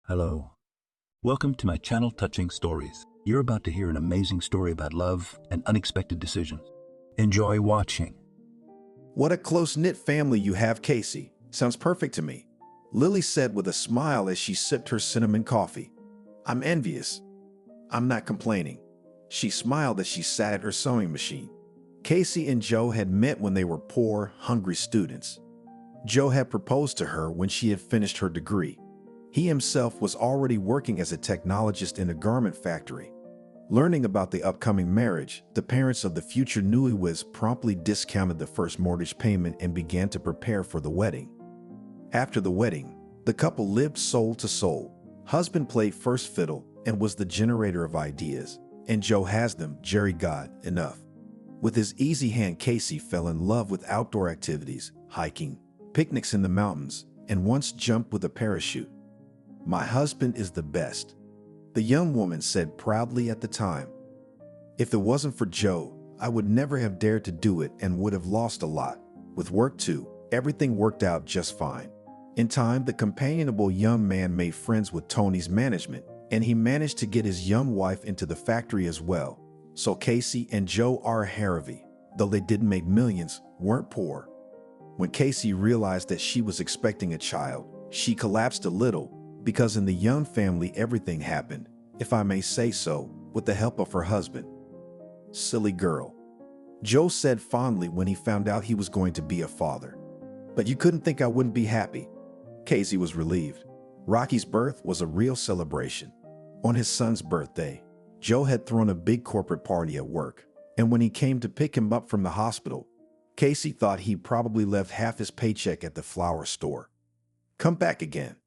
Hello. Welcome to my channel Touching Stories. You're about to hear an amazing story about love and unexpected decisions. Enjoy watching. What a close-knit family you have, Casey. Sounds perfect to me. Lily said with a smile as she sipped her cinnamon coffee. I'm envious. I'm not complaining. She smiled as she sat at her sewing machine. Casey and Joe had met when they were poor, hungry students. Joe had proposed to her when she had finished her degree. He himself was already working as a technologist in a garment factory. Learning about the upcoming marriage, the parents of the future newlyweds promptly discounted the first mortgage payment and began to prepare for the wedding. After the wedding, the couple lived soul to soul. Husband played first fiddle and was the generator of ideas, and Joe has them, Jerry got enough. With his easy hand, Casey fell in love with outdoor activities, hiking, picnics in the mountains, and once jumped with a parachute. My husband is the best, the young woman said proudly at the time. If it wasn't for Joe, I would never have dared to do it and would have lost a lot. With work too, everything worked out just fine. In time, the companionable young man made friends with Tony's management, and he managed to get his young wife into the factory as well. So Casey and Joe are Harvey, though they didn't make millions, weren't poor. When Casey realized that she was expecting a child, she collapsed a little, because in the young family everything happened, if I may say so, with the help of her husband. Silly girl, Joe said fondly when he found out he was going to be a father. But you couldn't think I wouldn't be happy. Casey was relieved. Rocky's birth was a real celebration. On his son's birthday, Joe had thrown a big corporate party at work, and when he came to pick him up from the hospital, Casey thought he probably left half his paycheck at the flower store. Come back again,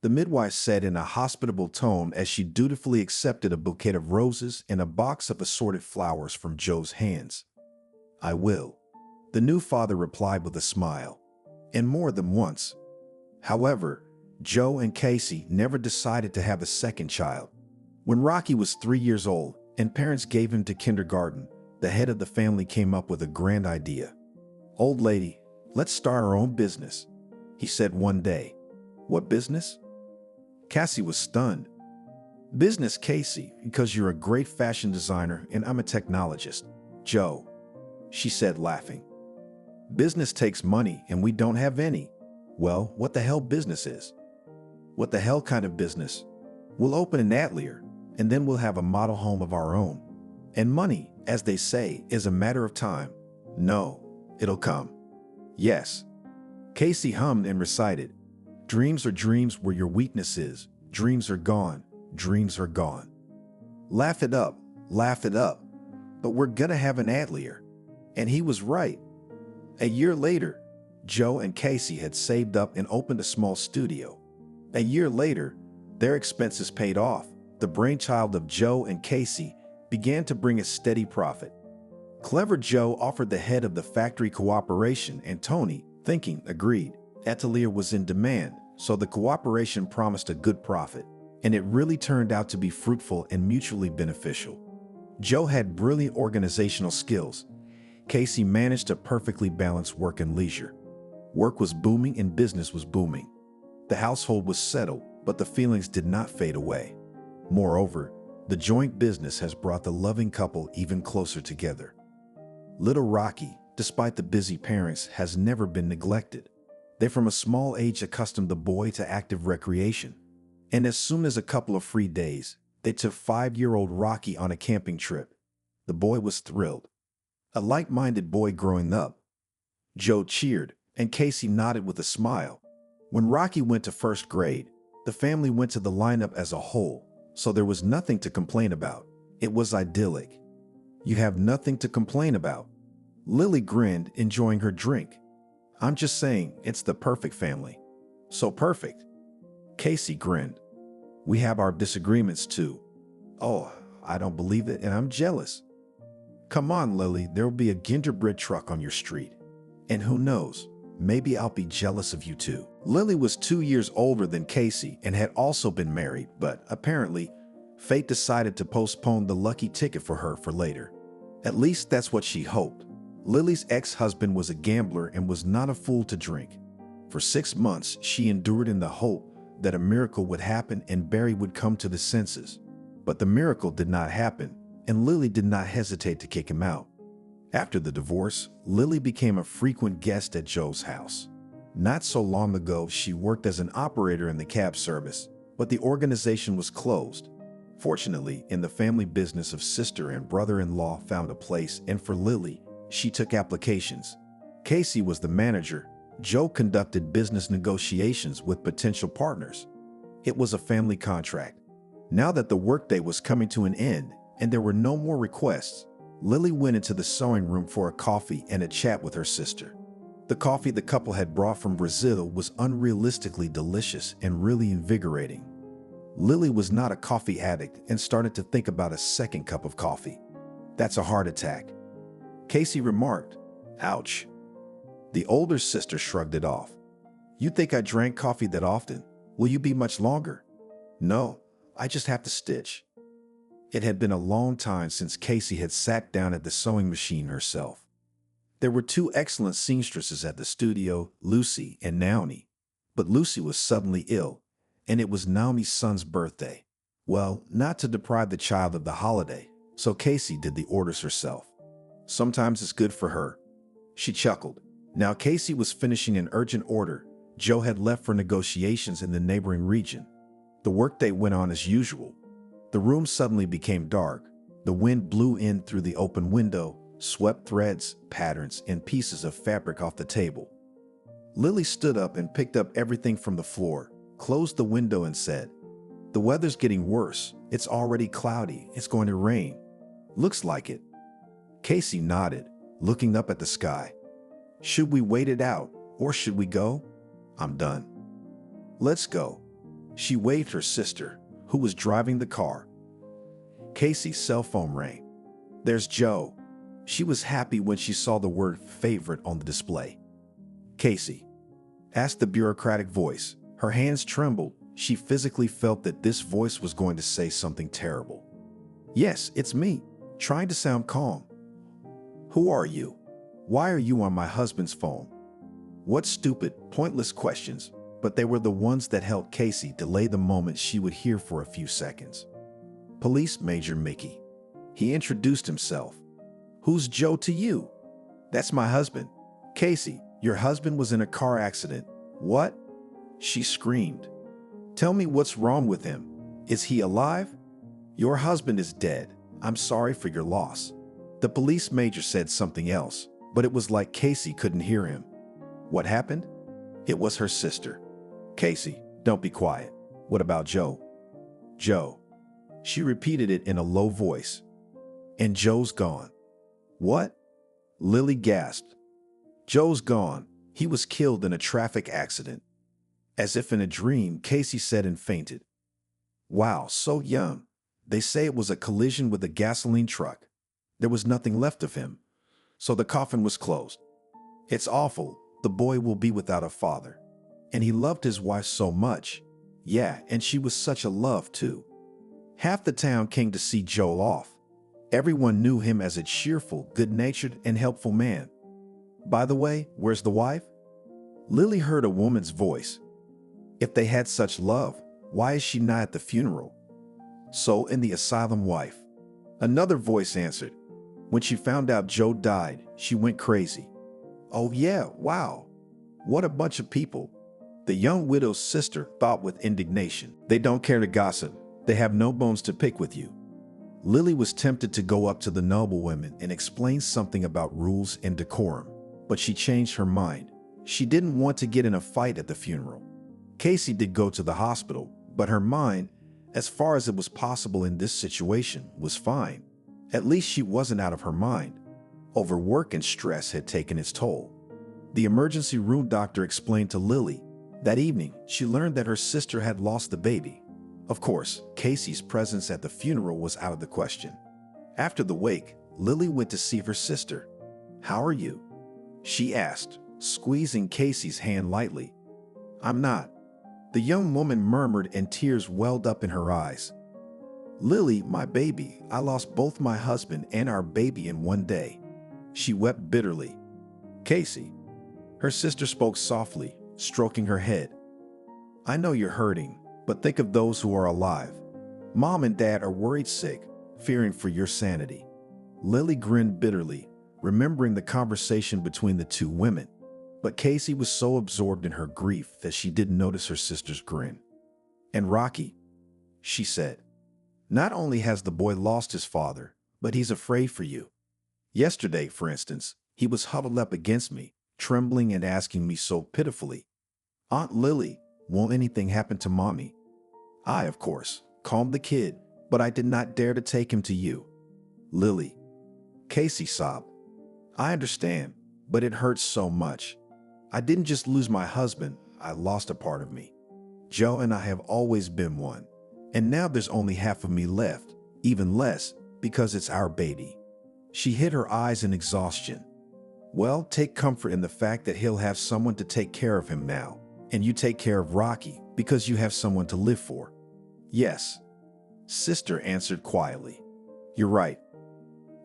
the midwife said in a hospitable tone as she dutifully accepted a bouquet of roses and a box of assorted flowers from Joe's hands. I will, the new father replied with a smile, and more than once. However, Joe and Casey never decided to have a second child. When Rocky was 3 years old and parents gave him to kindergarten, the head of the family came up with a grand idea. Old lady, let's start our own business, he said one day. What business? Cassie was stunned. Business, Casey, because you're a great fashion designer and I'm a technologist. Joe, she said laughing. Business takes money and we don't have any. Well, what the hell business is? What the hell kind of business? We'll open an atelier and then we'll have a model home of our own. And money, as they say, is a matter of time. No, it'll come. Yes. Casey hummed and recited. Dreams are dreams where your weakness is. Dreams are gone. Dreams are gone. Laugh it up. Laugh it up. But we're gonna have an atelier. And he was right. A year later, Joe and Casey had saved up and opened a small studio. A year later, their expenses paid off. The brainchild of Joe and Casey began to bring a steady profit. Clever Joe offered the head of the factory cooperation, and Tony, thinking, agreed. Atelier was in demand, so the cooperation promised a good profit, and it really turned out to be fruitful and mutually beneficial. Joe had brilliant organizational skills. Casey managed to perfectly balance work and leisure. Work was booming and business was booming. The household was settled, but the feelings did not fade away. Moreover, the joint business has brought the loving couple even closer together. Little Rocky, despite the busy parents, has never been neglected. They from a small age accustomed the boy to active recreation. And as soon as a couple of free days, they took 5-year-old Rocky on a camping trip. The boy was thrilled. A like-minded boy growing up. Joe cheered, and Casey nodded with a smile. When Rocky went to first grade, the family went to the lineup as a whole, so there was nothing to complain about. It was idyllic. You have nothing to complain about. Lily grinned, enjoying her drink. I'm just saying, it's the perfect family. So perfect. Casey grinned. We have our disagreements too. Oh, I don't believe it and I'm jealous. Come on, Lily, there'll be a gingerbread truck on your street. And who knows, maybe I'll be jealous of you too. Lily was 2 years older than Casey and had also been married, but apparently, fate decided to postpone the lucky ticket for her for later. At least that's what she hoped. Lily's ex-husband was a gambler and was not a fool to drink. For 6 months, she endured in the hope that a miracle would happen and Barry would come to the senses. But the miracle did not happen, and Lily did not hesitate to kick him out. After the divorce, Lily became a frequent guest at Joe's house. Not so long ago, she worked as an operator in the cab service, but the organization was closed. Fortunately, in the family business of sister and brother-in-law found a place, and for Lily, she took applications. Casey was the manager. Joe conducted business negotiations with potential partners. It was a family contract. Now that the workday was coming to an end and there were no more requests, Lily went into the sewing room for a coffee and a chat with her sister. The coffee the couple had brought from Brazil was unrealistically delicious and really invigorating. Lily was not a coffee addict and started to think about a second cup of coffee. "That's a heart attack," Casey remarked. "Ouch." The older sister shrugged it off. "You think I drank coffee that often? Will you be much longer?" "No, I just have to stitch." It had been a long time since Casey had sat down at the sewing machine herself. There were two excellent seamstresses at the studio, Lucy and Naomi. But Lucy was suddenly ill, and it was Naomi's son's birthday. Well, not to deprive the child of the holiday, so Casey did the orders herself. Sometimes it's good for her. She chuckled. Now Casey was finishing an urgent order. Joe had left for negotiations in the neighboring region. The workday went on as usual. The room suddenly became dark. The wind blew in through the open window, swept threads, patterns, and pieces of fabric off the table. Lily stood up and picked up everything from the floor, closed the window and said, "The weather's getting worse. It's already cloudy. It's going to rain." "Looks like it." Casey nodded, looking up at the sky. "Should we wait it out, or should we go?" "I'm done." "Let's go." She waved her sister, who was driving the car. Casey's cell phone rang. "There's Joe." She was happy when she saw the word favorite on the display. "Casey?" asked the bureaucratic voice. Her hands trembled. She physically felt that this voice was going to say something terrible. "Yes, it's me," trying to sound calm. "Who are you? Why are you on my husband's phone?" What stupid, pointless questions, but they were the ones that helped Casey delay the moment she would hear for a few seconds. "Police Major Mickey." He introduced himself. "Who's Joe to you?" "That's my husband." "Casey, your husband was in a car accident." "What?" She screamed. "Tell me what's wrong with him. Is he alive?" "Your husband is dead. I'm sorry for your loss." The police major said something else, but it was like Casey couldn't hear him. "What happened?" It was her sister. "Casey, don't be quiet. What about Joe?" "Joe." She repeated it in a low voice. "And Joe's gone." "What?" Lily gasped. "Joe's gone. He was killed in a traffic accident." As if in a dream, Casey said and fainted. "Wow, so young. They say it was a collision with a gasoline truck. There was nothing left of him, so the coffin was closed. It's awful. The boy will be without a father. And he loved his wife so much. Yeah, and she was such a love too. Half the town came to see Joel off. Everyone knew him as a cheerful, good-natured, and helpful man. By the way, where's the wife?" Lily heard a woman's voice. If they had such love, why is she not at the funeral? "So in the asylum, wife." Another voice answered. "When she found out Joe died, she went crazy." "Oh yeah, wow. What a bunch of people." The young widow's sister thought with indignation. "They don't care to gossip. They have no bones to pick with you." Lily was tempted to go up to the noblewomen and explain something about rules and decorum, but she changed her mind. She didn't want to get in a fight at the funeral. Casey did go to the hospital, but her mind, as far as it was possible in this situation, was fine. At least she wasn't out of her mind. Overwork and stress had taken its toll. The emergency room doctor explained to Lily. That evening, she learned that her sister had lost the baby. Of course, Casey's presence at the funeral was out of the question. After the wake, Lily went to see her sister. "How are you?" she asked, squeezing Casey's hand lightly. "I'm not." The young woman murmured and tears welled up in her eyes. "Lily, my baby, I lost both my husband and our baby in one day." She wept bitterly. "Casey." Her sister spoke softly, stroking her head. I know you're hurting, but think of those who are alive. Mom and Dad are worried sick, fearing for your sanity. Lily grinned bitterly, remembering the conversation between the two women. But Casey was so absorbed in her grief that she didn't notice her sister's grin. And Rocky, she said, not only has the boy lost his father, but he's afraid for you. Yesterday, for instance, he was huddled up against me, trembling and asking me so pitifully, "Aunt Lily, won't anything happen to Mommy?" I, of course, calmed the kid, but I did not dare to take him to you. Lily. Casey sobbed. I understand, but it hurts so much. I didn't just lose my husband, I lost a part of me. Joe and I have always been one, and now there's only half of me left, even less, because it's our baby. She hid her eyes in exhaustion. Well, take comfort in the fact that he'll have someone to take care of him now, and you take care of Rocky because you have someone to live for. Yes, Sister answered quietly. You're right.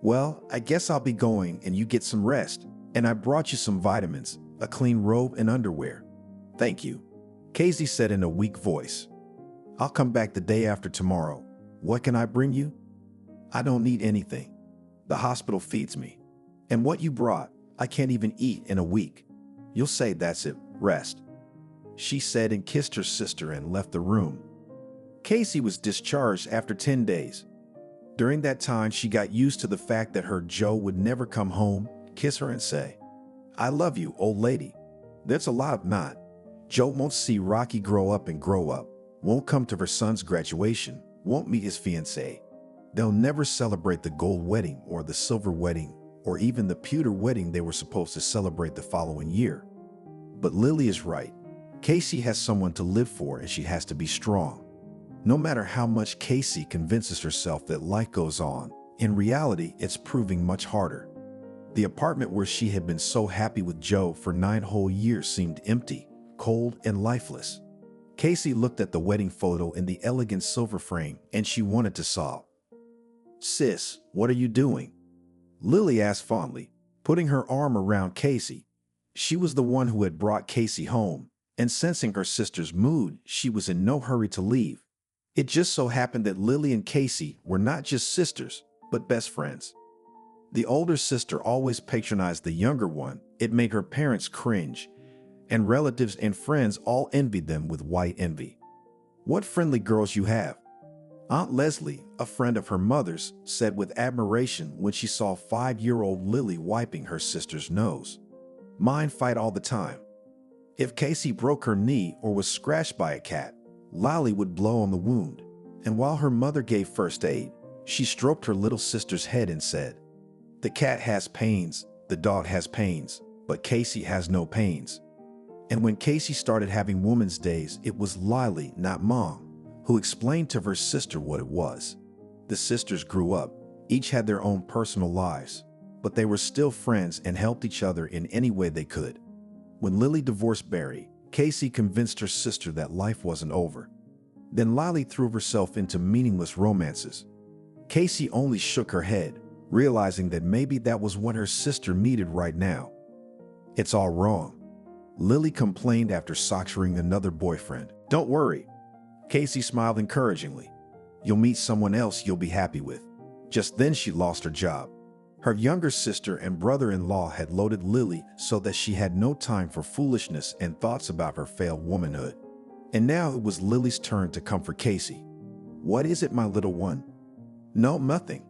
Well, I guess I'll be going and you get some rest, and I brought you some vitamins, a clean robe and underwear. Thank you, Casey said in a weak voice. I'll come back the day after tomorrow. What can I bring you? I don't need anything. The hospital feeds me. And what you brought, I can't even eat in a week. You'll say that's it, rest. She said and kissed her sister and left the room. Casey was discharged after 10 days. During that time, she got used to the fact that her Joe would never come home, kiss her and say, I love you, old lady. There's a lot of not. Joe won't see Rocky grow up, won't come to her son's graduation, won't meet his fiancée. They'll never celebrate the gold wedding or the silver wedding or even the pewter wedding they were supposed to celebrate the following year. But Lily is right. Casey has someone to live for and she has to be strong. No matter how much Casey convinces herself that life goes on, in reality, it's proving much harder. The apartment where she had been so happy with Joe for 9 whole years seemed empty, cold, and lifeless. Casey looked at the wedding photo in the elegant silver frame and she wanted to sob. Sis, what are you doing? Lily asked fondly, putting her arm around Casey. She was the one who had brought Casey home, and sensing her sister's mood, she was in no hurry to leave. It just so happened that Lily and Casey were not just sisters, but best friends. The older sister always patronized the younger one. It made her parents cringe, and relatives and friends all envied them with white envy. What friendly girls you have. Aunt Leslie, a friend of her mother's, said with admiration when she saw 5-year-old Lily wiping her sister's nose. Mine fight all the time. If Casey broke her knee or was scratched by a cat, Lolly would blow on the wound, and while her mother gave first aid, she stroked her little sister's head and said, The cat has pains, the dog has pains, but Casey has no pains. And when Casey started having woman's days, it was Lily, not Mom, who explained to her sister what it was. The sisters grew up, each had their own personal lives, but they were still friends and helped each other in any way they could. When Lily divorced Barry, Casey convinced her sister that life wasn't over. Then Lily threw herself into meaningless romances. Casey only shook her head, realizing that maybe that was what her sister needed right now. It's all wrong, Lily complained after soccering another boyfriend. Don't worry, Casey smiled encouragingly. You'll meet someone else you'll be happy with. Just then she lost her job. Her younger sister and brother-in-law had loaded Lily so that she had no time for foolishness and thoughts about her failed womanhood. And now it was Lily's turn to comfort Casey. What is it, my little one? No, nothing,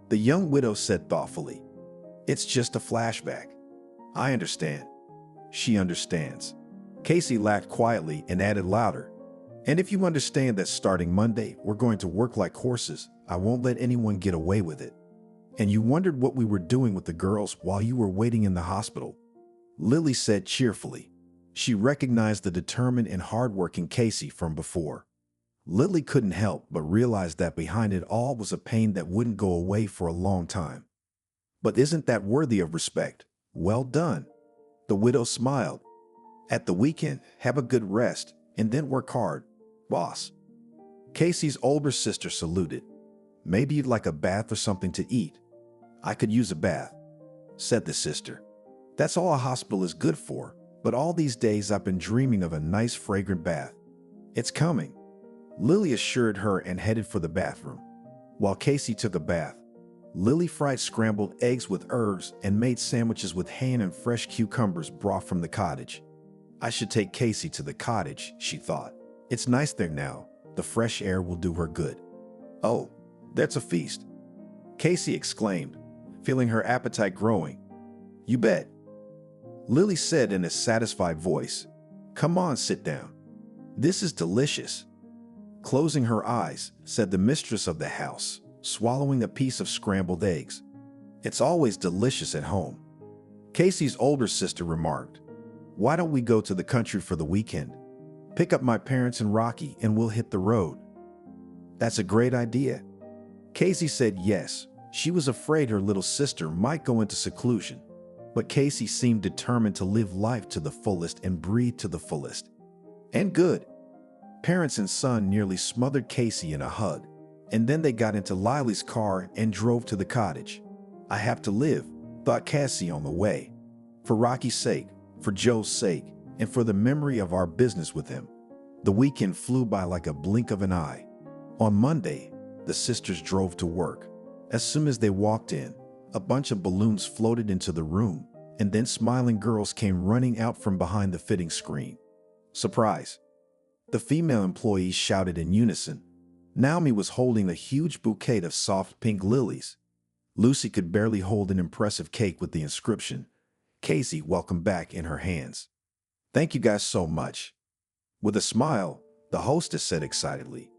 the young widow said thoughtfully. It's just a flashback. I understand. She understands. Casey laughed quietly and added louder. And if you understand that starting Monday, we're going to work like horses, I won't let anyone get away with it. And you wondered what we were doing with the girls while you were waiting in the hospital, Lily said cheerfully. She recognized the determined and hardworking Casey from before. Lily couldn't help but realize that behind it all was a pain that wouldn't go away for a long time. But isn't that worthy of respect? Well done. The widow smiled. At the weekend, have a good rest and then work hard, boss. Casey's older sister saluted. Maybe you'd like a bath or something to eat. I could use a bath, said the sister. That's all a hospital is good for, but all these days I've been dreaming of a nice fragrant bath. It's coming, Lily assured her and headed for the bathroom. While Casey took a bath, Lily fried scrambled eggs with herbs and made sandwiches with ham and fresh cucumbers brought from the cottage. I should take Casey to the cottage, she thought. It's nice there now. The fresh air will do her good. Oh, that's a feast, Casey exclaimed, feeling her appetite growing. You bet, Lily said in a satisfied voice. Come on, sit down. This is delicious. Closing her eyes, said the mistress of the house, swallowing a piece of scrambled eggs. It's always delicious at home. Casey's older sister remarked, Why don't we go to the country for the weekend? Pick up my parents and Rocky and we'll hit the road. That's a great idea. Casey said yes. She was afraid her little sister might go into seclusion, but Casey seemed determined to live life to the fullest and breathe to the fullest. And good. Parents and son nearly smothered Casey in a hug, and then they got into Lily's car and drove to the cottage. I have to live, thought Cassie on the way. For Rocky's sake, for Joe's sake, and for the memory of our business with him. The weekend flew by like a blink of an eye. On Monday, the sisters drove to work. As soon as they walked in, a bunch of balloons floated into the room, and then smiling girls came running out from behind the fitting screen. Surprise! The female employees shouted in unison. Naomi was holding a huge bouquet of soft pink lilies. Lucy could barely hold an impressive cake with the inscription, Casey, welcome back, in her hands. Thank you guys so much. With a smile, the hostess said excitedly.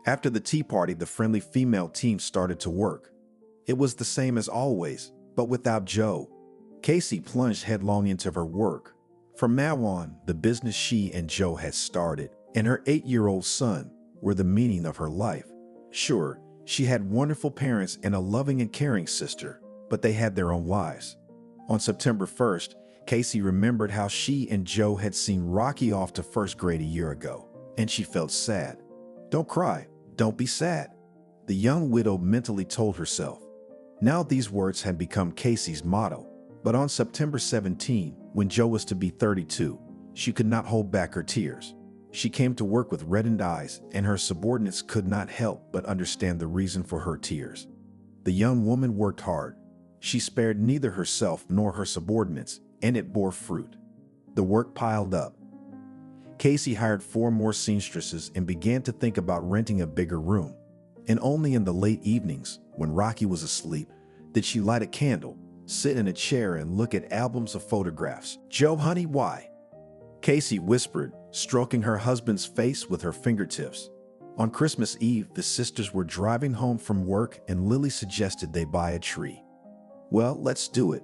After the tea party, the friendly female team started to work. It was the same as always, but without Joe. Casey plunged headlong into her work. From now on, the business she and Joe had started and her 8-year-old son were the meaning of her life. Sure, she had wonderful parents and a loving and caring sister, but they had their own lives. On September 1st, Casey remembered how she and Joe had seen Rocky off to first grade a year ago, and she felt sad. Don't cry, don't be sad, the young widow mentally told herself. Now these words had become Casey's motto, but on September 17, when Joe was to be 32, she could not hold back her tears. She came to work with reddened eyes, and her subordinates could not help but understand the reason for her tears. The young woman worked hard. She spared neither herself nor her subordinates, and it bore fruit. The work piled up. Casey hired 4 more seamstresses and began to think about renting a bigger room. And only in the late evenings, when Rocky was asleep, did she light a candle, sit in a chair, and look at albums of photographs. Joe, honey, why? Casey whispered, stroking her husband's face with her fingertips. On Christmas Eve, the sisters were driving home from work and Lily suggested they buy a tree. Well, let's do it.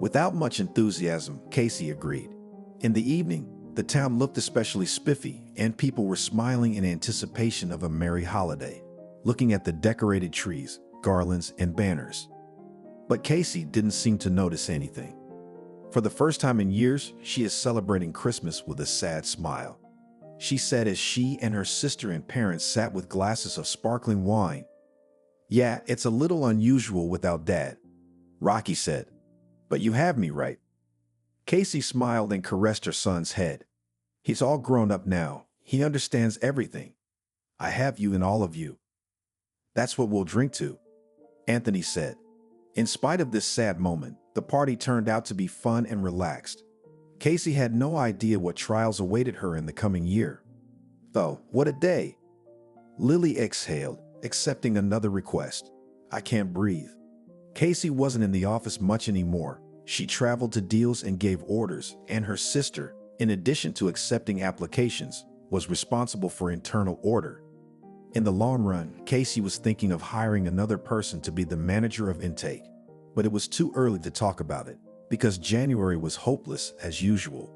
Without much enthusiasm, Casey agreed. In the evening, the town looked especially spiffy and people were smiling in anticipation of a merry holiday, looking at the decorated trees, garlands, and banners. But Casey didn't seem to notice anything. For the first time in years, she is celebrating Christmas with a sad smile. She said as she and her sister and parents sat with glasses of sparkling wine. Yeah, it's a little unusual without Dad, Rocky said. But you have me right. Casey smiled and caressed her son's head. He's all grown up now. He understands everything. I have you and all of you. That's what we'll drink to, Anthony said. In spite of this sad moment, the party turned out to be fun and relaxed. Casey had no idea what trials awaited her in the coming year. Though, what a day! Lily exhaled, accepting another request. I can't breathe. Casey wasn't in the office much anymore. She traveled to deals and gave orders, and her sister, in addition to accepting applications, was responsible for internal order. In the long run, Casey was thinking of hiring another person to be the manager of intake, but it was too early to talk about it, because January was hopeless as usual.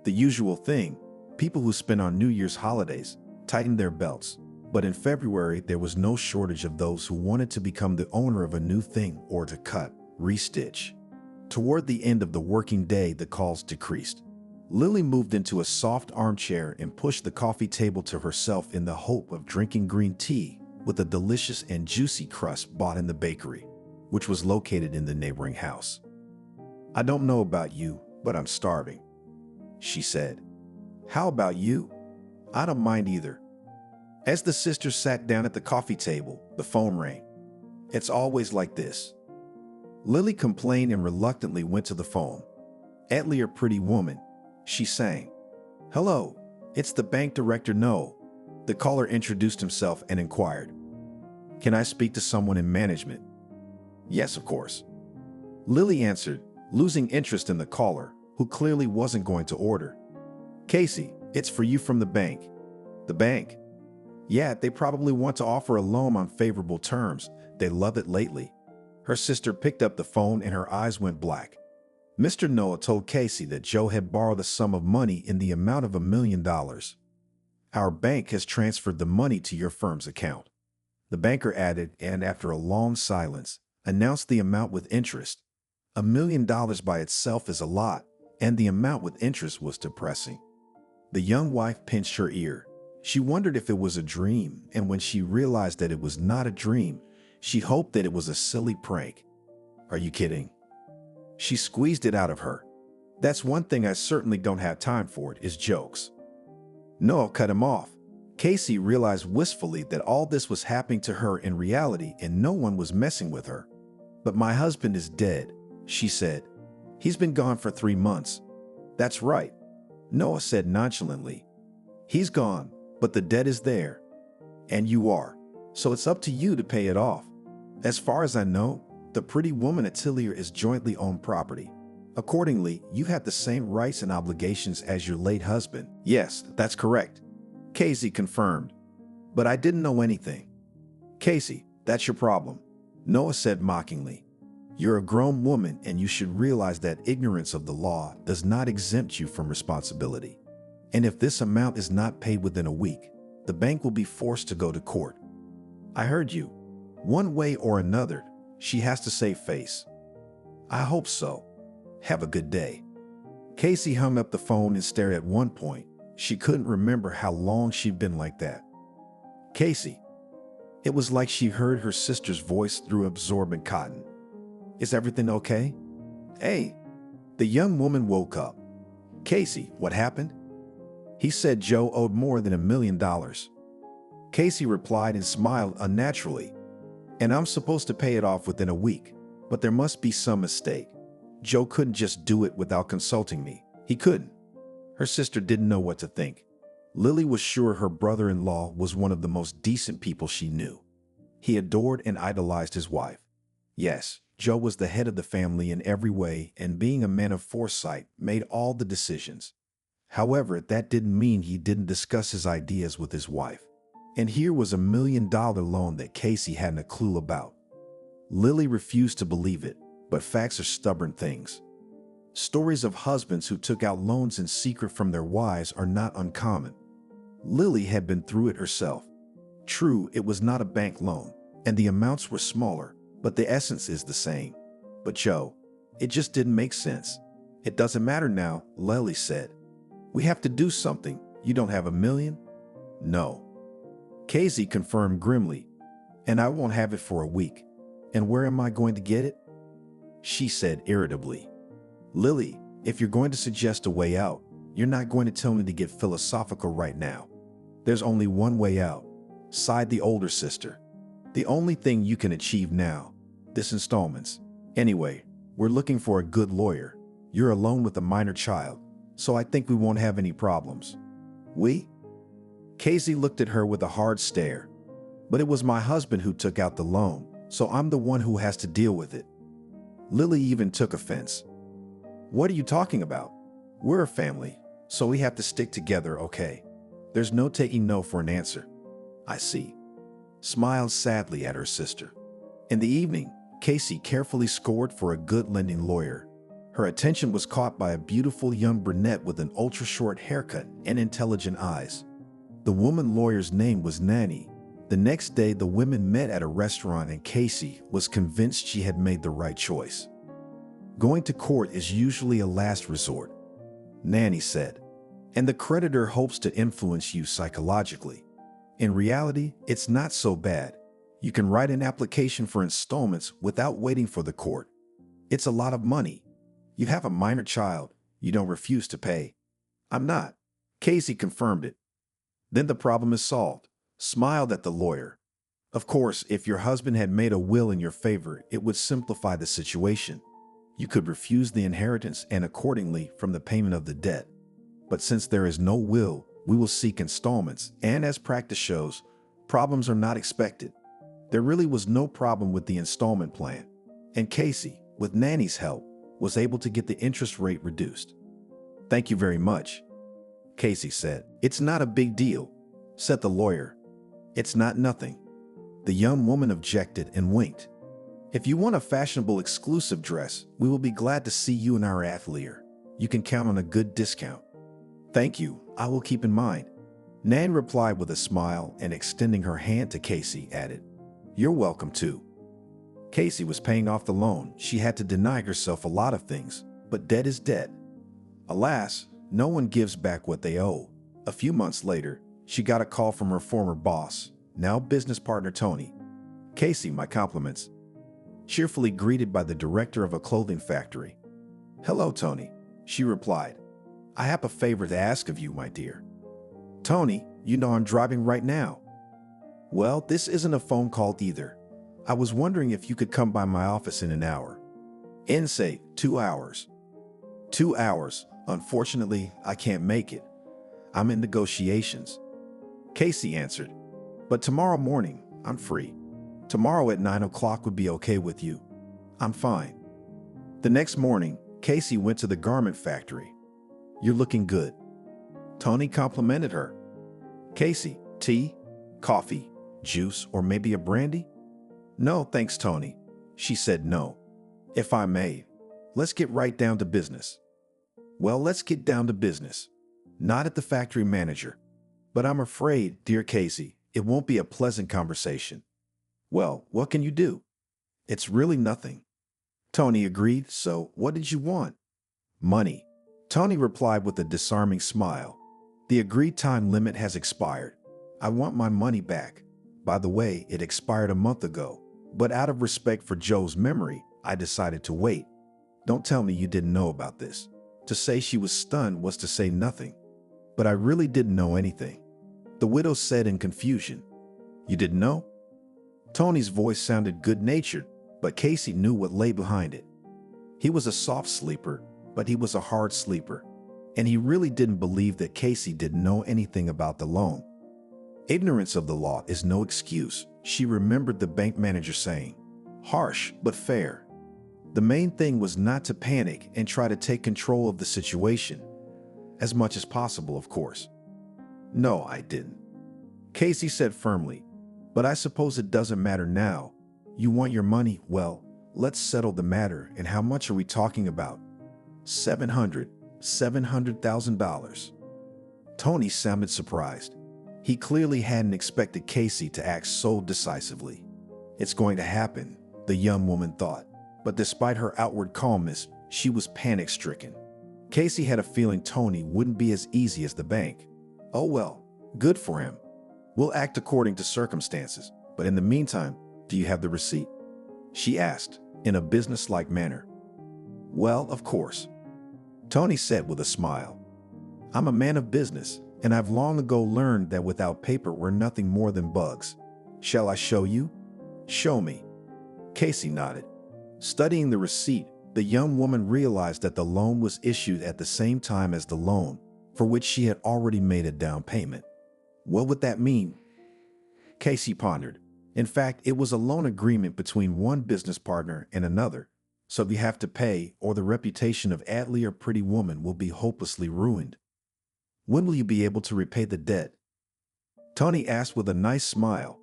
The usual thing, people who spend on New Year's holidays tightened their belts, but in February there was no shortage of those who wanted to become the owner of a new thing or to cut, restitch. Toward the end of the working day, the calls decreased. Lily moved into a soft armchair and pushed the coffee table to herself in the hope of drinking green tea with a delicious and juicy crust bought in the bakery, which was located in the neighboring house. I don't know about you, but I'm starving, she said. How about you? I don't mind either. As the sisters sat down at the coffee table, the phone rang. It's always like this. Lily complained and reluctantly went to the phone. Atlee, a pretty woman, she sang. Hello, it's the bank director, No. The caller introduced himself and inquired. Can I speak to someone in management? Yes, of course. Lily answered, losing interest in the caller, who clearly wasn't going to order. Casey, it's for you from the bank. The bank? Yeah, they probably want to offer a loan on favorable terms. They love it lately. Her sister picked up the phone and her eyes went black. Mr. Noah told Casey that Joe had borrowed a sum of money in the amount of $1 million. Our bank has transferred the money to your firm's account. The banker added, and after a long silence, announced the amount with interest. $1 million by itself is a lot, and the amount with interest was depressing. The young wife pinched her ear. She wondered if it was a dream, and when she realized that it was not a dream, she hoped that it was a silly prank. Are you kidding? She squeezed it out of her. That's one thing I certainly don't have time for, is jokes. Noah cut him off. Casey realized wistfully that all this was happening to her in reality and no one was messing with her. But my husband is dead, she said. He's been gone for 3 months. That's right, Noah said nonchalantly. He's gone, but the debt is there. And you are. So it's up to you to pay it off. As far as I know, the pretty woman Atelier is jointly owned property. Accordingly, you have the same rights and obligations as your late husband. Yes, that's correct, Casey confirmed. But I didn't know anything. Casey, that's your problem, Noah said mockingly. You're a grown woman and you should realize that ignorance of the law does not exempt you from responsibility. And if this amount is not paid within a week, the bank will be forced to go to court. I heard you. One way or another, she has to save face. I hope so. Have a good day. Casey hung up the phone and stared. At one point, she couldn't remember how long she'd been like that. Casey. It was like she heard her sister's voice through absorbent cotton. Is everything okay? Hey. The young woman woke up. Casey, what happened? He said Joe owed more than $1 million. Casey replied and smiled unnaturally. And I'm supposed to pay it off within a week, but there must be some mistake. Joe couldn't just do it without consulting me. He couldn't. Her sister didn't know what to think. Lily was sure her brother-in-law was one of the most decent people she knew. He adored and idolized his wife. Yes, Joe was the head of the family in every way, and being a man of foresight, made all the decisions. However, that didn't mean he didn't discuss his ideas with his wife. And here was $1 million loan that Casey hadn't a clue about. Lily refused to believe it, but facts are stubborn things. Stories of husbands who took out loans in secret from their wives are not uncommon. Lily had been through it herself. True, it was not a bank loan, and the amounts were smaller, but the essence is the same. But Joe, it just didn't make sense. It doesn't matter now, Lily said. We have to do something. You don't have $1 million? No. Casey confirmed grimly. And I won't have it for a week. And where am I going to get it? She said irritably. Lily, if you're going to suggest a way out, you're not going to tell me to get philosophical right now. There's only one way out, sighed the older sister. The only thing you can achieve now, this installments. Anyway, we're looking for a good lawyer. You're alone with a minor child, so I think we won't have any problems. We? Casey looked at her with a hard stare. But it was my husband who took out the loan, so I'm the one who has to deal with it. Lily even took offense. What are you talking about? We're a family, so we have to stick together, okay? There's no taking no for an answer. I see. Smiled sadly at her sister. In the evening, Casey carefully scored for a good lending lawyer. Her attention was caught by a beautiful young brunette with an ultra-short haircut and intelligent eyes. The woman lawyer's name was Nanny. The next day, the women met at a restaurant and Casey was convinced she had made the right choice. Going to court is usually a last resort, Nanny said, and the creditor hopes to influence you psychologically. In reality, it's not so bad. You can write an application for installments without waiting for the court. It's a lot of money. You have a minor child. You don't refuse to pay. I'm not. Casey confirmed it. Then the problem is solved, smiled at the lawyer. Of course, if your husband had made a will in your favor, it would simplify the situation. You could refuse the inheritance and accordingly from the payment of the debt. But since there is no will, we will seek installments, and as practice shows, problems are not expected. There really was no problem with the installment plan, and Casey, with Nanny's help, was able to get the interest rate reduced. "Thank you very much," Casey said. "It's not a big deal," said the lawyer. "It's not nothing." The young woman objected and winked. "If you want a fashionable exclusive dress, we will be glad to see you in our atelier. You can count on a good discount." "Thank you, I will keep in mind," Nan replied with a smile and extending her hand to Casey, added, "You're welcome too." Casey was paying off the loan. She had to deny herself a lot of things, but debt is debt. Alas, no one gives back what they owe. A few months later, she got a call from her former boss, now business partner Tony. "Casey, my compliments," cheerfully greeted by the director of a clothing factory. "Hello, Tony," she replied. "I have a favor to ask of you, my dear." "Tony, you know I'm driving right now." "Well, this isn't a phone call either. I was wondering if you could come by my office in an hour." "In, say, 2 hours." "2 hours. Unfortunately, I can't make it. I'm in negotiations," Casey answered. "But tomorrow morning, I'm free. Tomorrow at 9 o'clock would be okay with you." "I'm fine." The next morning, Casey went to the garment factory. "You're looking good," Tony complimented her. "Casey, tea, coffee, juice, or maybe a brandy?" "No, thanks, Tony." She said no. "If I may, let's get right down to business." "Well, let's get down to business," nodded the factory manager. "But I'm afraid, dear Casey, it won't be a pleasant conversation." "Well, what can you do?" "It's really nothing." Tony agreed. "So, what did you want?" "Money," Tony replied with a disarming smile. "The agreed time limit has expired. I want my money back. By the way, it expired a month ago, but out of respect for Joe's memory, I decided to wait. Don't tell me you didn't know about this." To say she was stunned was to say nothing. "But I really didn't know anything," the widow said in confusion. "You didn't know?" Tony's voice sounded good-natured, but Casey knew what lay behind it. He was a soft sleeper, but he was a hard sleeper, and he really didn't believe that Casey didn't know anything about the loan. Ignorance of the law is no excuse, she remembered the bank manager saying. Harsh, but fair. The main thing was not to panic and try to take control of the situation. As much as possible, of course. "No, I didn't," Casey said firmly. "But I suppose it doesn't matter now. You want your money? Well, let's settle the matter. And how much are we talking about?" $700,000. Tony sounded surprised. He clearly hadn't expected Casey to act so decisively. "It's going to happen," the young woman thought. But despite her outward calmness, she was panic-stricken. Casey had a feeling Tony wouldn't be as easy as the bank. "Oh well, good for him. We'll act according to circumstances. But in the meantime, do you have the receipt?" she asked, in a business-like manner. "Well, of course," Tony said with a smile. "I'm a man of business, and I've long ago learned that without paper we're nothing more than bugs. Shall I show you?" "Show me." Casey nodded. Studying the receipt, the young woman realized that the loan was issued at the same time as the loan, for which she had already made a down payment. What would that mean? Casey pondered. In fact, it was a loan agreement between one business partner and another, so you have to pay or the reputation of Adley or Pretty Woman will be hopelessly ruined. "When will you be able to repay the debt?" Tony asked with a nice smile.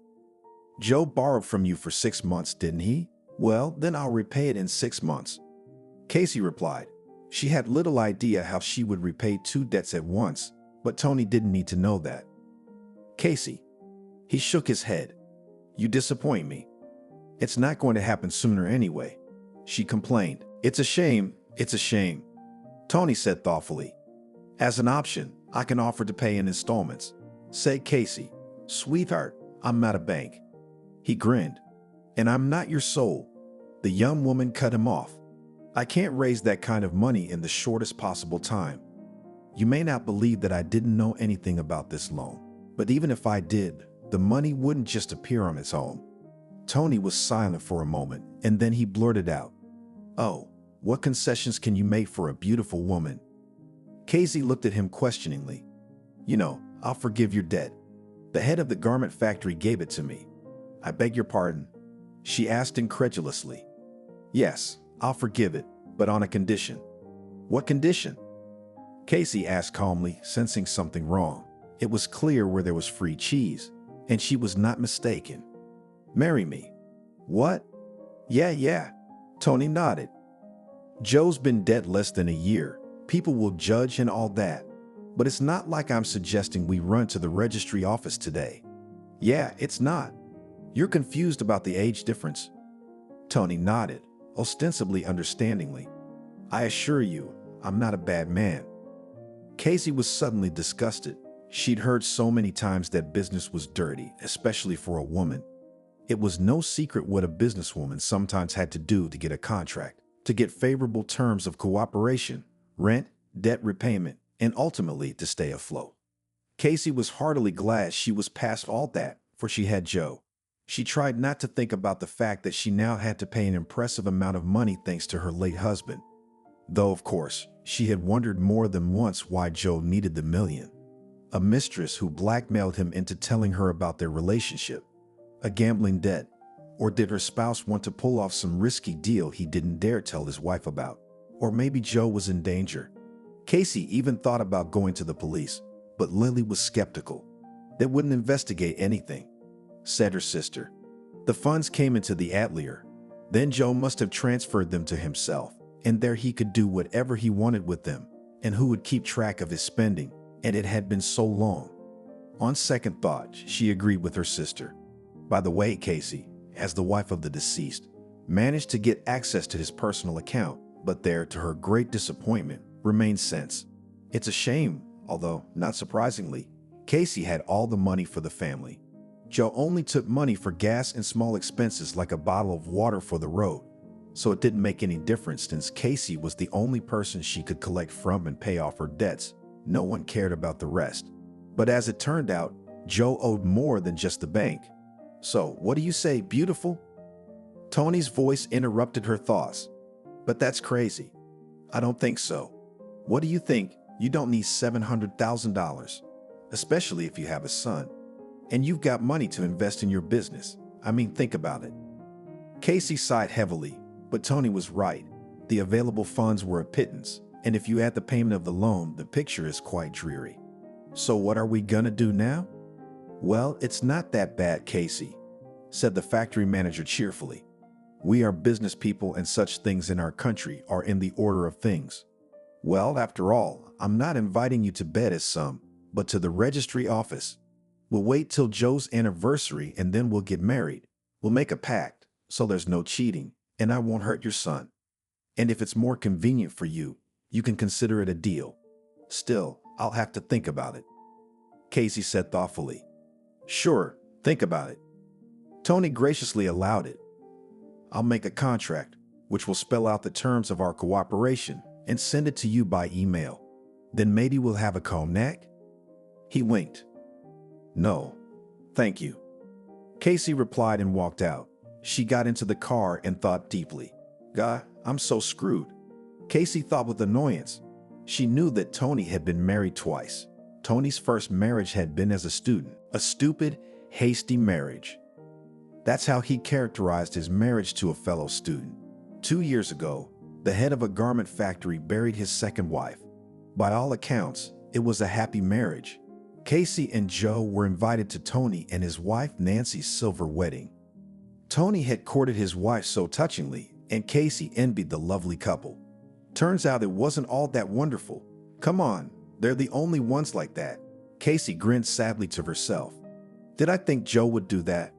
"Joe borrowed from you for 6 months, didn't he? Well, then I'll repay it in 6 months." Casey replied. She had little idea how she would repay 2 debts at once, but Tony didn't need to know that. "Casey." He shook his head. "You disappoint me. It's not going to happen sooner anyway," she complained. "It's a shame, it's a shame," Tony said thoughtfully. "As an option, I can offer to pay in installments," said Casey. "Sweetheart, I'm not a bank." He grinned. "And I'm not your soul." The young woman cut him off. "I can't raise that kind of money in the shortest possible time. You may not believe that I didn't know anything about this loan, But even if I did, the money wouldn't just appear on its own. Tony was silent for a moment, and then he blurted out, "Oh, what concessions can you make for a beautiful woman?" Casey looked at him questioningly. "You know, I'll forgive your debt. The head of the garment factory gave it to me." "I beg your pardon?" she asked incredulously. "Yes, I'll forgive it, but on a condition." "What condition?" Casey asked calmly, sensing something wrong. It was clear where there was free cheese, and she was not mistaken. "Marry me." "What?" Yeah. Tony nodded. "Joe's been dead less than a year. People will judge and all that. But it's not like I'm suggesting we run to the registry office today." "Yeah, it's not. You're confused about the age difference." Tony nodded, ostensibly understandingly. "I assure you, I'm not a bad man." Casey was suddenly disgusted. She'd heard so many times that business was dirty, especially for a woman. It was no secret what a businesswoman sometimes had to do to get a contract, to get favorable terms of cooperation, rent, debt repayment, and ultimately to stay afloat. Casey was heartily glad she was past all that, for she had Joe. She tried not to think about the fact that she now had to pay an impressive amount of money thanks to her late husband. Though, of course, she had wondered more than once why Joe needed the million. A mistress who blackmailed him into telling her about their relationship, a gambling debt, or did her spouse want to pull off some risky deal he didn't dare tell his wife about? Or maybe Joe was in danger. Casey even thought about going to the police, but Lily was skeptical. They wouldn't investigate anything, said her sister. The funds came into the atelier. Then Joe must have transferred them to himself, and there he could do whatever he wanted with them, and who would keep track of his spending? And it had been so long. On second thought, she agreed with her sister. By the way, Casey, as the wife of the deceased, managed to get access to his personal account, but there, to her great disappointment, remained cents. It's a shame, although, not surprisingly, Casey had all the money for the family. Joe only took money for gas and small expenses like a bottle of water for the road, so it didn't make any difference since Casey was the only person she could collect from and pay off her debts. No one cared about the rest. But as it turned out, Joe owed more than just the bank. "So, what do you say, beautiful?" Tony's voice interrupted her thoughts. "But that's crazy." "I don't think so." "What do you think? You don't need $700,000, especially if you have a son. And you've got money to invest in your business. I mean, think about it." Casey sighed heavily, but Tony was right. The available funds were a pittance, and if you add the payment of the loan, the picture is quite dreary. "So what are we gonna do now?" "Well, it's not that bad, Casey," said the factory manager cheerfully. "We are business people and such things in our country are in the order of things. Well, after all, I'm not inviting you to bed as some, but to the registry office. We'll wait till Joe's anniversary and then we'll get married. We'll make a pact, so there's no cheating, and I won't hurt your son. And if it's more convenient for you, you can consider it a deal. Still, I'll have to think about it." Casey said thoughtfully. "Sure, think about it." Tony graciously allowed it. "I'll make a contract, which will spell out the terms of our cooperation, and send it to you by email. Then maybe we'll have a cognac?" He winked. "No, thank you." Casey replied and walked out. She got into the car and thought deeply. "God, I'm so screwed." Casey thought with annoyance. She knew that Tony had been married twice. Tony's first marriage had been as a student, a stupid, hasty marriage. That's how he characterized his marriage to a fellow student. 2 years ago, the head of a garment factory buried his second wife. By all accounts, it was a happy marriage. Casey and Joe were invited to Tony and his wife Nancy's silver wedding. Tony had courted his wife so touchingly, and Casey envied the lovely couple. Turns out it wasn't all that wonderful. Come on, they're the only ones like that. Casey grinned sadly to herself. Did I think Joe would do that?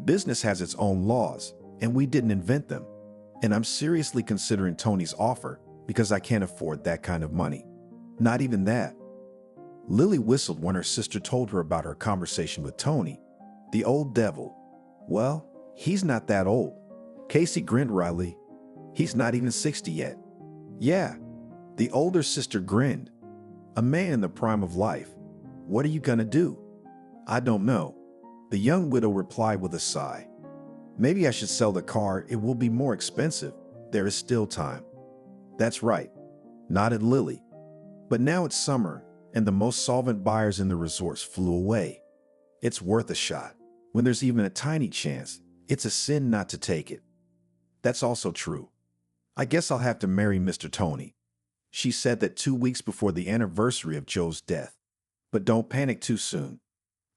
Business has its own laws, and we didn't invent them. And I'm seriously considering Tony's offer because I can't afford that kind of money. Not even that. Lily whistled when her sister told her about her conversation with Tony. The old devil. Well, he's not that old. Casey grinned wryly. He's not even 60 yet. Yeah, the older sister grinned. A man in the prime of life. What are you gonna do? I don't know. The young widow replied with a sigh. Maybe I should sell the car. It will be more expensive. There is still time. That's right, nodded Lily. But now it's summer, and the most solvent buyers in the resorts flew away. It's worth a shot. When there's even a tiny chance, it's a sin not to take it. That's also true. I guess I'll have to marry Mr. Tony. She said that 2 weeks before the anniversary of Joe's death. But don't panic too soon.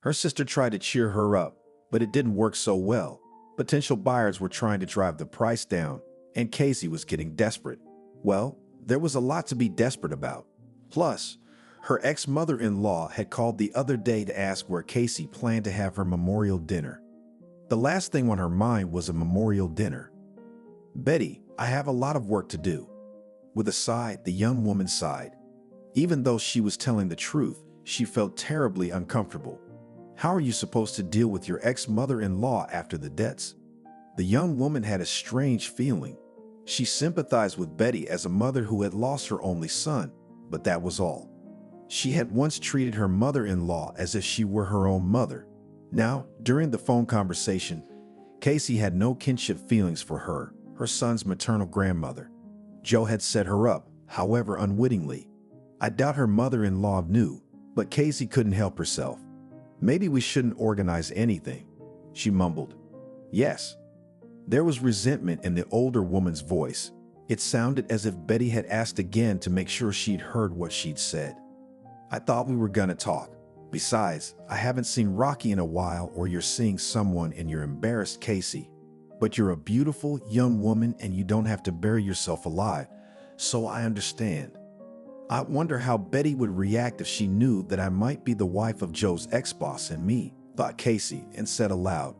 Her sister tried to cheer her up, but it didn't work so well. Potential buyers were trying to drive the price down, and Casey was getting desperate. Well, there was a lot to be desperate about. Plus, her ex-mother-in-law had called the other day to ask where Casey planned to have her memorial dinner. The last thing on her mind was a memorial dinner. Betty, I have a lot of work to do. With a sigh, the young woman sighed. Even though she was telling the truth, she felt terribly uncomfortable. How are you supposed to deal with your ex-mother-in-law after the debts? The young woman had a strange feeling. She sympathized with Betty as a mother who had lost her only son, but that was all. She had once treated her mother-in-law as if she were her own mother. Now, during the phone conversation, Casey had no kinship feelings for her son's maternal grandmother. Joe had set her up, however unwittingly. I doubt her mother-in-law knew, but Casey couldn't help herself. Maybe we shouldn't organize anything, she mumbled. Yes. There was resentment in the older woman's voice. It sounded as if Betty had asked again to make sure she'd heard what she'd said. I thought we were gonna talk. Besides, I haven't seen Rocky in a while, or you're seeing someone and you're embarrassed, Casey. But you're a beautiful young woman and you don't have to bury yourself alive, so I understand. I wonder how Betty would react if she knew that I might be the wife of Joe's ex-boss and me, thought Casey, and said aloud,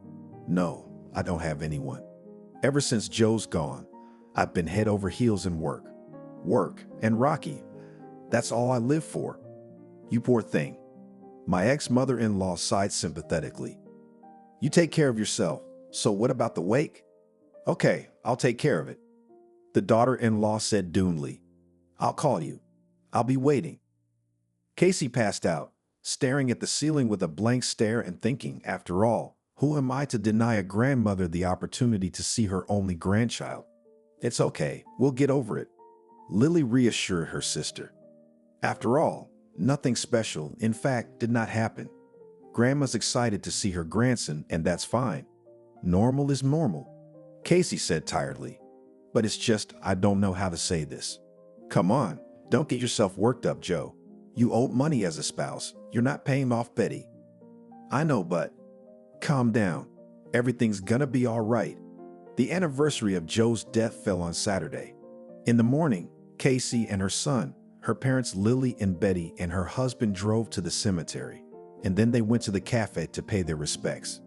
No, I don't have anyone. Ever since Joe's gone, I've been head over heels in work. Work and Rocky. That's all I live for. You poor thing. My ex-mother-in-law sighed sympathetically. You take care of yourself. So what about the wake? Okay, I'll take care of it. The daughter-in-law said doomly. I'll call you. I'll be waiting. Casey passed out, staring at the ceiling with a blank stare and thinking, after all, who am I to deny a grandmother the opportunity to see her only grandchild? It's okay, we'll get over it. Lily reassured her sister. After all, nothing special, in fact, did not happen. Grandma's excited to see her grandson, and that's fine. Normal is normal, Casey said tiredly. But it's just, I don't know how to say this. Come on, don't get yourself worked up, Joe. You owe money as a spouse. You're not paying off Betty. I know, but calm down. Everything's gonna be all right. The anniversary of Joe's death fell on Saturday. In the morning, Casey and her son, her parents Lily and Betty, and her husband drove to the cemetery, and then they went to the cafe to pay their respects.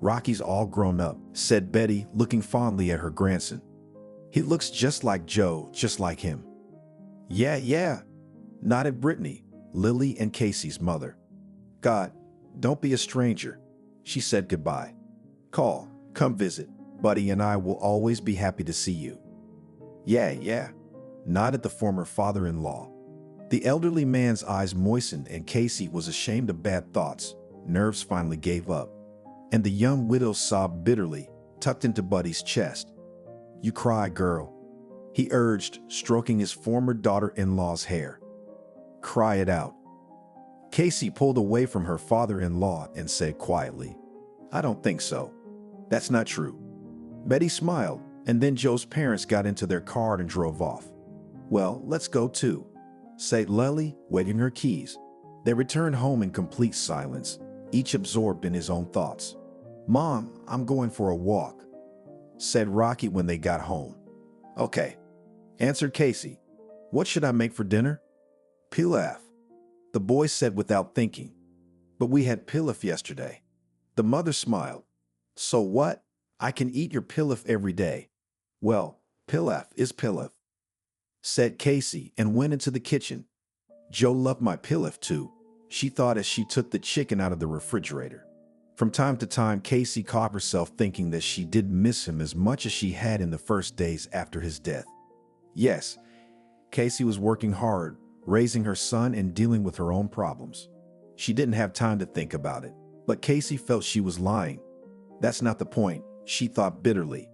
Rocky's all grown up, said Betty, looking fondly at her grandson. He looks just like Joe, just like him. Yeah, nodded Brittany, Lily and Casey's mother. God, don't be a stranger. She said goodbye. Come visit. Buddy and I will always be happy to see you. Yeah, nodded the former father-in-law. The elderly man's eyes moistened and Casey was ashamed of bad thoughts. Nerves finally gave up. And the young widow sobbed bitterly, tucked into Buddy's chest. You cry, girl, he urged, stroking his former daughter-in-law's hair. Cry it out. Casey pulled away from her father-in-law and said quietly, I don't think so. That's not true. Betty smiled, and then Joe's parents got into their car and drove off. Well, let's go too, said Lily, waving her keys. They returned home in complete silence, each absorbed in his own thoughts. Mom, I'm going for a walk, said Rocky when they got home. Okay, answered Casey. What should I make for dinner? Pilaf, the boy said without thinking. But we had pilaf yesterday. The mother smiled. So what? I can eat your pilaf every day. Well, pilaf is pilaf, said Casey and went into the kitchen. Joe loved my pilaf too, she thought as she took the chicken out of the refrigerator. From time to time, Casey caught herself thinking that she didn't miss him as much as she had in the first days after his death. Yes, Casey was working hard, raising her son and dealing with her own problems. She didn't have time to think about it. But Casey felt she was lying. That's not the point, she thought bitterly.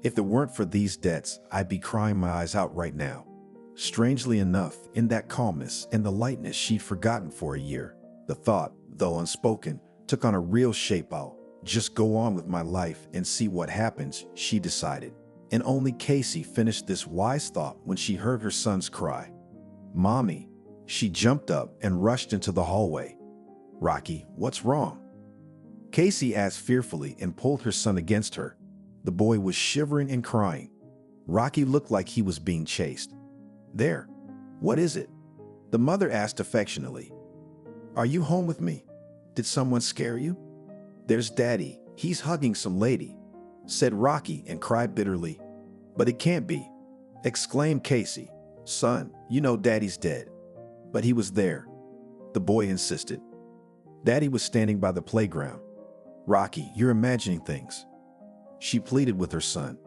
If it weren't for these debts, I'd be crying my eyes out right now. Strangely enough, in that calmness and the lightness she'd forgotten for a year, the thought, though unspoken, took on a real shape. I'll just go on with my life and see what happens, she decided. And only Casey finished this wise thought when she heard her son's cry. "Mommy." She jumped up and rushed into the hallway. "Rocky, what's wrong?" Casey asked fearfully and pulled her son against her. The boy was shivering and crying. Rocky looked like he was being chased. "There. What is it?" the mother asked affectionately. "Are you home with me? Did someone scare you?" "There's Daddy. He's hugging some lady," said Rocky and cried bitterly. "But it can't be," exclaimed Casey. "Son, you know Daddy's dead." "But he was there," the boy insisted. "Daddy was standing by the playground." "Rocky, you're imagining things," she pleaded with her son.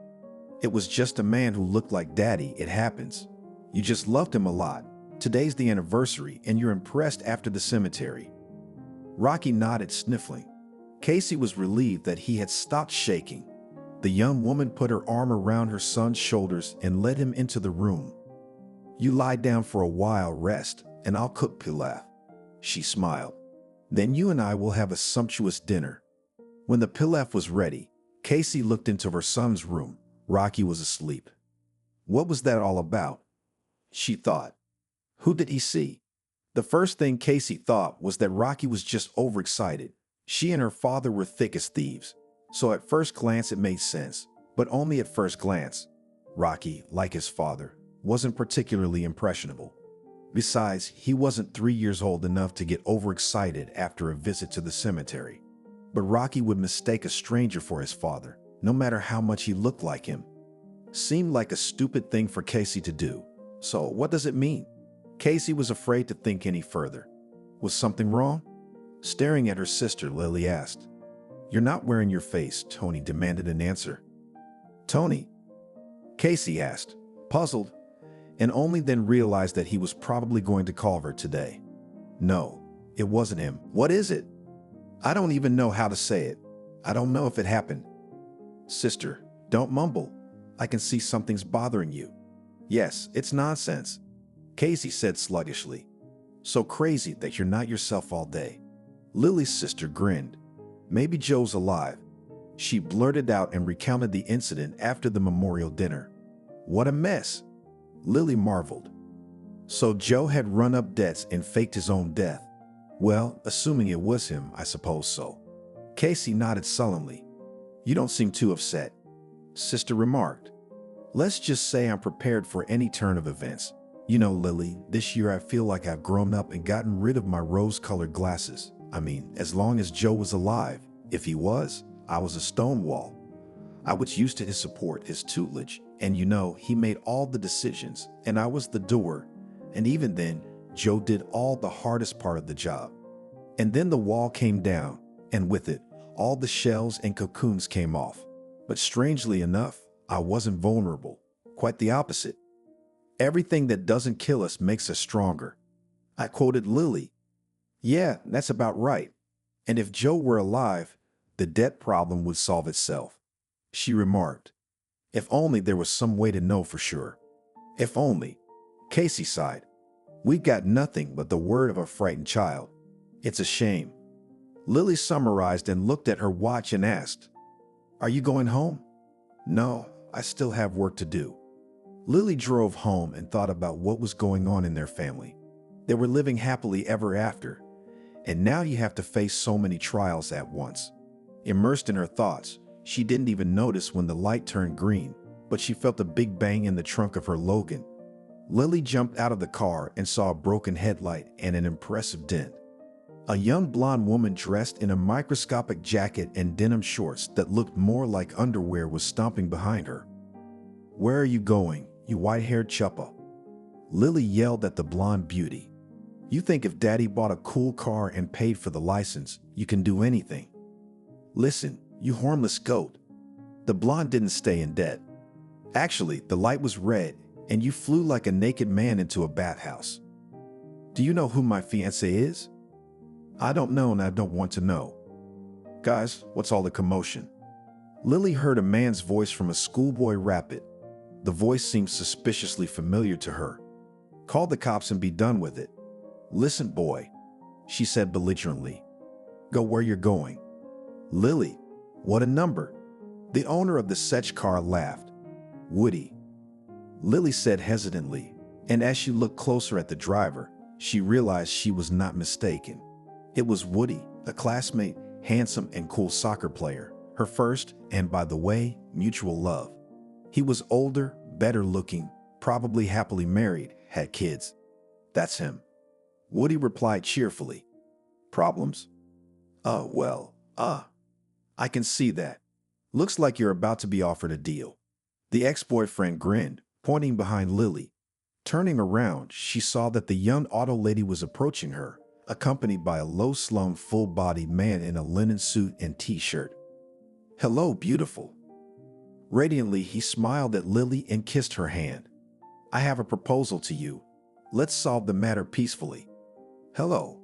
"It was just a man who looked like Daddy. It happens. You just loved him a lot. Today's the anniversary and you're impressed after the cemetery." Rocky nodded, sniffling. Casey was relieved that he had stopped shaking. The young woman put her arm around her son's shoulders and led him into the room. "You lie down for a while, rest, and I'll cook pilaf," she smiled. "Then you and I will have a sumptuous dinner." When the pilaf was ready, Casey looked into her son's room. Rocky was asleep. What was that all about? She thought. Who did he see? The first thing Casey thought was that Rocky was just overexcited. She and her father were thick as thieves. So at first glance it made sense, but only at first glance. Rocky, like his father, wasn't particularly impressionable. Besides, he wasn't 3 years old enough to get overexcited after a visit to the cemetery. But Rocky would mistake a stranger for his father, no matter how much he looked like him. Seemed like a stupid thing for Casey to do. So what does it mean? Casey was afraid to think any further. Was something wrong? Staring at her sister, Lily asked. "You're not wearing your face," Tony demanded an answer. "Tony?" Casey asked, puzzled, and only then realized that he was probably going to call her today. No, it wasn't him. "What is it?" "I don't even know how to say it. I don't know if it happened." "Sister, don't mumble. I can see something's bothering you." "Yes, it's nonsense," Casey said sluggishly. "So crazy that you're not yourself all day." Lily's sister grinned. "Maybe Joe's alive." She blurted out and recounted the incident after the memorial dinner. "What a mess," Lily marveled. So Joe had run up debts and faked his own death. "Well, assuming it was him, I suppose so." Casey nodded sullenly. "You don't seem too upset," Sister remarked. "Let's just say I'm prepared for any turn of events. You know, Lily, this year I feel like I've grown up and gotten rid of my rose-colored glasses. I mean, as long as Joe was alive. If he was, I was a stone wall. I was used to his support, his tutelage, and you know, he made all the decisions, and I was the doer. And even then, Joe did all the hardest part of the job. And then the wall came down, and with it, all the shells and cocoons came off. But strangely enough, I wasn't vulnerable. Quite the opposite. Everything that doesn't kill us makes us stronger." I quoted Lily. "Yeah, that's about right. And if Joe were alive, the debt problem would solve itself," she remarked. "If only there was some way to know for sure." "If only," Casey sighed. "We've got nothing but the word of a frightened child. It's a shame." Lily summarized and looked at her watch and asked, "Are you going home?" "No, I still have work to do." Lily drove home and thought about what was going on in their family. They were living happily ever after, and now you have to face so many trials at once. Immersed in her thoughts, she didn't even notice when the light turned green, but she felt a big bang in the trunk of her Logan. Lily jumped out of the car and saw a broken headlight and an impressive dent. A young blonde woman dressed in a microscopic jacket and denim shorts that looked more like underwear was stomping behind her. "Where are you going, you white-haired chuppa?" Lily yelled at the blonde beauty. "You think if Daddy bought a cool car and paid for the license, you can do anything? Listen, you hornless goat." The blonde didn't stay in debt. Actually, the light was red, and you flew like a naked man into a bathhouse. "Do you know who my fiancé is?" "I don't know and I don't want to know." Guys, what's all the commotion? Lily heard a man's voice from a schoolboy rapid. The voice seemed suspiciously familiar to her. Call the cops and be done with it. Listen, boy, she said belligerently. Go where you're going. Lily, what a number. The owner of the Setch car laughed. Woody, Lily said hesitantly, and as she looked closer at the driver, she realized she was not mistaken. It was Woody, a classmate, handsome and cool soccer player, her first and, by the way, mutual love. He was older, better looking, probably happily married, had kids. That's him. Woody replied cheerfully. Problems? I can see that. Looks like you're about to be offered a deal. The ex-boyfriend grinned, pointing behind Lily. Turning around, she saw that the young auto lady was approaching her, accompanied by a low-slung, full-bodied man in a linen suit and t-shirt. Hello, beautiful. Radiantly, he smiled at Lily and kissed her hand. I have a proposal to you. Let's solve the matter peacefully. Hello,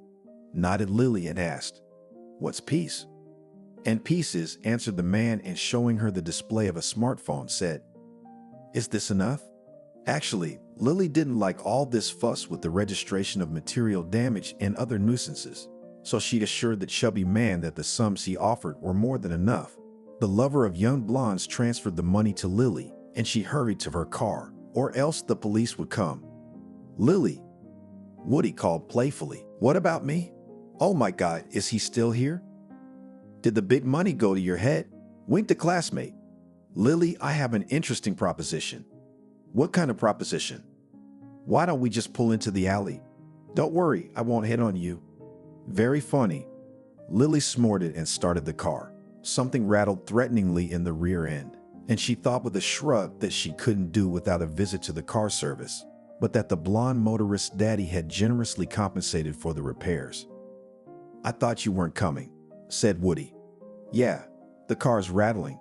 nodded Lily and asked, What's peace? And peace is, answered the man, and showing her the display of a smartphone, said, Is this enough? Actually, Lily didn't like all this fuss with the registration of material damage and other nuisances, so she assured the chubby man that the sums he offered were more than enough. The lover of young blondes transferred the money to Lily, and she hurried to her car, or else the police would come. Lily, Woody called playfully. What about me? Oh my God, is he still here? Did the big money go to your head? Winked a classmate. Lily, I have an interesting proposition. What kind of proposition? Why don't we just pull into the alley? Don't worry, I won't hit on you. Very funny. Lily snorted and started the car. Something rattled threateningly in the rear end, and she thought with a shrug that she couldn't do without a visit to the car service, but that the blonde motorist's daddy had generously compensated for the repairs. I thought you weren't coming, said Woody. Yeah, the car's rattling,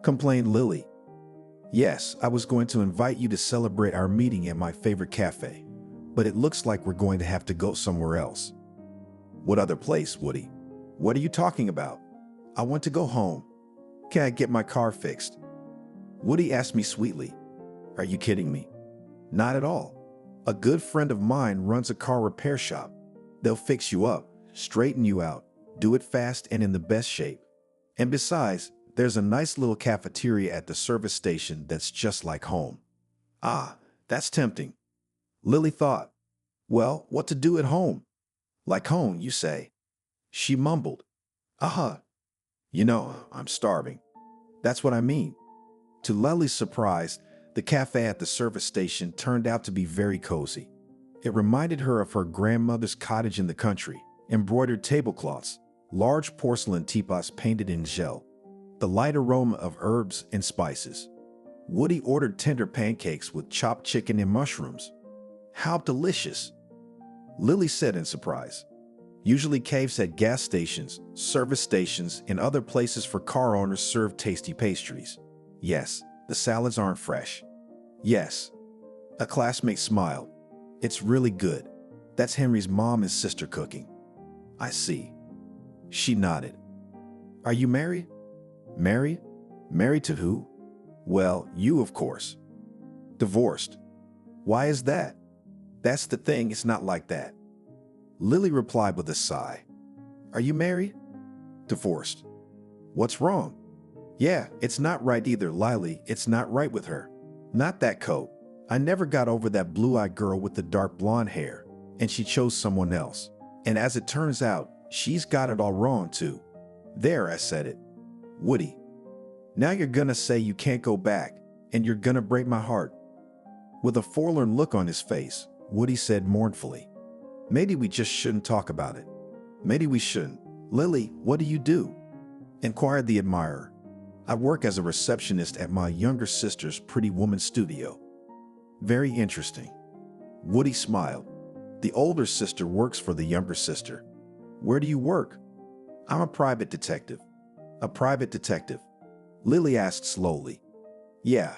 complained Lily. Yes, I was going to invite you to celebrate our meeting at my favorite cafe, but it looks like we're going to have to go somewhere else. What other place, Woody? What are you talking about? I want to go home. Can I get my car fixed? Woody asked me sweetly. Are you kidding me? Not at all. A good friend of mine runs a car repair shop. They'll fix you up, straighten you out, do it fast and in the best shape. And besides, there's a nice little cafeteria at the service station that's just like home. Ah, that's tempting. Lily thought. Well, what to do at home? Like home, you say? She mumbled. You know, I'm starving. That's what I mean. To Lily's surprise, the cafe at the service station turned out to be very cozy. It reminded her of her grandmother's cottage in the country, embroidered tablecloths, large porcelain teapots painted in gel, the light aroma of herbs and spices. Woody ordered tender pancakes with chopped chicken and mushrooms. How delicious! Lily said in surprise. Usually caves at gas stations, service stations, and other places for car owners serve tasty pastries. Yes, the salads aren't fresh. Yes. A classmate smiled. It's really good. That's Henry's mom and sister cooking. I see. She nodded. Are you married? Married? Married to who? Well, you, of course. Divorced. Why is that? That's the thing, it's not like that. Lily replied with a sigh. Are you married? Divorced. What's wrong? Yeah, it's not right either, Lily. It's not right with her. Not that coat. I never got over that blue-eyed girl with the dark blonde hair, and she chose someone else. And as it turns out, she's got it all wrong too. There, I said it. Woody. Now you're gonna say you can't go back, and you're gonna break my heart. With a forlorn look on his face, Woody said mournfully, Maybe we just shouldn't talk about it. Maybe we shouldn't. Lily, what do you do? Inquired the admirer. I work as a receptionist at my younger sister's Pretty Woman studio. Very interesting. Woody smiled. The older sister works for the younger sister. Where do you work? I'm a private detective. A private detective? Lily asked slowly. Yeah.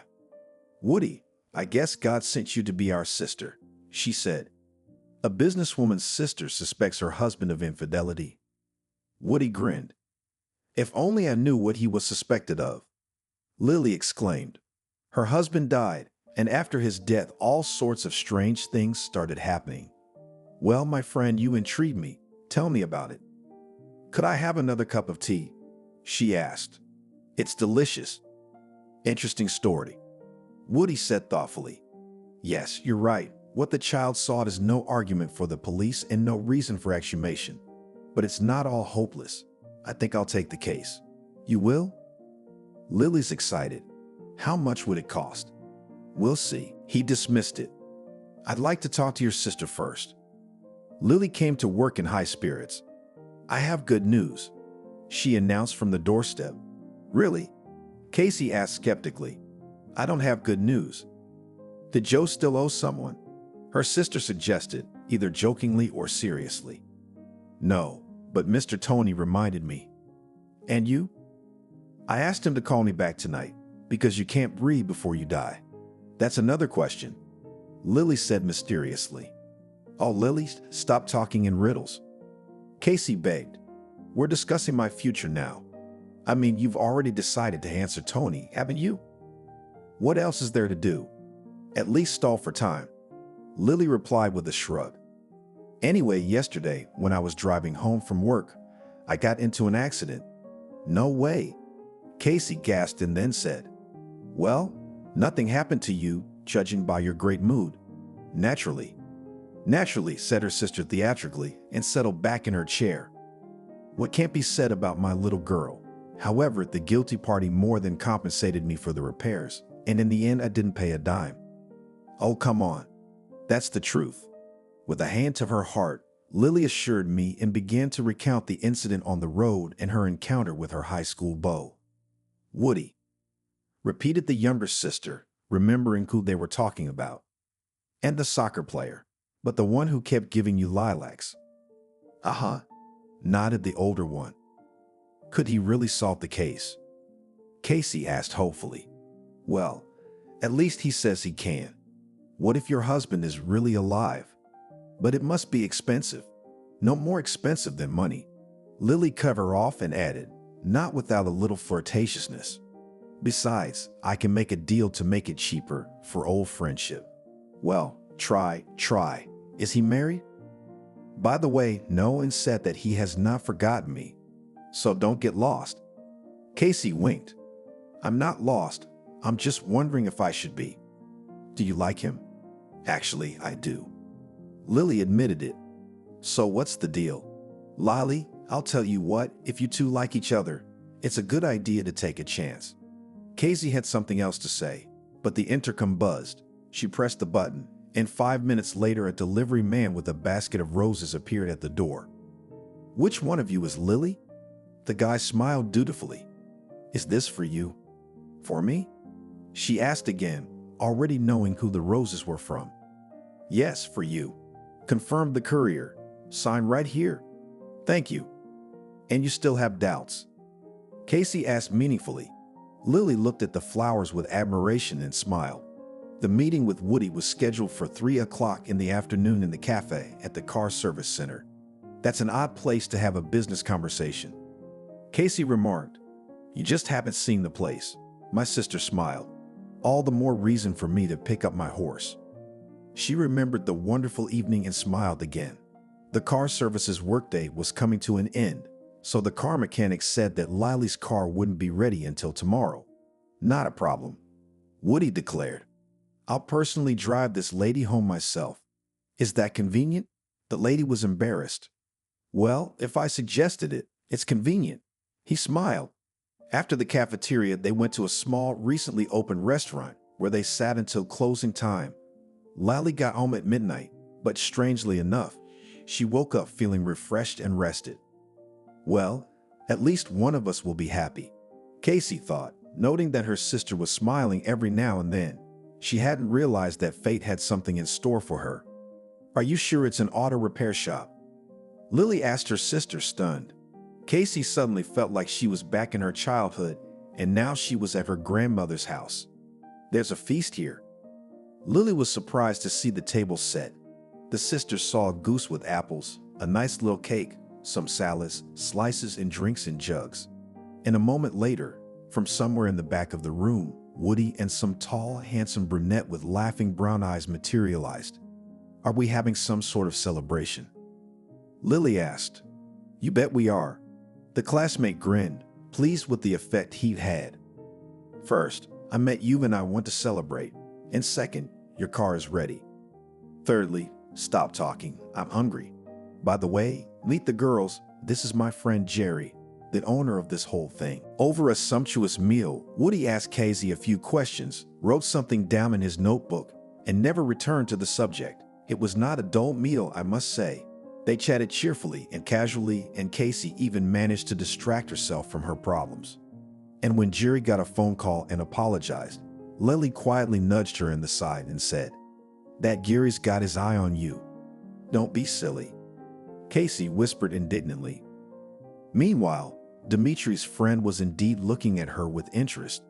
Woody, I guess God sent you to be our sister, she said. A businesswoman's sister suspects her husband of infidelity. Woody grinned. If only I knew what he was suspected of, Lily exclaimed. Her husband died, and after his death, all sorts of strange things started happening. Well, my friend, you intrigue me. Tell me about it. Could I have another cup of tea? She asked. It's delicious. Interesting story, Woody said thoughtfully. Yes, you're right. What the child sought is no argument for the police and no reason for exhumation. But it's not all hopeless. I think I'll take the case. You will? Lily's excited. How much would it cost? We'll see. He dismissed it. I'd like to talk to your sister first. Lily came to work in high spirits. I have good news, she announced from the doorstep. Really? Casey asked skeptically. I don't have good news. Did Joe still owe someone? Her sister suggested, either jokingly or seriously. No, but Mr. Tony reminded me. And you? I asked him to call me back tonight, because you can't breathe before you die. That's another question, Lily said mysteriously. Oh, Lily, stop talking in riddles. Casey begged. We're discussing my future now. I mean, you've already decided to answer Tony, haven't you? What else is there to do? At least stall for time, Lily replied with a shrug. Anyway, yesterday, when I was driving home from work, I got into an accident. No way, Casey gasped and then said, Well, nothing happened to you, judging by your great mood. Naturally, said her sister theatrically and settled back in her chair. What can't be said about my little girl? However, the guilty party more than compensated me for the repairs, and in the end I didn't pay a dime. Oh, come on. That's the truth. With a hand to her heart, Lily assured me and began to recount the incident on the road and her encounter with her high school beau. Woody, repeated the younger sister, remembering who they were talking about. And the soccer player, but the one who kept giving you lilacs. Uh-huh, nodded the older one. Could he really solve the case? Casey asked hopefully. Well, at least he says he can. What if your husband is really alive? But it must be expensive. No more expensive than money. Lily cut her off and added, not without a little flirtatiousness. Besides, I can make a deal to make it cheaper for old friendship. Well, try. Is he married? By the way, no, and said that he has not forgotten me. So don't get lost. Casey winked. I'm not lost. I'm just wondering if I should be. Do you like him? Actually, I do. Lily admitted it. So what's the deal? Lily, I'll tell you what, if you two like each other, it's a good idea to take a chance. Casey had something else to say, but the intercom buzzed. She pressed the button, and 5 minutes later a delivery man with a basket of roses appeared at the door. Which one of you is Lily? The guy smiled dutifully. Is this for you? For me? She asked again, already knowing who the roses were from. Yes, for you, confirmed the courier. Sign right here. Thank you. And you still have doubts? Casey asked meaningfully. Lily looked at the flowers with admiration and smiled. The meeting with Woody was scheduled for 3 o'clock in the afternoon in the cafe at the car service center. That's an odd place to have a business conversation, Casey remarked. You just haven't seen the place. My sister smiled. All the more reason for me to pick up my horse. She remembered the wonderful evening and smiled again. The car service's workday was coming to an end, so the car mechanic said that Lily's car wouldn't be ready until tomorrow. Not a problem, Woody declared. I'll personally drive this lady home myself. Is that convenient? The lady was embarrassed. Well, if I suggested it, it's convenient. He smiled. After the cafeteria, they went to a small, recently opened restaurant where they sat until closing time. Lily got home at midnight, but strangely enough, she woke up feeling refreshed and rested. Well, at least one of us will be happy, Casey thought, noting that her sister was smiling every now and then. She hadn't realized that fate had something in store for her. Are you sure it's an auto repair shop? Lily asked her sister, stunned. Casey suddenly felt like she was back in her childhood, and now she was at her grandmother's house. There's a feast here. Lily was surprised to see the table set. The sisters saw a goose with apples, a nice little cake, some salads, slices, and drinks in jugs. And a moment later, from somewhere in the back of the room, Woody and some tall, handsome brunette with laughing brown eyes materialized. "Are we having some sort of celebration?" Lily asked. "You bet we are." The classmate grinned, pleased with the effect he'd had. "First, I met you and I want to celebrate. And second, your car is ready. Thirdly, stop talking, I'm hungry. By the way, meet the girls, this is my friend Jerry, the owner of this whole thing." Over a sumptuous meal, Woody asked Casey a few questions, wrote something down in his notebook, and never returned to the subject. It was not a dull meal, I must say. They chatted cheerfully and casually, and Casey even managed to distract herself from her problems. And when Jerry got a phone call and apologized, Lily quietly nudged her in the side and said, "That Gary's got his eye on you. Don't be silly." Casey whispered indignantly. Meanwhile, Dimitri's friend was indeed looking at her with interest.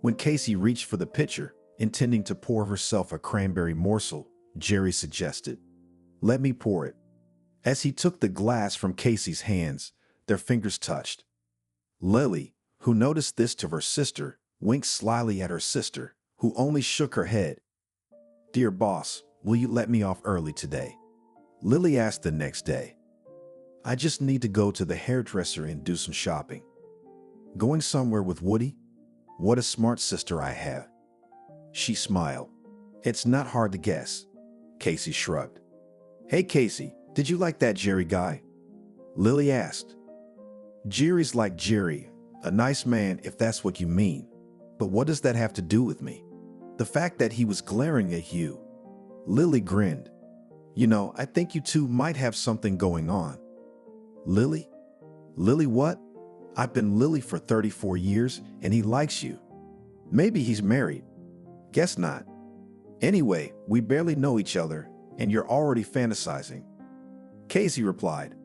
When Casey reached for the pitcher, intending to pour herself a cranberry morsel, Jerry suggested, "Let me pour it." As he took the glass from Casey's hands, their fingers touched. Lily, who noticed this to her sister, winked slyly at her sister, who only shook her head. "Dear boss, will you let me off early today?" Lily asked the next day. "I just need to go to the hairdresser and do some shopping." "Going somewhere with Woody? What a smart sister I have." She smiled. "It's not hard to guess." Casey shrugged. "Hey Casey, did you like that Jerry guy?" Lily asked. "Jerry's like Jerry, a nice man if that's what you mean. But what does that have to do with me?" "The fact that he was glaring at you." Lily grinned. "You know, I think you two might have something going on." "Lily? Lily what? I've been Lily for 34 years and he likes you." "Maybe he's married." "Guess not." "Anyway, we barely know each other and you're already fantasizing." Casey replied,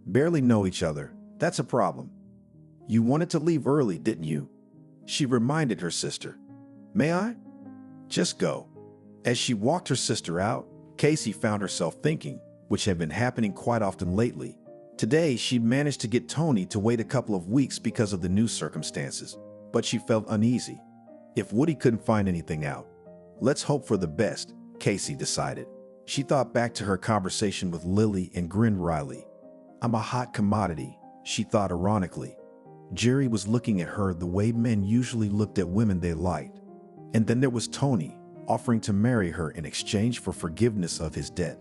"Barely know each other, that's a problem." "You wanted to leave early, didn't you?" She reminded her sister. "May I?" "Just go." As she walked her sister out, Casey found herself thinking, which had been happening quite often lately. Today, she'd managed to get Tony to wait a couple of weeks because of the new circumstances, but she felt uneasy. If Woody couldn't find anything out, let's hope for the best, Casey decided. She thought back to her conversation with Lily and grinned wryly. "I'm a hot commodity," she thought ironically. Jerry was looking at her the way men usually looked at women they liked. And then there was Tony, offering to marry her in exchange for forgiveness of his debt.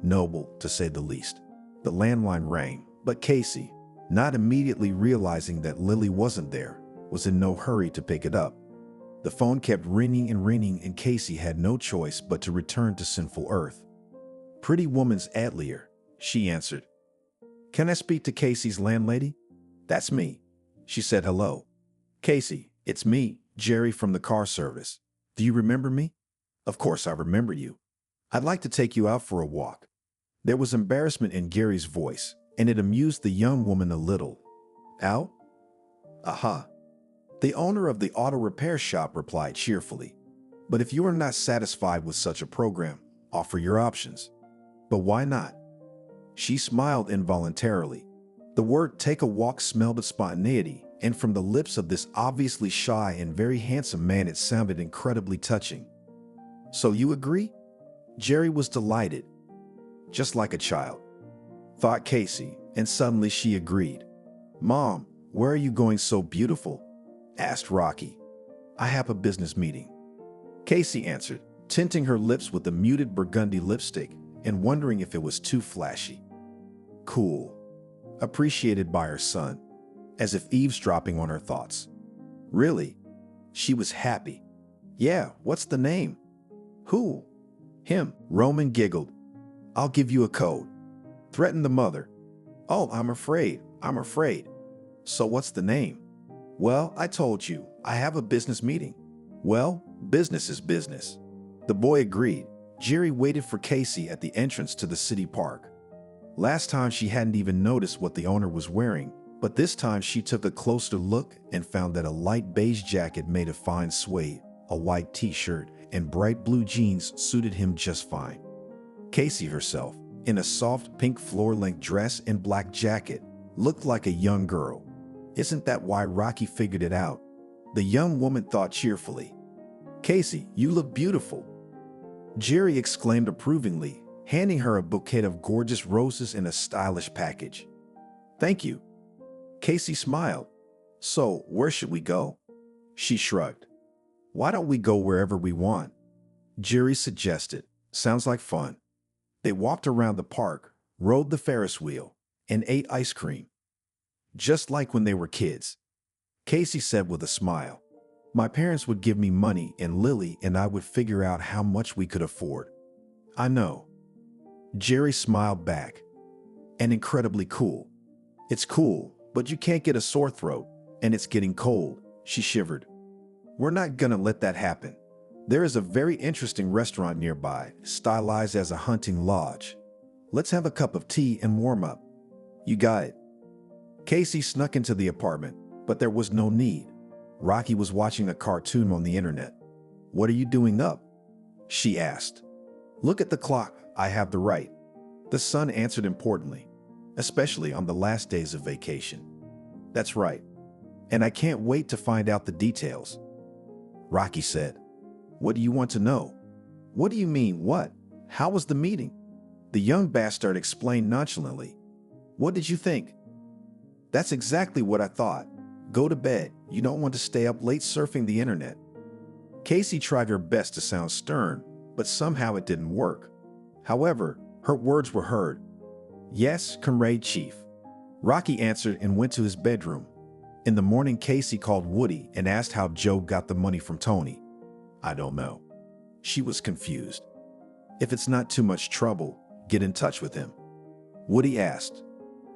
Noble, to say the least. The landline rang, but Casey, not immediately realizing that Lily wasn't there, was in no hurry to pick it up. The phone kept ringing and Casey had no choice but to return to sinful earth. "Pretty woman's Adlier," she answered. "Can I speak to Casey's landlady?" "That's me." She said hello. "Casey, it's me, Jerry from the car service. Do you remember me?" "Of course I remember you. I'd like to take you out for a walk." There was embarrassment in Gary's voice, and it amused the young woman a little. "Out?" "Aha." The owner of the auto repair shop replied cheerfully. "But if you are not satisfied with such a program, offer your options." "But why not?" She smiled involuntarily. The word "take a walk" smelled of spontaneity, and from the lips of this obviously shy and very handsome man it sounded incredibly touching. "So you agree?" Jerry was delighted. Just like a child, thought Casey, and suddenly she agreed. "Mom, where are you going so beautiful?" asked Rocky. "I have a business meeting," Casey answered, tinting her lips with a muted burgundy lipstick and wondering if it was too flashy. Cool. Appreciated by her son, as if eavesdropping on her thoughts. "Really?" She was happy. "Yeah, what's the name?" "Who?" "Him," Roman giggled. "I'll give you a code," threatened the mother. "Oh, I'm afraid. So what's the name?" "Well, I told you, I have a business meeting." "Well, business is business." The boy agreed. Jerry waited for Casey at the entrance to the city park. Last time she hadn't even noticed what the owner was wearing, but this time she took a closer look and found that a light beige jacket made of fine suede, a white t-shirt, and bright blue jeans suited him just fine. Casey herself, in a soft pink floor-length dress and black jacket, looked like a young girl. Isn't that why Rocky figured it out? The young woman thought cheerfully. Casey, you look beautiful. Jerry exclaimed approvingly, handing her a bouquet of gorgeous roses in a stylish package. Thank you. Casey smiled. So, where should we go? She shrugged. Why don't we go wherever we want? Jerry suggested. Sounds like fun. They walked around the park, rode the Ferris wheel, and ate ice cream. Just like when they were kids. Casey said with a smile. My parents would give me money and Lily and I would figure out how much we could afford. I know. Jerry smiled back. And incredibly cool. It's cool, but you can't get a sore throat, and it's getting cold, she shivered. We're not gonna let that happen. There is a very interesting restaurant nearby, stylized as a hunting lodge. Let's have a cup of tea and warm up. You got it. Casey snuck into the apartment, but there was no need. Rocky was watching a cartoon on the internet. What are you doing up? She asked. Look at the clock, I have the right. The son answered importantly, especially on the last days of vacation. That's right. And I can't wait to find out the details. Rocky said. What do you want to know? What do you mean, what? How was the meeting? The young bastard explained nonchalantly. What did you think? That's exactly what I thought. Go to bed. You don't want to stay up late surfing the internet. Casey tried her best to sound stern, but somehow it didn't work. However, her words were heard. Yes, Comrade Chief. Rocky answered and went to his bedroom. In the morning, Casey called Woody and asked how Joe got the money from Tony. I don't know. She was confused. If it's not too much trouble, get in touch with him. Woody asked.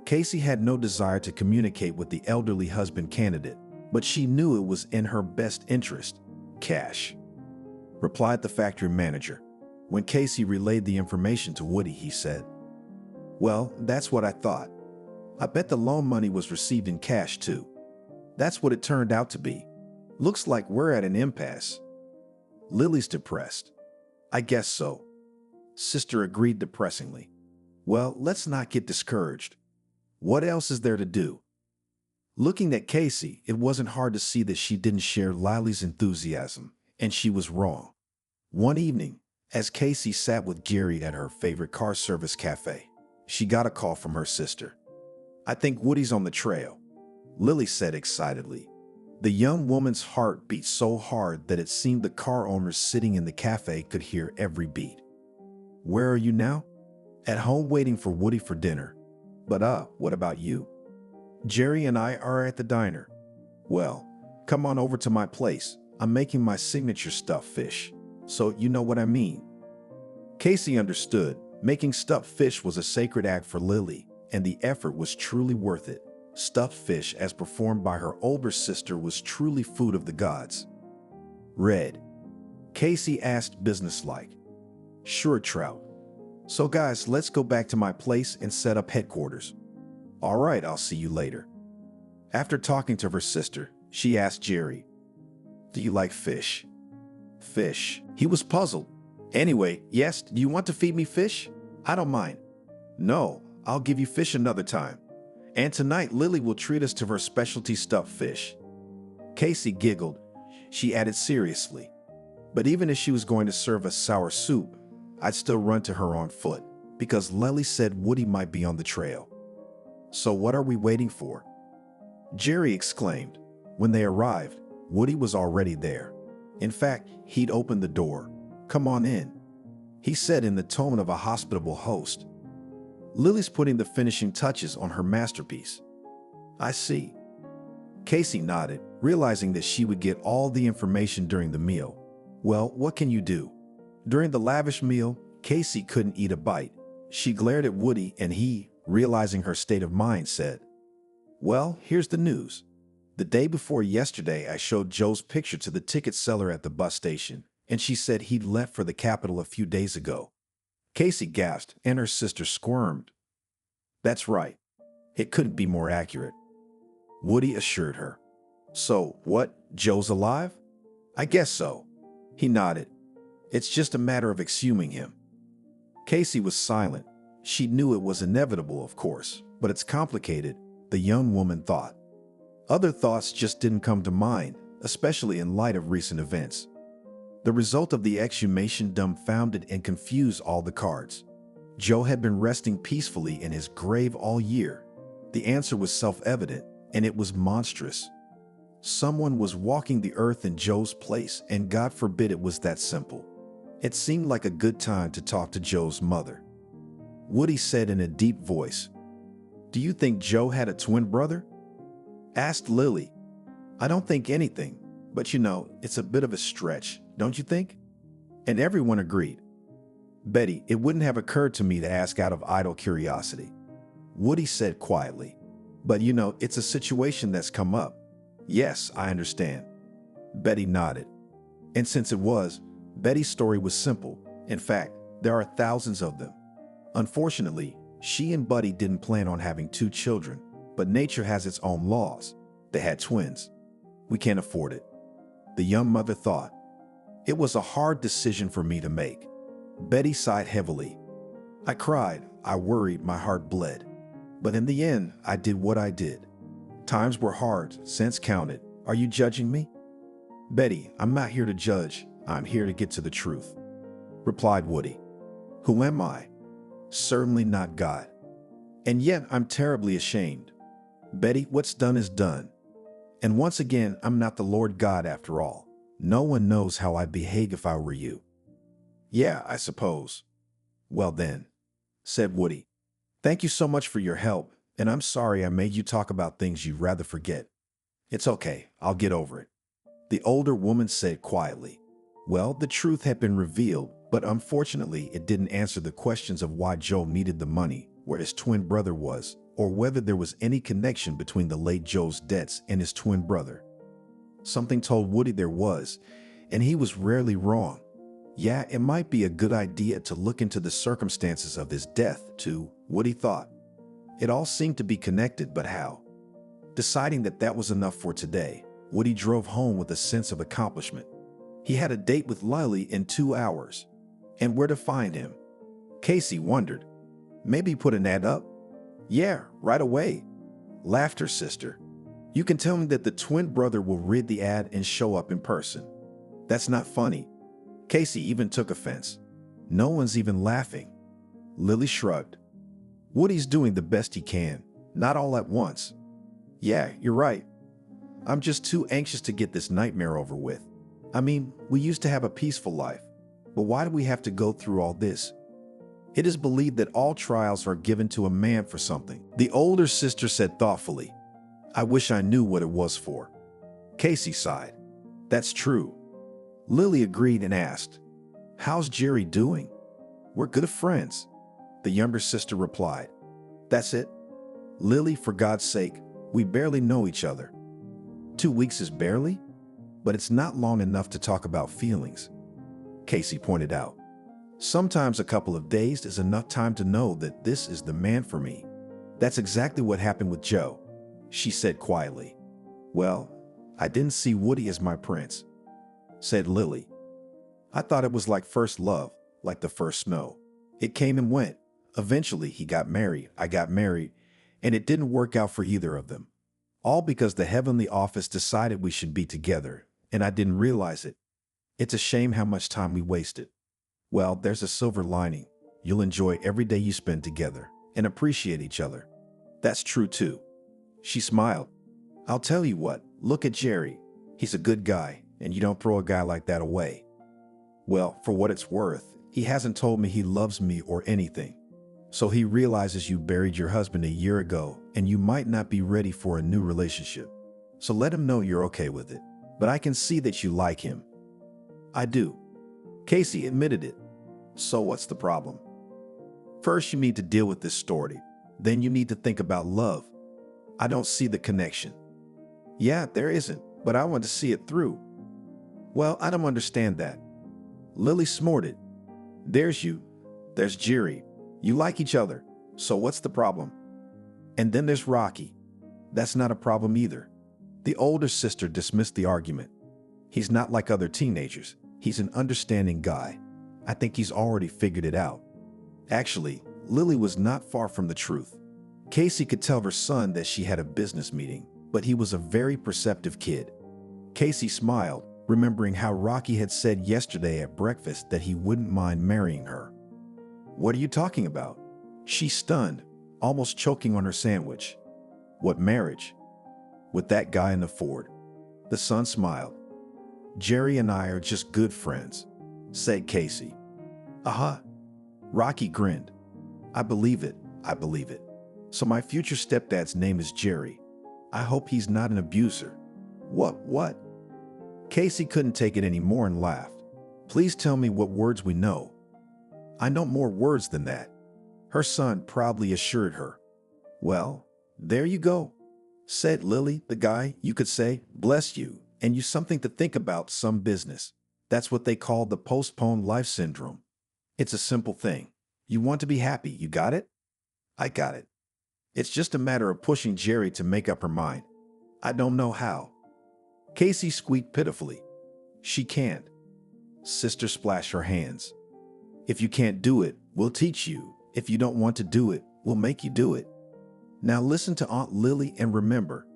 Casey had no desire to communicate with the elderly husband candidate, but she knew it was in her best interest. Cash, replied the factory manager. When Casey relayed the information to Woody, he said, Well, that's what I thought. I bet the loan money was received in cash too. That's what it turned out to be. Looks like we're at an impasse. Lily's depressed. I guess so. Sister agreed depressingly. Well, let's not get discouraged. What else is there to do? Looking at Casey, it wasn't hard to see that she didn't share Lily's enthusiasm, and she was wrong. One evening, as Casey sat with Jerry at her favorite car service cafe, she got a call from her sister. I think Woody's on the trail, Lily said excitedly. The young woman's heart beat so hard that it seemed the car owners sitting in the cafe could hear every beat. Where are you now? At home waiting for Woody for dinner. But what about you? Jerry and I are at the diner. Well, come on over to my place. I'm making my signature stuffed fish. So you know what I mean. Casey understood. Making stuffed fish was a sacred act for Lily, and the effort was truly worth it. Stuffed fish, as performed by her older sister, was truly food of the gods. Red. Casey asked businesslike. Sure, Trout. So guys, let's go back to my place and set up headquarters. All right, I'll see you later. After talking to her sister, she asked Jerry, Do you like fish? Fish. He was puzzled. Anyway, yes, do you want to feed me fish? I don't mind. No, I'll give you fish another time. And tonight, Lily will treat us to her specialty stuffed fish. Casey giggled. She added seriously, But even if she was going to serve us sour soup, I'd still run to her on foot, because Lily said Woody might be on the trail. So what are we waiting for? Jerry exclaimed. When they arrived, Woody was already there. In fact, he'd opened the door. Come on in, he said in the tone of a hospitable host. Lily's putting the finishing touches on her masterpiece. I see. Casey nodded, realizing that she would get all the information during the meal. Well, what can you do? During the lavish meal, Casey couldn't eat a bite. She glared at Woody and he, realizing her state of mind, said, Well, here's the news. The day before yesterday, I showed Joe's picture to the ticket seller at the bus station, and she said he'd left for the capital a few days ago. Casey gasped, and her sister squirmed. That's right. It couldn't be more accurate, Woody assured her. So, what, Joe's alive? I guess so. He nodded. It's just a matter of exhuming him. Casey was silent. She knew it was inevitable, of course, but it's complicated, the young woman thought. Other thoughts just didn't come to mind, especially in light of recent events. The result of the exhumation dumbfounded and confused all the cards. Joe had been resting peacefully in his grave all year. The answer was self-evident, and it was monstrous. Someone was walking the earth in Joe's place, and God forbid it was that simple. It seemed like a good time to talk to Joe's mother. Woody said in a deep voice, "Do you think Joe had a twin brother?" asked Lily. "I don't think anything, but it's a bit of a stretch, don't you think?" And everyone agreed. "Betty, it wouldn't have occurred to me to ask out of idle curiosity," Woody said quietly. "But it's a situation that's come up." "Yes, I understand." Betty nodded. And since it was, Betty's story was simple. In fact, there are thousands of them. Unfortunately, she and Buddy didn't plan on having 2 children, but nature has its own laws. They had twins. "We can't afford it," the young mother thought. "It was a hard decision for me to make." Betty sighed heavily. "I cried, I worried, my heart bled. But in the end, I did what I did. Times were hard, cents counted. Are you judging me?" "Betty, I'm not here to judge. I'm here to get to the truth," replied Woody. "Who am I? Certainly not God. And yet I'm terribly ashamed. Betty, what's done is done. And once again, I'm not the Lord God after all. No one knows how I'd behave if I were you." "Yeah, I suppose." "Well then," said Woody, "thank you so much for your help, and I'm sorry I made you talk about things you'd rather forget." "It's okay, I'll get over it," the older woman said quietly. Well, the truth had been revealed, but unfortunately it didn't answer the questions of why Joe needed the money, where his twin brother was, or whether there was any connection between the late Joe's debts and his twin brother. Something told Woody there was, and he was rarely wrong. Yeah, it might be a good idea to look into the circumstances of his death, too, Woody thought. It all seemed to be connected, but how? Deciding that was enough for today, Woody drove home with a sense of accomplishment. He had a date with Lily in 2 hours. And where to find him? Casey wondered. Maybe put an ad up? "Yeah, right away," laughed her sister. "You can tell him that the twin brother will read the ad and show up in person." "That's not funny." Casey even took offense. "No one's even laughing." Lily shrugged. "Woody's doing the best he can, not all at once." "Yeah, you're right. I'm just too anxious to get this nightmare over with. I mean, we used to have a peaceful life, but why do we have to go through all this?" "It is believed that all trials are given to a man for something," the older sister said thoughtfully. "I wish I knew what it was for." Casey sighed. "That's true." Lily agreed and asked, "How's Jerry doing?" "We're good friends," the younger sister replied. "That's it?" "Lily, for God's sake, we barely know each other." 2 weeks is barely? But it's not long enough to talk about feelings, Casey pointed out. "Sometimes a couple of days is enough time to know that this is the man for me." "That's exactly what happened with Joe," she said quietly. "Well, I didn't see Woody as my prince," said Lily. "I thought it was like first love, like the first snow. It came and went. Eventually he got married, I got married, and it didn't work out for either of them. All because the heavenly office decided we should be together, and I didn't realize it. It's a shame how much time we wasted. Well, there's a silver lining. You'll enjoy every day you spend together and appreciate each other." "That's true too." She smiled. "I'll tell you what, look at Jerry. He's a good guy, and you don't throw a guy like that away." "Well, for what it's worth, he hasn't told me he loves me or anything. So he realizes you buried your husband a year ago, and you might not be ready for a new relationship. So let him know you're okay with it. But I can see that you like him." "I do." Casey admitted it. "So what's the problem?" "First, you need to deal with this story. Then you need to think about love." "I don't see the connection." "Yeah, there isn't, but I want to see it through." "Well, I don't understand that." Lily snorted. "There's you. There's Jerry. You like each other. So what's the problem? And then there's Rocky. That's not a problem either." The older sister dismissed the argument. "He's not like other teenagers. He's an understanding guy. I think he's already figured it out." Actually, Lily was not far from the truth. Casey could tell her son that she had a business meeting, but he was a very perceptive kid. Casey smiled, remembering how Rocky had said yesterday at breakfast that he wouldn't mind marrying her. "What are you talking about?" She stunned, almost choking on her sandwich. "What marriage?" "With that guy in the Ford." The son smiled. "Jerry and I are just good friends," said Casey. "Uh-huh." Rocky grinned. "I believe it. I believe it. So my future stepdad's name is Jerry. I hope he's not an abuser." What? Casey couldn't take it anymore and laughed. "Please tell me what words we know." "I know more words than that," her son proudly assured her. "Well, there you go," said Lily, "the guy, you could say, bless you, and you something to think about, some business. That's what they call the postponed life syndrome. It's a simple thing. You want to be happy, you got it?" "I got it. It's just a matter of pushing Jerry to make up her mind. I don't know how." Casey squeaked pitifully. "She can't." Sister splashed her hands. "If you can't do it, we'll teach you. If you don't want to do it, we'll make you do it." Now listen to Aunt Lily and remember.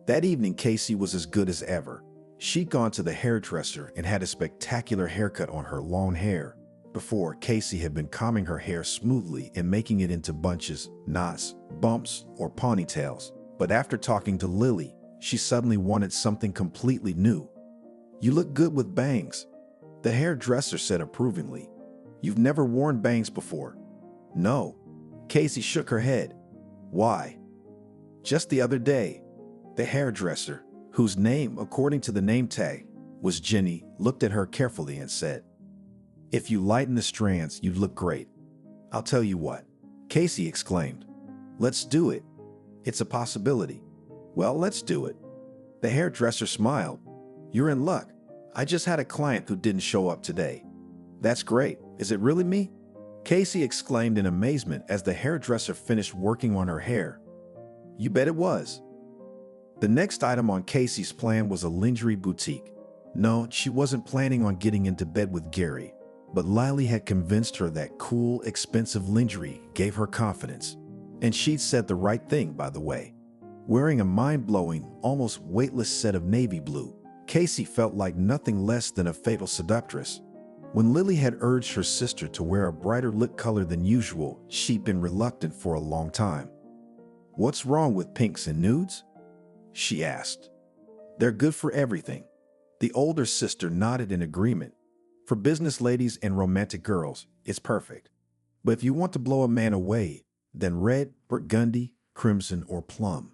That evening, Casey was as good as ever. She'd gone to the hairdresser and had a spectacular haircut on her long hair. Before, Casey had been combing her hair smoothly and making it into bunches, knots, bumps, or ponytails. But after talking to Lily, she suddenly wanted something completely new. "You look good with bangs," the hairdresser said approvingly. "You've never worn bangs before." "No." Casey shook her head. "Why?" "Just the other day." The hairdresser, whose name, according to the name tag, was Jenny, looked at her carefully and said, "If you lighten the strands, you'd look great." "I'll tell you what," Casey exclaimed. "Let's do it. It's a possibility." "Well, let's do it." The hairdresser smiled. "You're in luck. I just had a client who didn't show up today." "That's great. Is it really me?" Casey exclaimed in amazement as the hairdresser finished working on her hair. "You bet it was." The next item on Casey's plan was a lingerie boutique. No, she wasn't planning on getting into bed with Gary, but Lily had convinced her that cool, expensive lingerie gave her confidence. And she'd said the right thing, by the way. Wearing a mind-blowing, almost weightless set of navy blue, Casey felt like nothing less than a fatal seductress. When Lily had urged her sister to wear a brighter lip color than usual, she'd been reluctant for a long time. "What's wrong with pinks and nudes?" she asked. "They're good for everything." The older sister nodded in agreement. "For business ladies and romantic girls, it's perfect. But if you want to blow a man away, then red, burgundy, crimson, or plum.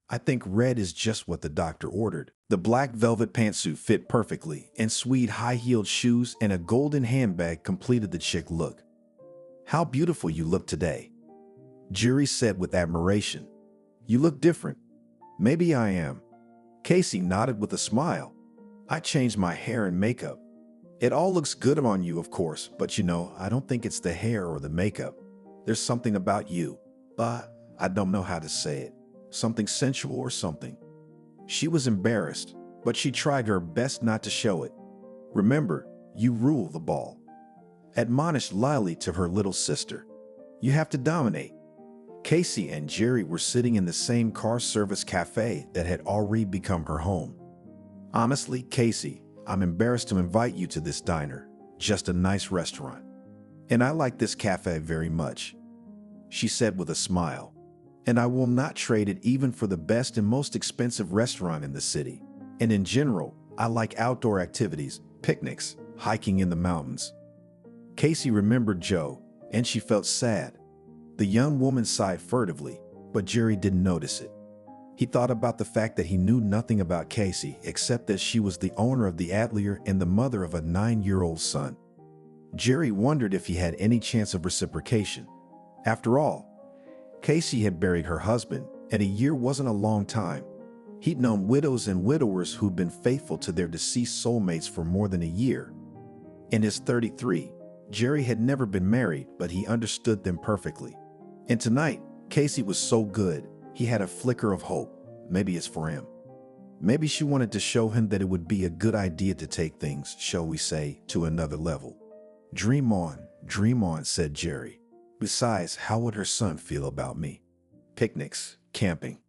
I think red is just what the doctor ordered." The black velvet pantsuit fit perfectly, and suede high-heeled shoes and a golden handbag completed the chic look. "How beautiful you look today," Jerry said with admiration. "You look different." "Maybe I am." Casey nodded with a smile. "I changed my hair and makeup. It all looks good on you, of course, but I don't think it's the hair or the makeup. There's something about you. I don't know how to say it. Something sensual or something." She was embarrassed, but she tried her best not to show it. "Remember, you rule the ball," admonished Lily to her little sister. "You have to dominate." Casey and Jerry were sitting in the same car service cafe that had already become her home. "Honestly, Casey, I'm embarrassed to invite you to this diner, just a nice restaurant. And I like this cafe very much," she said with a smile. "And I will not trade it even for the best and most expensive restaurant in the city. And in general, I like outdoor activities, picnics, hiking in the mountains." Casey remembered Joe, and she felt sad. The young woman sighed furtively, but Jerry didn't notice it. He thought about the fact that he knew nothing about Casey except that she was the owner of the Atelier and the mother of a 9-year-old son. Jerry wondered if he had any chance of reciprocation. After all, Casey had buried her husband, and a year wasn't a long time. He'd known widows and widowers who'd been faithful to their deceased soulmates for more than a year. In his 33, Jerry had never been married, but he understood them perfectly. And tonight, Casey was so good, he had a flicker of hope. Maybe it's for him. Maybe she wanted to show him that it would be a good idea to take things, shall we say, to another level. Dream on," said Jerry. "Besides, how would her son feel about me? Picnics, camping."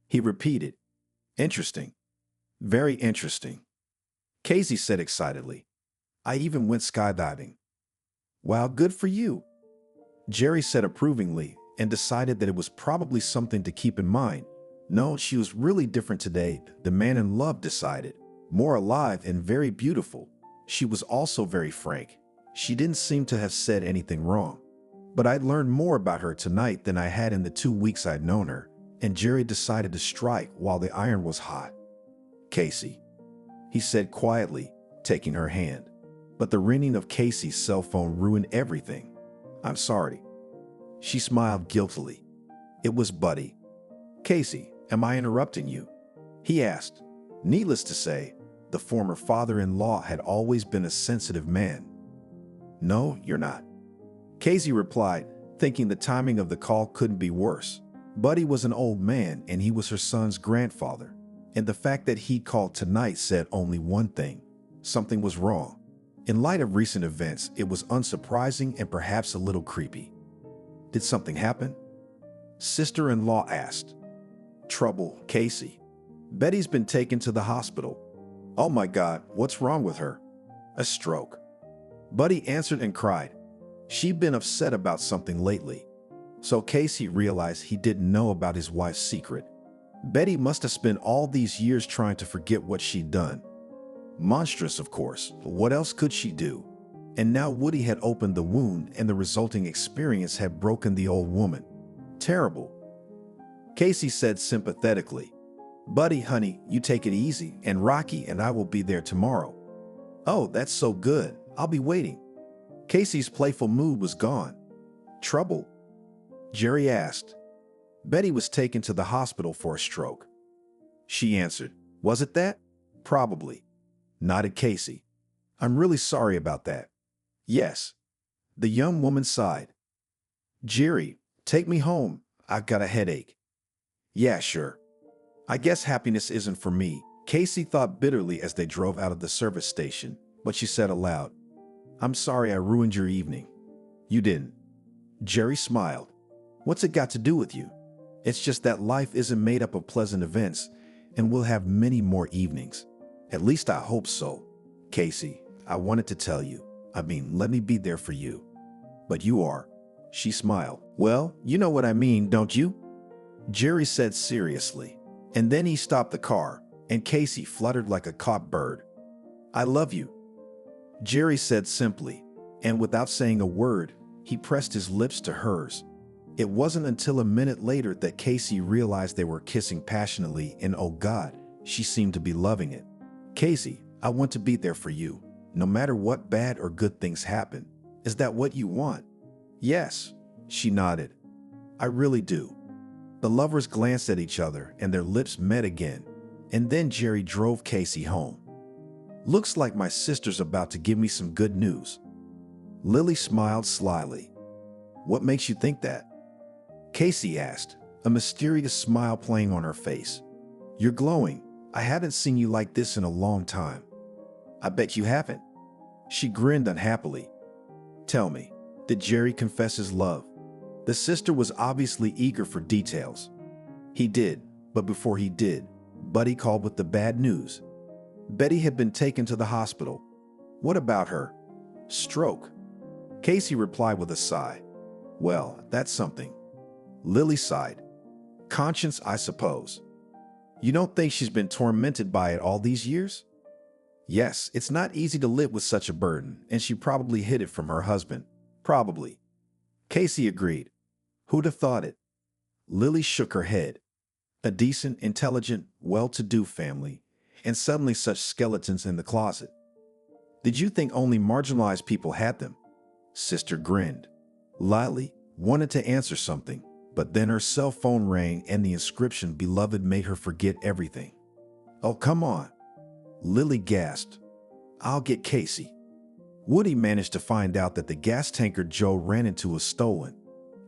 He repeated, Interesting. Very interesting. Casey said excitedly. I even went skydiving. Wow, good for you. Jerry said approvingly and decided that it was probably something to keep in mind. No, she was really different today, the man in love decided. More alive and very beautiful. She was also very frank. She didn't seem to have said anything wrong. But I'd learned more about her tonight than I had in the 2 weeks I'd known her, and Jerry decided to strike while the iron was hot. Casey, he said quietly, taking her hand. But the ringing of Casey's cell phone ruined everything. I'm sorry. She smiled guiltily. It was Buddy. Casey, am I interrupting you? He asked. Needless to say, the former father-in-law had always been a sensitive man. No, you're not. Casey replied, thinking the timing of the call couldn't be worse. Buddy was an old man and he was her son's grandfather. And the fact that he called tonight said only one thing. Something was wrong. In light of recent events, it was unsurprising and perhaps a little creepy. Did something happen? Sister-in-law asked. Trouble, Casey. Betty's been taken to the hospital. Oh my God, what's wrong with her? A stroke. Buddy answered and cried. She'd been upset about something lately. So Casey realized he didn't know about his wife's secret. Betty must have spent all these years trying to forget what she'd done. Monstrous, of course, but what else could she do? And now Woody had opened the wound and the resulting experience had broken the old woman. Terrible. Casey said sympathetically, Buddy, honey, you take it easy, and Rocky and I will be there tomorrow. Oh, that's so good. I'll be waiting. Casey's playful mood was gone. Trouble? Jerry asked. Betty was taken to the hospital for a stroke. She answered, Was it that? Probably. Nodded Casey. I'm really sorry about that. Yes. The young woman sighed. Jerry, take me home. I've got a headache. Yeah, sure. I guess happiness isn't for me, Casey thought bitterly as they drove out of the service station, but she said aloud, I'm sorry I ruined your evening. You didn't. Jerry smiled. What's it got to do with you? It's just that life isn't made up of pleasant events, and we'll have many more evenings. At least I hope so. Casey, I wanted to tell you. Let me be there for you. But you are. She smiled. Well, you know what I mean, don't you? Jerry said seriously. And then he stopped the car, and Casey fluttered like a caught bird. I love you. Jerry said simply, and without saying a word, he pressed his lips to hers. It wasn't until a minute later that Casey realized they were kissing passionately, and oh God, she seemed to be loving it. Casey, I want to be there for you, no matter what bad or good things happen. Is that what you want? Yes, she nodded. I really do. The lovers glanced at each other and their lips met again, and then Jerry drove Casey home. Looks like my sister's about to give me some good news. Lily smiled slyly. What makes you think that? Casey asked, a mysterious smile playing on her face. You're glowing. I haven't seen you like this in a long time. I bet you haven't. She grinned unhappily. Tell me, did Jerry confess his love? The sister was obviously eager for details. He did, but before he did, Buddy called with the bad news. Betty had been taken to the hospital. What about her? Stroke. Casey replied with a sigh. Well, that's something. Lily sighed. Conscience, I suppose. You don't think she's been tormented by it all these years? Yes, it's not easy to live with such a burden, and she probably hid it from her husband. Probably. Casey agreed. Who'd have thought it? Lily shook her head. A decent, intelligent, well-to-do family, and suddenly such skeletons in the closet. Did you think only marginalized people had them? Sister grinned. Lily wanted to answer something, but then her cell phone rang and the inscription beloved made her forget everything. Oh, come on. Lily gasped. I'll get Casey. Woody managed to find out that the gas tanker Joe ran into was stolen.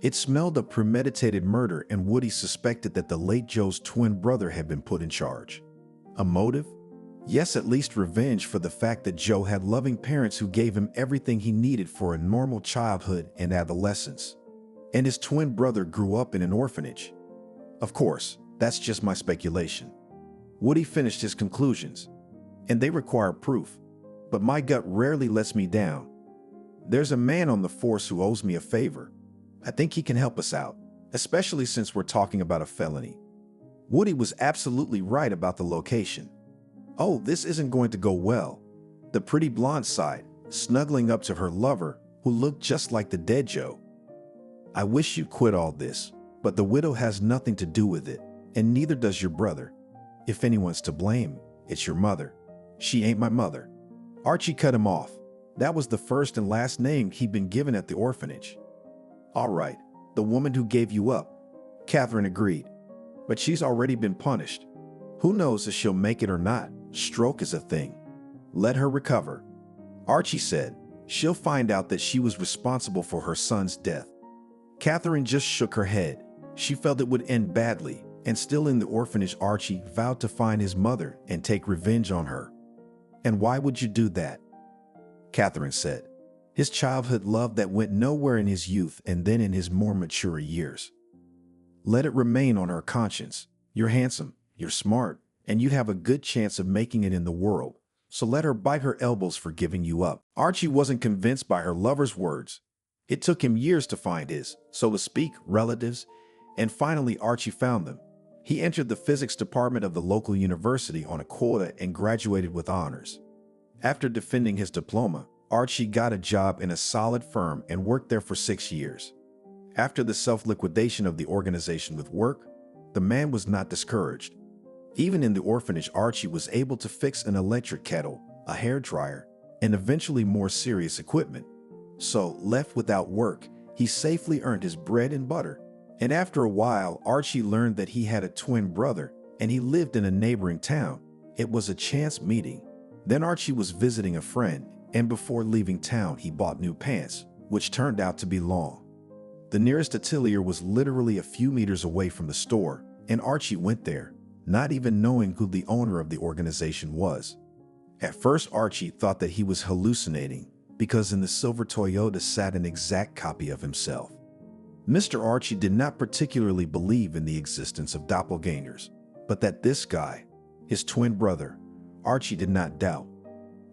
It smelled of premeditated murder, and Woody suspected that the late Joe's twin brother had been put in charge. A motive? Yes, at least revenge for the fact that Joe had loving parents who gave him everything he needed for a normal childhood and adolescence. And his twin brother grew up in an orphanage. Of course, that's just my speculation. Woody finished his conclusions, and they require proof, but my gut rarely lets me down. There's a man on the force who owes me a favor. I think he can help us out, especially since we're talking about a felony. Woody was absolutely right about the location. Oh, this isn't going to go well. The pretty blonde sighed, snuggling up to her lover, who looked just like the dead Joe. I wish you'd quit all this, but the widow has nothing to do with it, and neither does your brother. If anyone's to blame, it's your mother. She ain't my mother. Archie cut him off. That was the first and last name he'd been given at the orphanage. All right, the woman who gave you up. Catherine agreed. But she's already been punished. Who knows if she'll make it or not? Stroke is a thing. Let her recover. Archie said, she'll find out that she was responsible for her son's death. Catherine just shook her head. She felt it would end badly, and still in the orphanage, Archie vowed to find his mother and take revenge on her. And why would you do that? Catherine said. His childhood love that went nowhere in his youth and then in his more mature years. Let it remain on her conscience. You're handsome, you're smart, and you'd have a good chance of making it in the world. So let her bite her elbows for giving you up. Archie wasn't convinced by her lover's words. It took him years to find his, so to speak, relatives, and finally Archie found them. He entered the physics department of the local university on a quota and graduated with honors. After defending his diploma, Archie got a job in a solid firm and worked there for 6 years. After the self-liquidation of the organization with work, the man was not discouraged. Even in the orphanage, Archie was able to fix an electric kettle, a hairdryer, and eventually more serious equipment. So, left without work, he safely earned his bread and butter. And after a while, Archie learned that he had a twin brother, and he lived in a neighboring town. It was a chance meeting. Then Archie was visiting a friend, and before leaving town, he bought new pants, which turned out to be long. The nearest atelier was literally a few meters away from the store, and Archie went there, not even knowing who the owner of the organization was. At first, Archie thought that he was hallucinating, because in the silver Toyota sat an exact copy of himself. Mr. Archie did not particularly believe in the existence of doppelgangers, but that this guy, his twin brother, Archie did not doubt.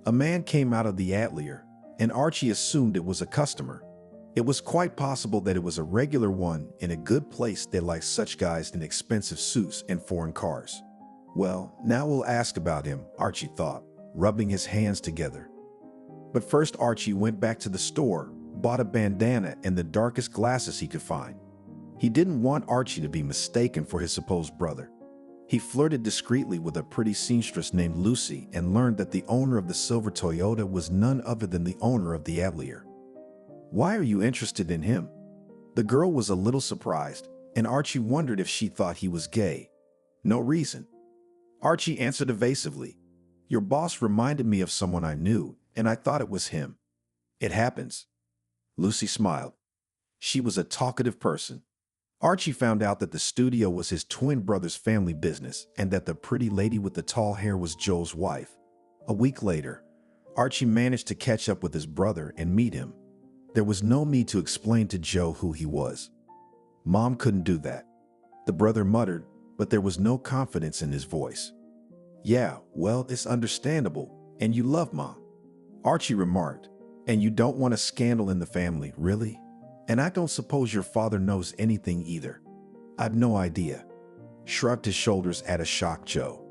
A man came out of the atelier, and Archie assumed it was a customer. It was quite possible that it was a regular one in a good place that likes such guys in expensive suits and foreign cars. Well, now we'll ask about him, Archie thought, rubbing his hands together. But first Archie went back to the store, bought a bandana and the darkest glasses he could find. He didn't want Archie to be mistaken for his supposed brother. He flirted discreetly with a pretty seamstress named Lucy and learned that the owner of the silver Toyota was none other than the owner of the atelier. Why are you interested in him? The girl was a little surprised, and Archie wondered if she thought he was gay. No reason. Archie answered evasively. Your boss reminded me of someone I knew, and I thought it was him. It happens. Lucy smiled. She was a talkative person. Archie found out that the studio was his twin brother's family business and that the pretty lady with the tall hair was Joe's wife. A week later, Archie managed to catch up with his brother and meet him. There was no need to explain to Joe who he was. Mom couldn't do that. The brother muttered, but there was no confidence in his voice. Yeah, well, it's understandable, and you love Mom. Archie remarked, and you don't want a scandal in the family, really? And I don't suppose your father knows anything either. I've no idea. Shrugged his shoulders at a shocked Joe.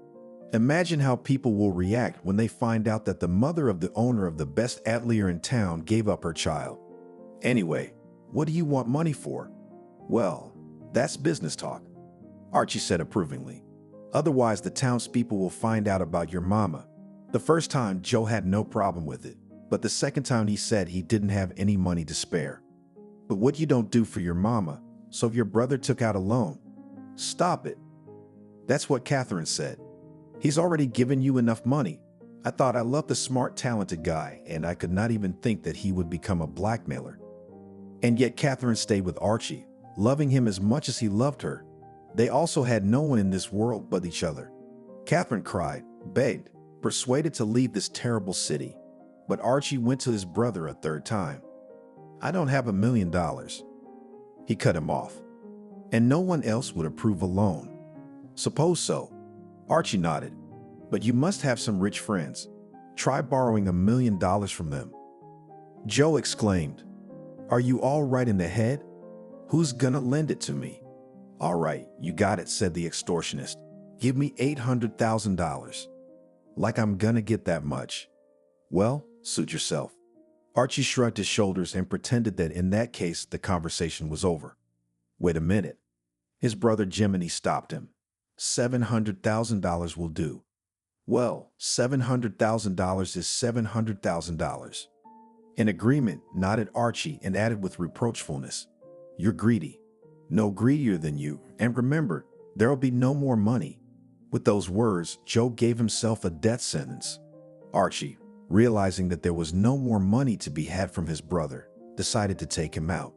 Imagine how people will react when they find out that the mother of the owner of the best atelier in town gave up her child. Anyway, what do you want money for? Well, that's business talk, Archie said approvingly. Otherwise, the townspeople will find out about your mama. The first time, Joe had no problem with it, but the second time he said he didn't have any money to spare. But what you don't do for your mama, so if your brother took out a loan, stop it. That's what Catherine said. He's already given you enough money. I thought I loved the smart, talented guy, and I could not even think that he would become a blackmailer. And yet Catherine stayed with Archie, loving him as much as he loved her. They also had no one in this world but each other. Catherine cried, begged, persuaded to leave this terrible city. But Archie went to his brother a third time. I don't have $1 million. He cut him off. And no one else would approve a loan. Suppose so. Archie nodded. But you must have some rich friends. Try borrowing $1 million from them. Joe exclaimed, Are you all right in the head? Who's gonna lend it to me? All right, you got it, said the extortionist. Give me $800,000. Like I'm gonna get that much. Well, suit yourself. Archie shrugged his shoulders and pretended that in that case the conversation was over. Wait a minute. His brother Jiminy stopped him. $700,000 will do. Well, $700,000 is $700,000. In agreement, nodded Archie and added with reproachfulness, You're greedy. No greedier than you, and remember, there'll be no more money. With those words, Joe gave himself a death sentence. Archie, realizing that there was no more money to be had from his brother, decided to take him out.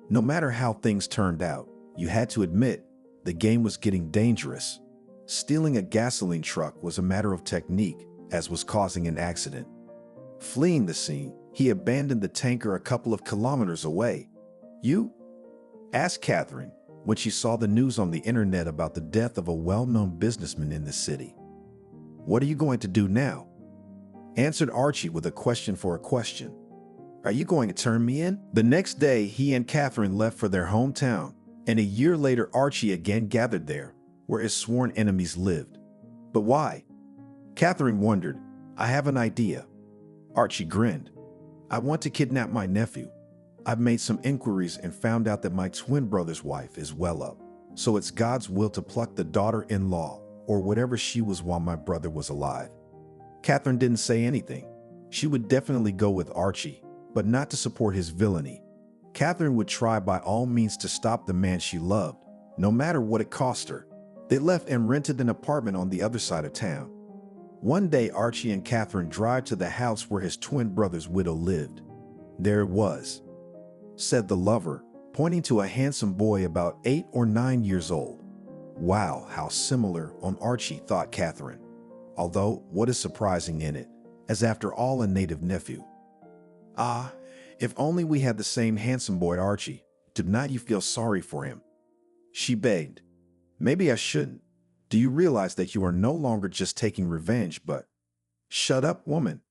No matter how things turned out, you had to admit, the game was getting dangerous. Stealing a gasoline truck was a matter of technique, as was causing an accident. Fleeing the scene, he abandoned the tanker a couple of kilometers away. You? Asked Catherine when she saw the news on the internet about the death of a well-known businessman in the city. What are you going to do now? Answered Archie with a question for a question. Are you going to turn me in? The next day, he and Catherine left for their hometown, and a year later Archie again gathered there, where his sworn enemies lived. But why? Catherine wondered. I have an idea. Archie grinned. I want to kidnap my nephew. I've made some inquiries and found out that my twin brother's wife is well up, so it's God's will to pluck the daughter-in-law, or whatever she was while my brother was alive. Catherine didn't say anything. She would definitely go with Archie, but not to support his villainy. Catherine would try by all means to stop the man she loved, no matter what it cost her. They left and rented an apartment on the other side of town. One day, Archie and Catherine drive to the house where his twin brother's widow lived. There it was, said the lover, pointing to a handsome boy about 8 or 9 years old. Wow, how similar on Archie, thought Catherine. Although, what is surprising in it, as after all a native nephew. Ah, if only we had the same handsome boy, Archie. Did not you feel sorry for him? She begged. Maybe I shouldn't. Do you realize that you are no longer just taking revenge, but— Shut up, woman,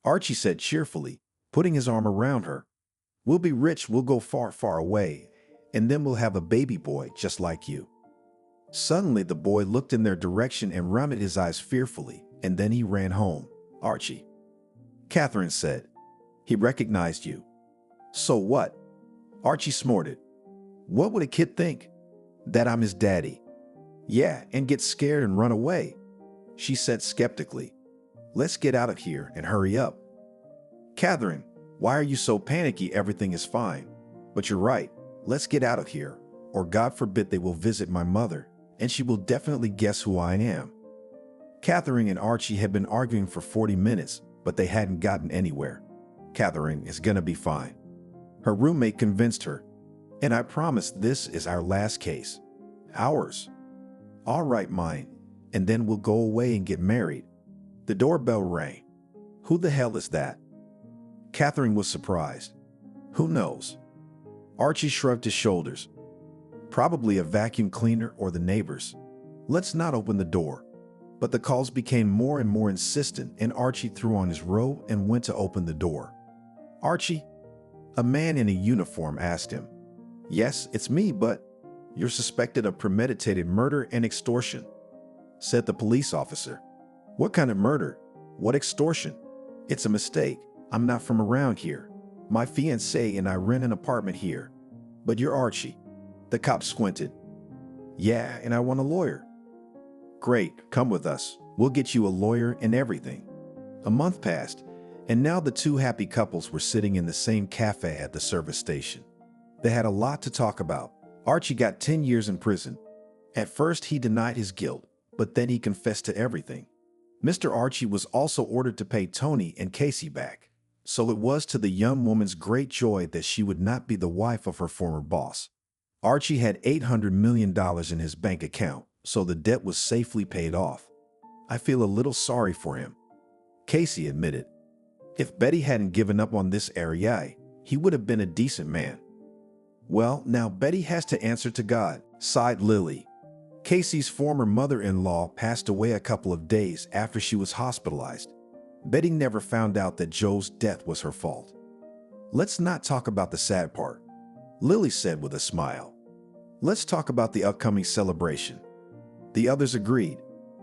Archie said cheerfully, putting his arm around her. We'll be rich, we'll go far, far away, and then we'll have a baby boy just like you. Suddenly, the boy looked in their direction and rounded his eyes fearfully, and then he ran home. Archie, Catherine said. He recognized you. So what? Archie snorted. What would a kid think? That I'm his daddy. Yeah, and get scared and run away. She said skeptically. Let's get out of here and hurry up. Catherine, why are you so panicky? Everything is fine. But you're right. Let's get out of here, or God forbid they will visit my mother, and she will definitely guess who I am. Catherine and Archie had been arguing for 40 minutes, but they hadn't gotten anywhere. Catherine is gonna be fine. Her roommate convinced her. And I promise this is our last case. Ours. All right, mine. And then we'll go away and get married. The doorbell rang. Who the hell is that? Catherine was surprised. Who knows? Archie shrugged his shoulders. Probably a vacuum cleaner or the neighbors. Let's not open the door. But the calls became more and more insistent, and Archie threw on his robe and went to open the door. Archie? A man in a uniform asked him. Yes, it's me, but you're suspected of premeditated murder and extortion, said the police officer. What kind of murder? What extortion? It's a mistake. I'm not from around here. My fiancée and I rent an apartment here. But you're Archie. The cop squinted. Yeah, and I want a lawyer. Great, come with us. We'll get you a lawyer and everything. A month passed, and now the two happy couples were sitting in the same cafe at the service station. They had a lot to talk about. Archie got 10 years in prison. At first, he denied his guilt, but then he confessed to everything. Mr. Archie was also ordered to pay Tony and Casey back. So it was to the young woman's great joy that she would not be the wife of her former boss. Archie had $800 million in his bank account, so the debt was safely paid off. I feel a little sorry for him, Casey admitted. If Betty hadn't given up on this area, he would have been a decent man. Well, now Betty has to answer to God, sighed Lily. Casey's former mother-in-law passed away a couple of days after she was hospitalized. Betty never found out that Joe's death was her fault. Let's not talk about the sad part, Lily said with a smile. Let's talk about the upcoming celebration. The others agreed.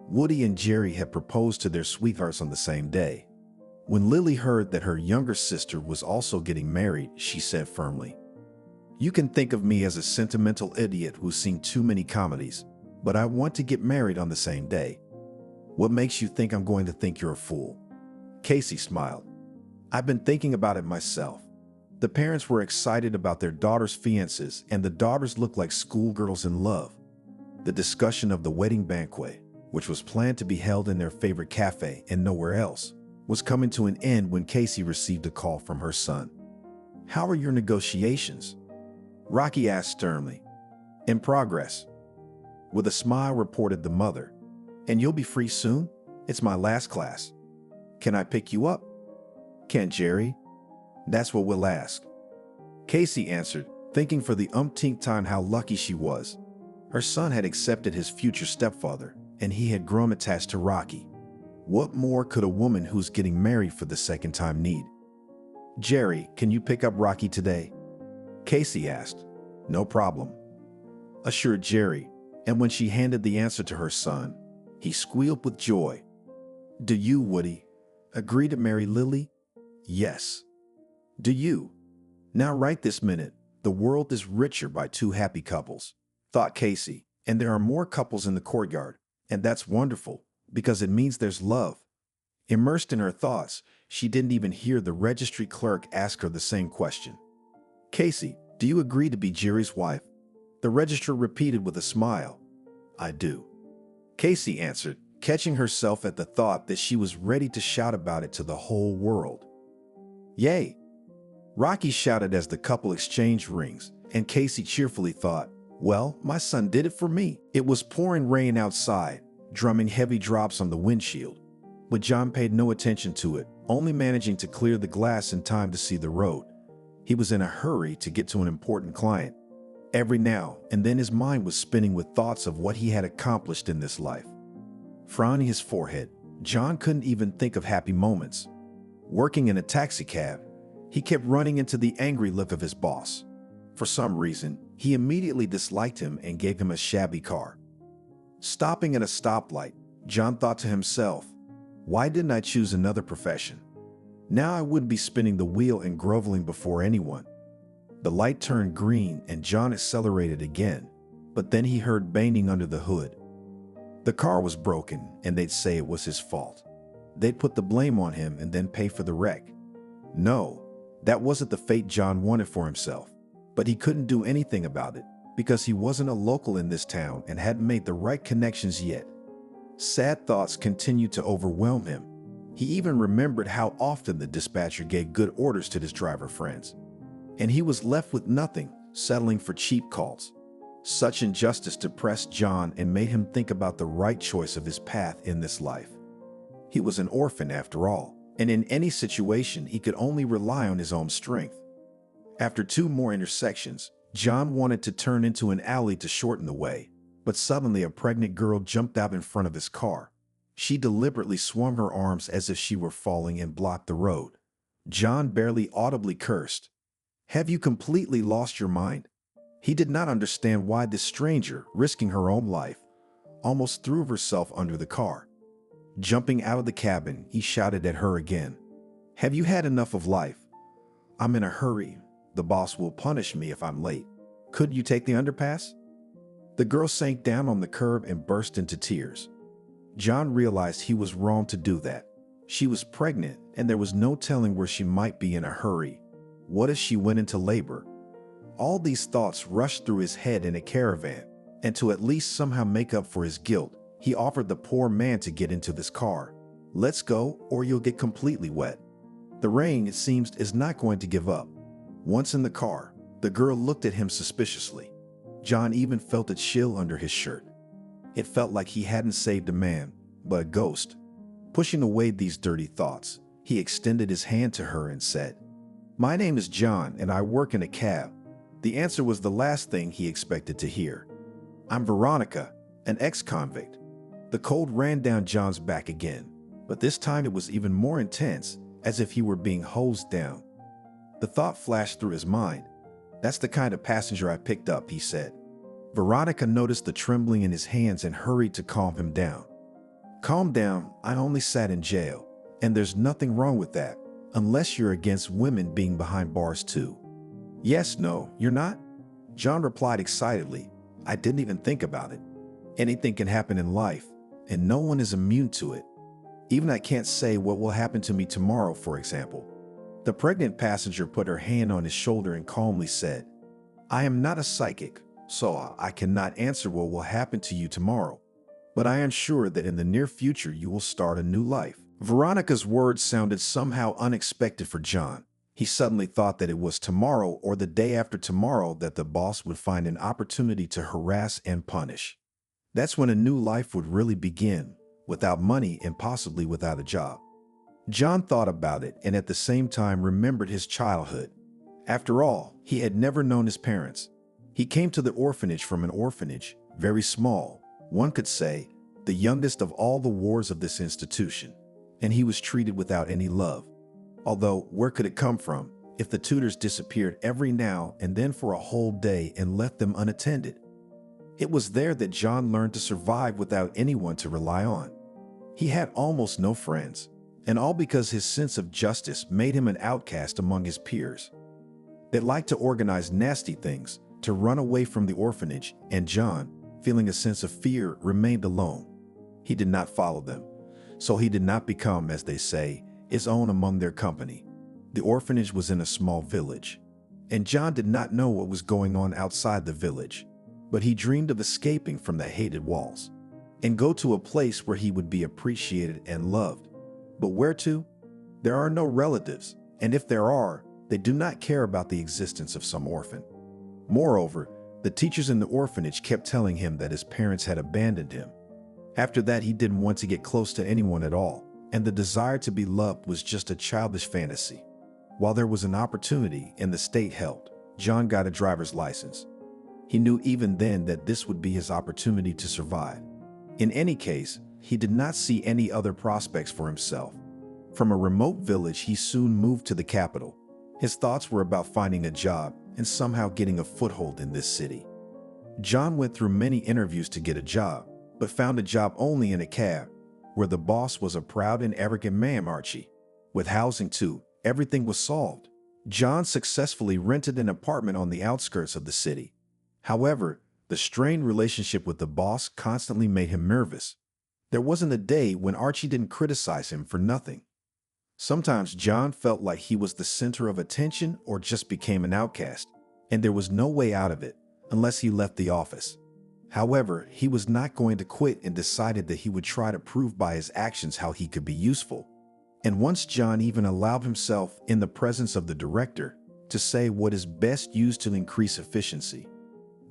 Woody and Jerry had proposed to their sweethearts on the same day. When Lily heard that her younger sister was also getting married, she said firmly, "You can think of me as a sentimental idiot who's seen too many comedies, but I want to get married on the same day. What makes you think I'm going to think you're a fool?" Casey smiled. "I've been thinking about it myself. The parents were excited about their daughter's fiances, and the daughters looked like schoolgirls in love. The discussion of the wedding banquet, which was planned to be held in their favorite cafe and nowhere else, was coming to an end when Casey received a call from her son. "How are your negotiations?" Rocky asked sternly. "In progress," with a smile reported the mother. "And you'll be free soon? It's my last class. Can I pick you up?" "Can't Jerry?" "That's what we'll ask." Casey answered, thinking for the umpteenth time how lucky she was. Her son had accepted his future stepfather, and he had grown attached to Rocky. What more could a woman who's getting married for the second time need? "Jerry, can you pick up Rocky today?" Casey asked. "No problem," assured Jerry, and when she handed the answer to her son, he squealed with joy. "Do you, Woody, agree to marry Lily?" "Yes." "Do you?" "Now right this minute, the world is richer by two happy couples," thought Casey, "and there are more couples in the courtyard, and that's wonderful, because it means there's love." Immersed in her thoughts, she didn't even hear the registry clerk ask her the same question. "Casey, do you agree to be Jerry's wife?" The registrar repeated with a smile. "I do." Casey answered, catching herself at the thought that she was ready to shout about it to the whole world. "Yay!" Rocky shouted as the couple exchanged rings, and Casey cheerfully thought, "Well, my son did it for me." It was pouring rain outside, drumming heavy drops on the windshield, but John paid no attention to it, only managing to clear the glass in time to see the road. He was in a hurry to get to an important client. Every now and then his mind was spinning with thoughts of what he had accomplished in this life. Frowning his forehead, John couldn't even think of happy moments. Working in a taxicab, he kept running into the angry look of his boss. For some reason, he immediately disliked him and gave him a shabby car. Stopping at a stoplight, John thought to himself, "Why didn't I choose another profession? Now I wouldn't be spinning the wheel and groveling before anyone." The light turned green and John accelerated again, but then he heard banging under the hood. The car was broken, and they'd say it was his fault. They'd put the blame on him and then pay for the wreck. No, that wasn't the fate John wanted for himself, but he couldn't do anything about it because he wasn't a local in this town and hadn't made the right connections yet. Sad thoughts continued to overwhelm him. He even remembered how often the dispatcher gave good orders to his driver friends, and he was left with nothing, settling for cheap calls. Such injustice depressed John and made him think about the right choice of his path in this life. He was an orphan after all, and in any situation he could only rely on his own strength. After two more intersections, John wanted to turn into an alley to shorten the way, but suddenly a pregnant girl jumped out in front of his car. She deliberately swung her arms as if she were falling and blocked the road. John barely audibly cursed. "Have you completely lost your mind?" He did not understand why this stranger, risking her own life, almost threw herself under the car. Jumping out of the cabin, he shouted at her again. "Have you had enough of life? I'm in a hurry. The boss will punish me if I'm late. Could you take the underpass?" The girl sank down on the curb and burst into tears. John realized he was wrong to do that. She was pregnant, and there was no telling where she might be in a hurry. What if she went into labor? All these thoughts rushed through his head in a caravan, and to at least somehow make up for his guilt, he offered the poor man to get into this car. "Let's go, or you'll get completely wet." The rain, it seems, is not going to give up. Once in the car, the girl looked at him suspiciously. John even felt a chill under his shirt. It felt like he hadn't saved a man, but a ghost. Pushing away these dirty thoughts, he extended his hand to her and said, "My name is John, and I work in a cab." The answer was the last thing he expected to hear. "I'm Veronica," an ex-convict. The cold ran down John's back again, but this time it was even more intense, as if he were being hosed down. The thought flashed through his mind. That's the kind of passenger I picked up, he said. Veronica noticed the trembling in his hands and hurried to calm him down. Calm down, I only sat in jail, and there's nothing wrong with that, unless you're against women being behind bars too. Yes, no, you're not? John replied excitedly. I didn't even think about it. Anything can happen in life, and no one is immune to it. Even I can't say what will happen to me tomorrow, for example. The pregnant passenger put her hand on his shoulder and calmly said, I am not a psychic, so I cannot answer what will happen to you tomorrow. But I am sure that in the near future you will start a new life. Veronica's words sounded somehow unexpected for John. He suddenly thought that it was tomorrow or the day after tomorrow that the boss would find an opportunity to harass and punish. That's when a new life would really begin, without money and possibly without a job. John thought about it and at the same time remembered his childhood. After all, he had never known his parents. He came to the orphanage from an orphanage, very small, one could say, the youngest of all the wards of this institution, and he was treated without any love. Although, where could it come from if the tutors disappeared every now and then for a whole day and left them unattended? It was there that John learned to survive without anyone to rely on. He had almost no friends, and all because his sense of justice made him an outcast among his peers. They liked to organize nasty things, to run away from the orphanage, and John, feeling a sense of fear, remained alone. He did not follow them, so he did not become, as they say, his own among their company. The orphanage was in a small village, and John did not know what was going on outside the village, but he dreamed of escaping from the hated walls and go to a place where he would be appreciated and loved. But where to? There are no relatives, and if there are, they do not care about the existence of some orphan. Moreover, the teachers in the orphanage kept telling him that his parents had abandoned him. After that, he didn't want to get close to anyone at all, and the desire to be loved was just a childish fantasy. While there was an opportunity and the state helped, John got a driver's license. He knew even then that this would be his opportunity to survive. In any case, he did not see any other prospects for himself. From a remote village, he soon moved to the capital. His thoughts were about finding a job and somehow getting a foothold in this city. John went through many interviews to get a job, but found a job only in a cab, where the boss was a proud and arrogant man, Archie. With housing too, everything was solved. John successfully rented an apartment on the outskirts of the city. However, the strained relationship with the boss constantly made him nervous. There wasn't a day when Archie didn't criticize him for nothing. Sometimes John felt like he was the center of attention or just became an outcast, and there was no way out of it unless he left the office. However, he was not going to quit and decided that he would try to prove by his actions how he could be useful. And once John even allowed himself, in the presence of the director, to say what is best used to increase efficiency.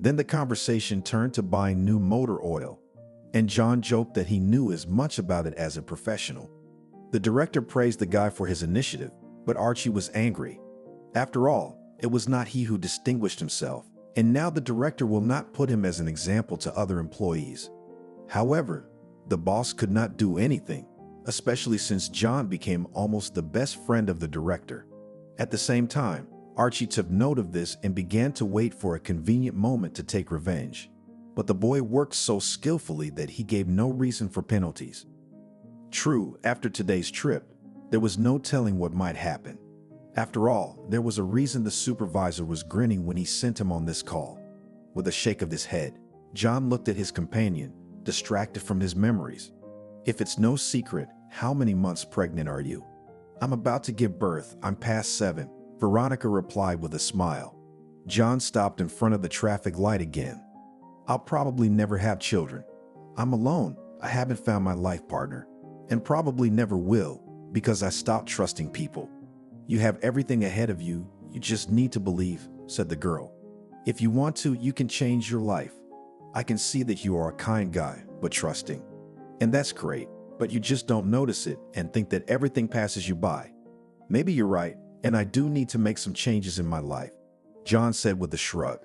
Then the conversation turned to buying new motor oil, and John joked that he knew as much about it as a professional. The director praised the guy for his initiative, but Archie was angry. After all, it was not he who distinguished himself, and now the director will not put him as an example to other employees. However, the boss could not do anything, especially since John became almost the best friend of the director. At the same time, Archie took note of this and began to wait for a convenient moment to take revenge. But the boy worked so skillfully that he gave no reason for penalties. True, after today's trip, there was no telling what might happen. After all, there was a reason the supervisor was grinning when he sent him on this call. With a shake of his head, John looked at his companion, distracted from his memories. If it's no secret, how many months pregnant are you? I'm about to give birth. I'm past 7, Veronica replied with a smile. John stopped in front of the traffic light again. I'll probably never have children. I'm alone. I haven't found my life partner, and probably never will, because I stopped trusting people. You have everything ahead of you. You just need to believe, said the girl. If you want to, you can change your life. I can see that you are a kind guy, but trusting. And that's great, but you just don't notice it and think that everything passes you by. Maybe you're right, and I do need to make some changes in my life, John said with a shrug.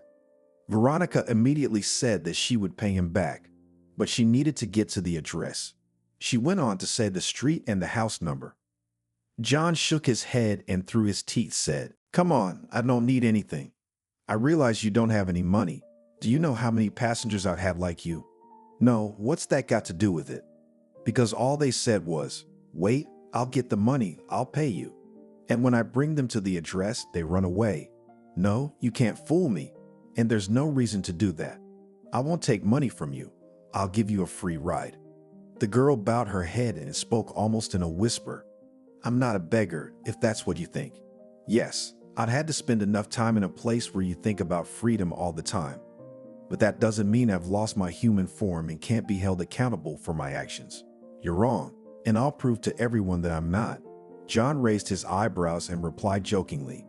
Veronica immediately said that she would pay him back. but she needed to get to the address. She went on to say the street and the house number. John shook his head and through his teeth said, "Come on, I don't need anything. I realize you don't have any money. Do you know how many passengers I've had like you?" "No, what's that got to do with it?" "Because all they said was, 'Wait, I'll get the money, I'll pay you.' And when I bring them to the address, they run away. No, you can't fool me, and there's no reason to do that. I won't take money from you. I'll give you a free ride." The girl bowed her head and spoke almost in a whisper. "I'm not a beggar, if that's what you think. Yes, I'd had to spend enough time in a place where you think about freedom all the time. But that doesn't mean I've lost my human form and can't be held accountable for my actions. You're wrong, and I'll prove to everyone that I'm not." John raised his eyebrows and replied jokingly,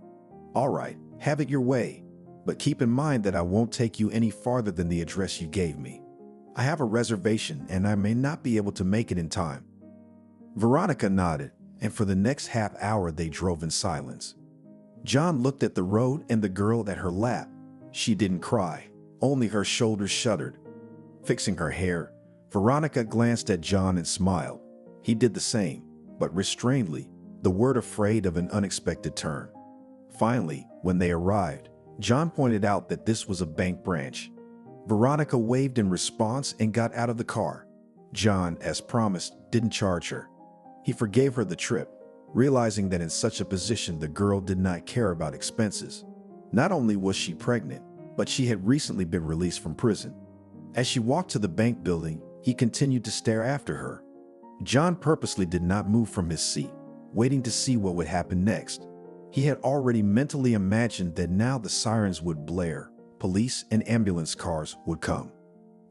"All right, have it your way, but keep in mind that I won't take you any farther than the address you gave me. I have a reservation and I may not be able to make it in time." Veronica nodded, and for the next half hour they drove in silence. John looked at the road and the girl at her lap. She didn't cry, only her shoulders shuddered. Fixing her hair, Veronica glanced at John and smiled. He did the same, but restrainedly, the word afraid of an unexpected turn. Finally, when they arrived, John pointed out that this was a bank branch. Veronica waved in response and got out of the car. John, as promised, didn't charge her. He forgave her the trip, realizing that in such a position the girl did not care about expenses. Not only was she pregnant, but she had recently been released from prison. As she walked to the bank building, he continued to stare after her. John purposely did not move from his seat, waiting to see what would happen next. He had already mentally imagined that now the sirens would blare, police and ambulance cars would come.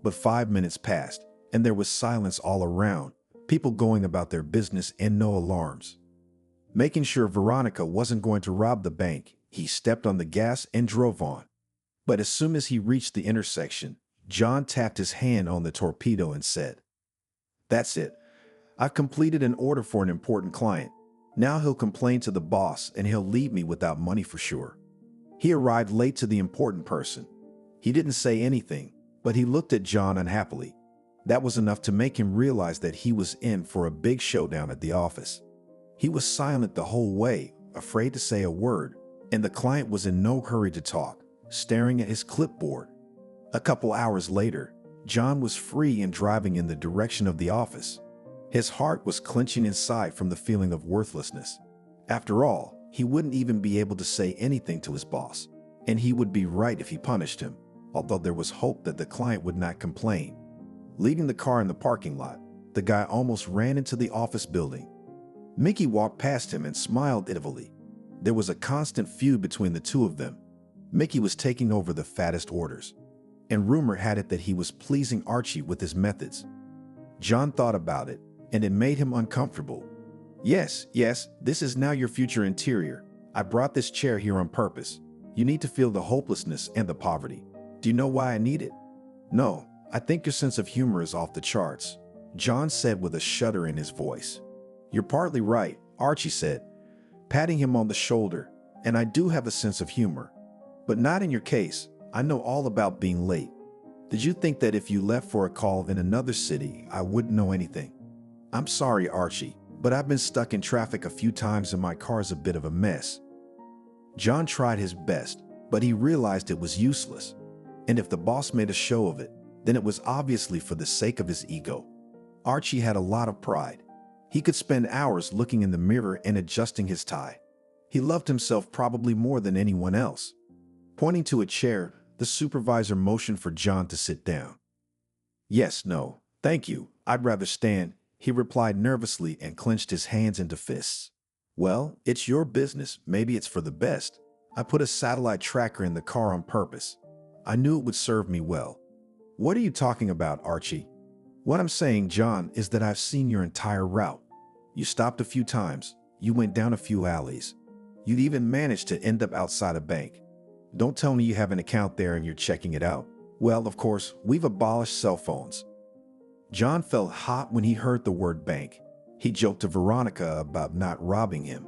But 5 minutes passed, and there was silence all around, people going about their business and no alarms. Making sure Veronica wasn't going to rob the bank, he stepped on the gas and drove on. But as soon as he reached the intersection, John tapped his hand on the torpedo and said, "That's it. I've completed an order for an important client. Now he'll complain to the boss and he'll leave me without money for sure." He arrived late to the important person. He didn't say anything, but he looked at John unhappily. That was enough to make him realize that he was in for a big showdown at the office. He was silent the whole way, afraid to say a word, and the client was in no hurry to talk, staring at his clipboard. A couple hours later, John was free and driving in the direction of the office. His heart was clenching inside from the feeling of worthlessness. After all, he wouldn't even be able to say anything to his boss, and he would be right if he punished him, although there was hope that the client would not complain. Leaving the car in the parking lot, the guy almost ran into the office building. Mickey walked past him and smiled itively. There was a constant feud between the two of them. Mickey was taking over the fattest orders, and rumor had it that he was pleasing Archie with his methods. John thought about it, and it made him uncomfortable. Yes, this is now your future interior. I brought this chair here on purpose. You need to feel the hopelessness and the poverty. Do you know why I need it?" "No, I think your sense of humor is off the charts," John said with a shudder in his voice. "You're partly right," Archie said, patting him on the shoulder, "and I do have a sense of humor. But not in your case. I know all about being late. Did you think that if you left for a call in another city, I wouldn't know anything?" "I'm sorry, Archie, but I've been stuck in traffic a few times and my car's a bit of a mess." John tried his best, but he realized it was useless. And if the boss made a show of it, then it was obviously for the sake of his ego. Archie had a lot of pride. He could spend hours looking in the mirror and adjusting his tie. He loved himself probably more than anyone else. Pointing to a chair, the supervisor motioned for John to sit down. "Yes, no, thank you, I'd rather stand," he replied nervously and clenched his hands into fists. "Well, it's your business. Maybe it's for the best. I put a satellite tracker in the car on purpose. I knew it would serve me well." "What are you talking about, Archie?" "What I'm saying, John, is that I've seen your entire route. You stopped a few times. You went down a few alleys. You'd even managed to end up outside a bank. Don't tell me you have an account there and you're checking it out. Well, of course, we've abolished cell phones." John felt hot when he heard the word bank. He joked to Veronica about not robbing him.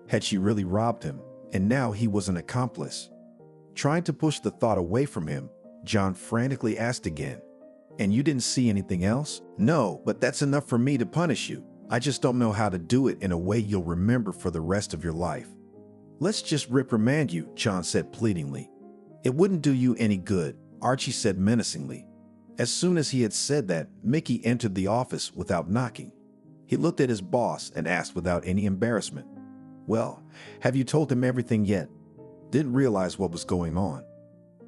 Had she really robbed him? And now he was an accomplice. Trying to push the thought away from him, John frantically asked again, And you didn't see anything else? No, but that's enough for me to punish you. I just don't know how to do it in a way you'll remember for the rest of your life. Let's just reprimand you, John said pleadingly. It wouldn't do you any good, Archie said menacingly. As soon as he had said that, Mickey entered the office without knocking. He looked at his boss and asked without any embarrassment, "Well, have you told him everything yet?" Didn't realize what was going on.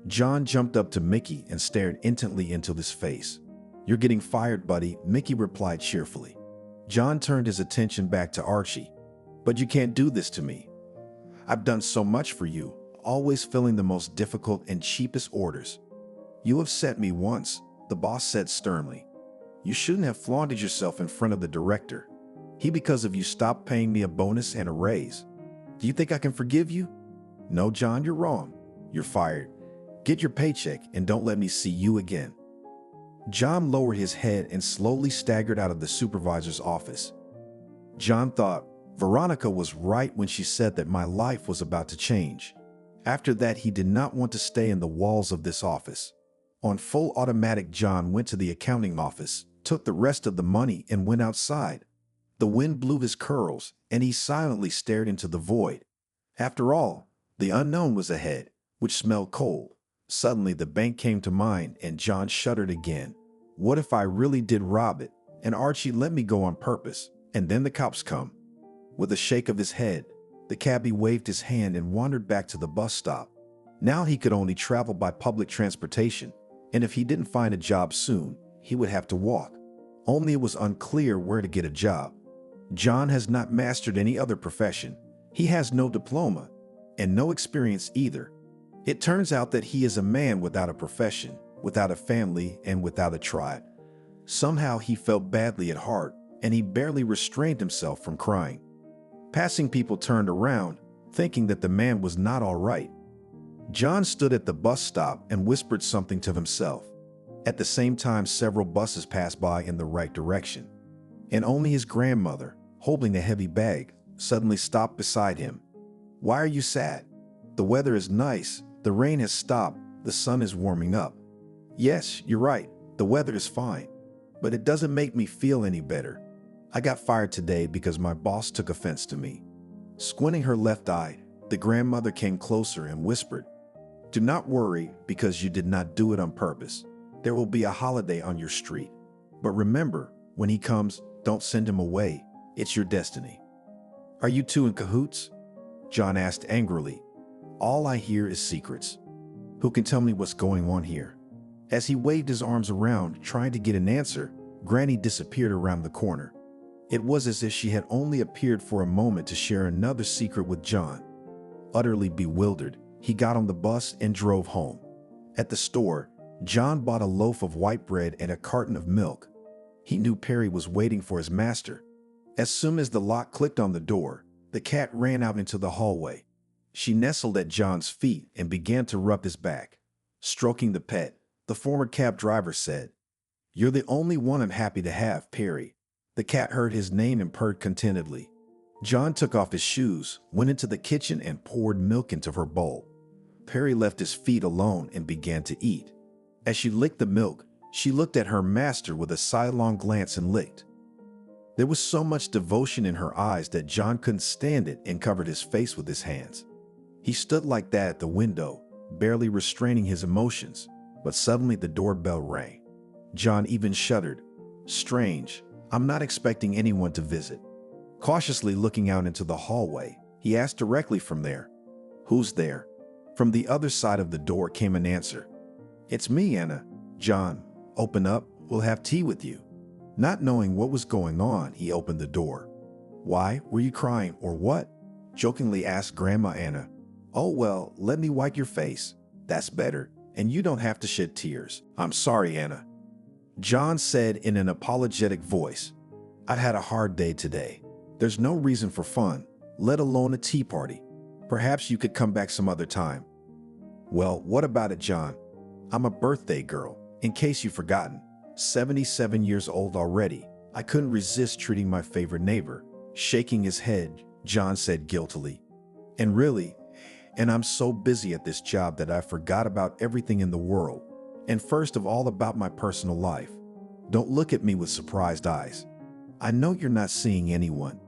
John jumped up to Mickey and stared intently into his face. "You're getting fired, buddy," Mickey replied cheerfully. John turned his attention back to Archie. "But you can't do this to me. I've done so much for you, always filling the most difficult and cheapest orders. You upset me once," the boss said sternly. "You shouldn't have flaunted yourself in front of the director. He, because of you, stopped paying me a bonus and a raise. Do you think I can forgive you?" "No, John, you're wrong. You're fired. Get your paycheck and don't let me see you again." John lowered his head and slowly staggered out of the supervisor's office. John thought, Veronica was right when she said that my life was about to change. After that, he did not want to stay in the walls of this office. On full automatic, John went to the accounting office, took the rest of the money, and went outside. The wind blew his curls, and he silently stared into the void. After all, the unknown was ahead, which smelled cold. Suddenly, the bank came to mind, and John shuddered again. What if I really did rob it, and Archie let me go on purpose, and then the cops come? With a shake of his head, the cabbie waved his hand and wandered back to the bus stop. Now he could only travel by public transportation, and if he didn't find a job soon, he would have to walk. Only it was unclear where to get a job. John has not mastered any other profession. He has no diploma, and no experience either. It turns out that he is a man without a profession, without a family, and without a tribe. Somehow he felt badly at heart, and he barely restrained himself from crying. Passing people turned around, thinking that the man was not all right. John stood at the bus stop and whispered something to himself. At the same time, several buses passed by in the right direction, and only his grandmother, holding a heavy bag, suddenly stopped beside him. "Why are you sad? The weather is nice, the rain has stopped, the sun is warming up." "Yes, you're right, the weather is fine, but it doesn't make me feel any better. I got fired today because my boss took offense to me." Squinting her left eye, the grandmother came closer and whispered, "Do not worry, because you did not do it on purpose. There will be a holiday on your street. But remember, when he comes, don't send him away. It's your destiny." "Are you two in cahoots?" John asked angrily. "All I hear is secrets. Who can tell me what's going on here?" As he waved his arms around, trying to get an answer, Granny disappeared around the corner. It was as if she had only appeared for a moment to share another secret with John. Utterly bewildered, he got on the bus and drove home. At the store, John bought a loaf of white bread and a carton of milk. He knew Perry was waiting for his master. As soon as the lock clicked on the door, the cat ran out into the hallway. She nestled at John's feet and began to rub his back. Stroking the pet, the former cab driver said, "You're the only one I'm happy to have, Perry." The cat heard his name and purred contentedly. John took off his shoes, went into the kitchen, and poured milk into her bowl. Perry left his feet alone and began to eat. As she licked the milk, she looked at her master with a sidelong glance and licked. There was so much devotion in her eyes that John couldn't stand it and covered his face with his hands. He stood like that at the window, barely restraining his emotions, but suddenly the doorbell rang. John even shuddered. Strange, I'm not expecting anyone to visit. Cautiously looking out into the hallway, he asked directly from there, "Who's there?" From the other side of the door came an answer. "It's me, Anna." "John, open up, we'll have tea with you." Not knowing what was going on, he opened the door. "Why, were you crying or what?" jokingly asked Grandma Anna. "Oh well, let me wipe your face. That's better, and you don't have to shed tears." "I'm sorry, Anna," John said in an apologetic voice. "I've had a hard day today. There's no reason for fun, let alone a tea party. Perhaps you could come back some other time." "Well, what about it, John? I'm a birthday girl, in case you've forgotten. 77 years old already. I couldn't resist treating my favorite neighbor." Shaking his head, John said guiltily, And I'm so busy at this job that I forgot about everything in the world. And first of all, about my personal life. Don't look at me with surprised eyes. I know you're not seeing anyone.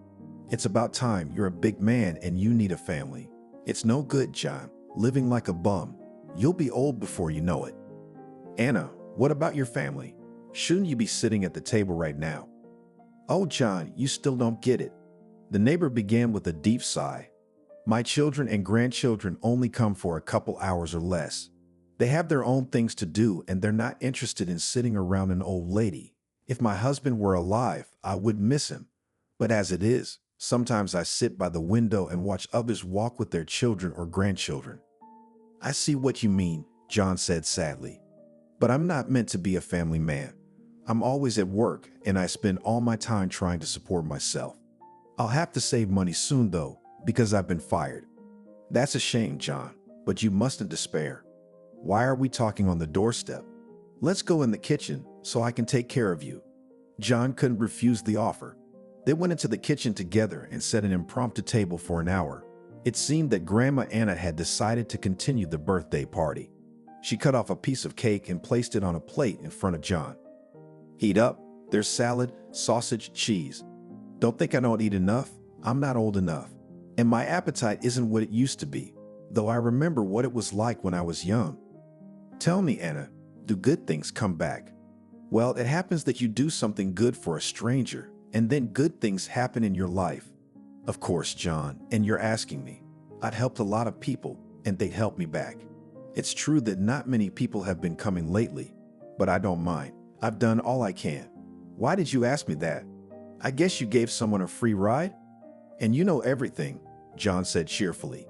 It's about time. You're a big man and you need a family. It's no good, John, living like a bum. You'll be old before you know it. Anna, what about your family? Shouldn't you be sitting at the table right now? Oh, John, you still don't get it. The neighbor began with a deep sigh. My children and grandchildren only come for a couple hours or less. They have their own things to do and they're not interested in sitting around an old lady. If my husband were alive, I would miss him. But as it is, sometimes I sit by the window and watch others walk with their children or grandchildren. I see what you mean, John said sadly. But I'm not meant to be a family man. I'm always at work and I spend all my time trying to support myself. I'll have to save money soon though, because I've been fired. That's a shame, John, but you mustn't despair. Why are we talking on the doorstep? Let's go in the kitchen so I can take care of you. John couldn't refuse the offer. They went into the kitchen together and set an impromptu table for an hour. It seemed that Grandma Anna had decided to continue the birthday party. She cut off a piece of cake and placed it on a plate in front of John. Eat up. There's salad, sausage, cheese. Don't think I don't eat enough. I'm not old enough. And my appetite isn't what it used to be, though I remember what it was like when I was young. Tell me, Anna, do good things come back? Well, it happens that you do something good for a stranger, and then good things happen in your life. Of course, John, and you're asking me. I'd helped a lot of people, and they'd help me back. It's true that not many people have been coming lately, but I don't mind. I've done all I can. Why did you ask me that? I guess you gave someone a free ride? And you know everything, John said cheerfully.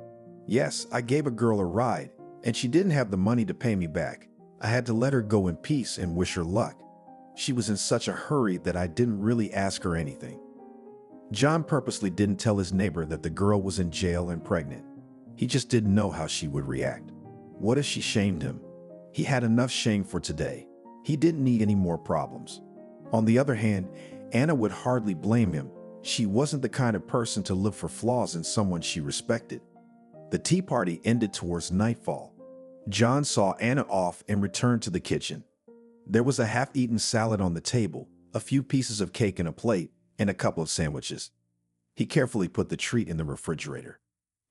Yes, I gave a girl a ride, and she didn't have the money to pay me back. I had to let her go in peace and wish her luck. She was in such a hurry that I didn't really ask her anything. John purposely didn't tell his neighbor that the girl was in jail and pregnant. He just didn't know how she would react. What if she shamed him? He had enough shame for today. He didn't need any more problems. On the other hand, Anna would hardly blame him. She wasn't the kind of person to look for flaws in someone she respected. The tea party ended towards nightfall. John saw Anna off and returned to the kitchen. There was a half-eaten salad on the table, a few pieces of cake in a plate, and a couple of sandwiches. He carefully put the treat in the refrigerator.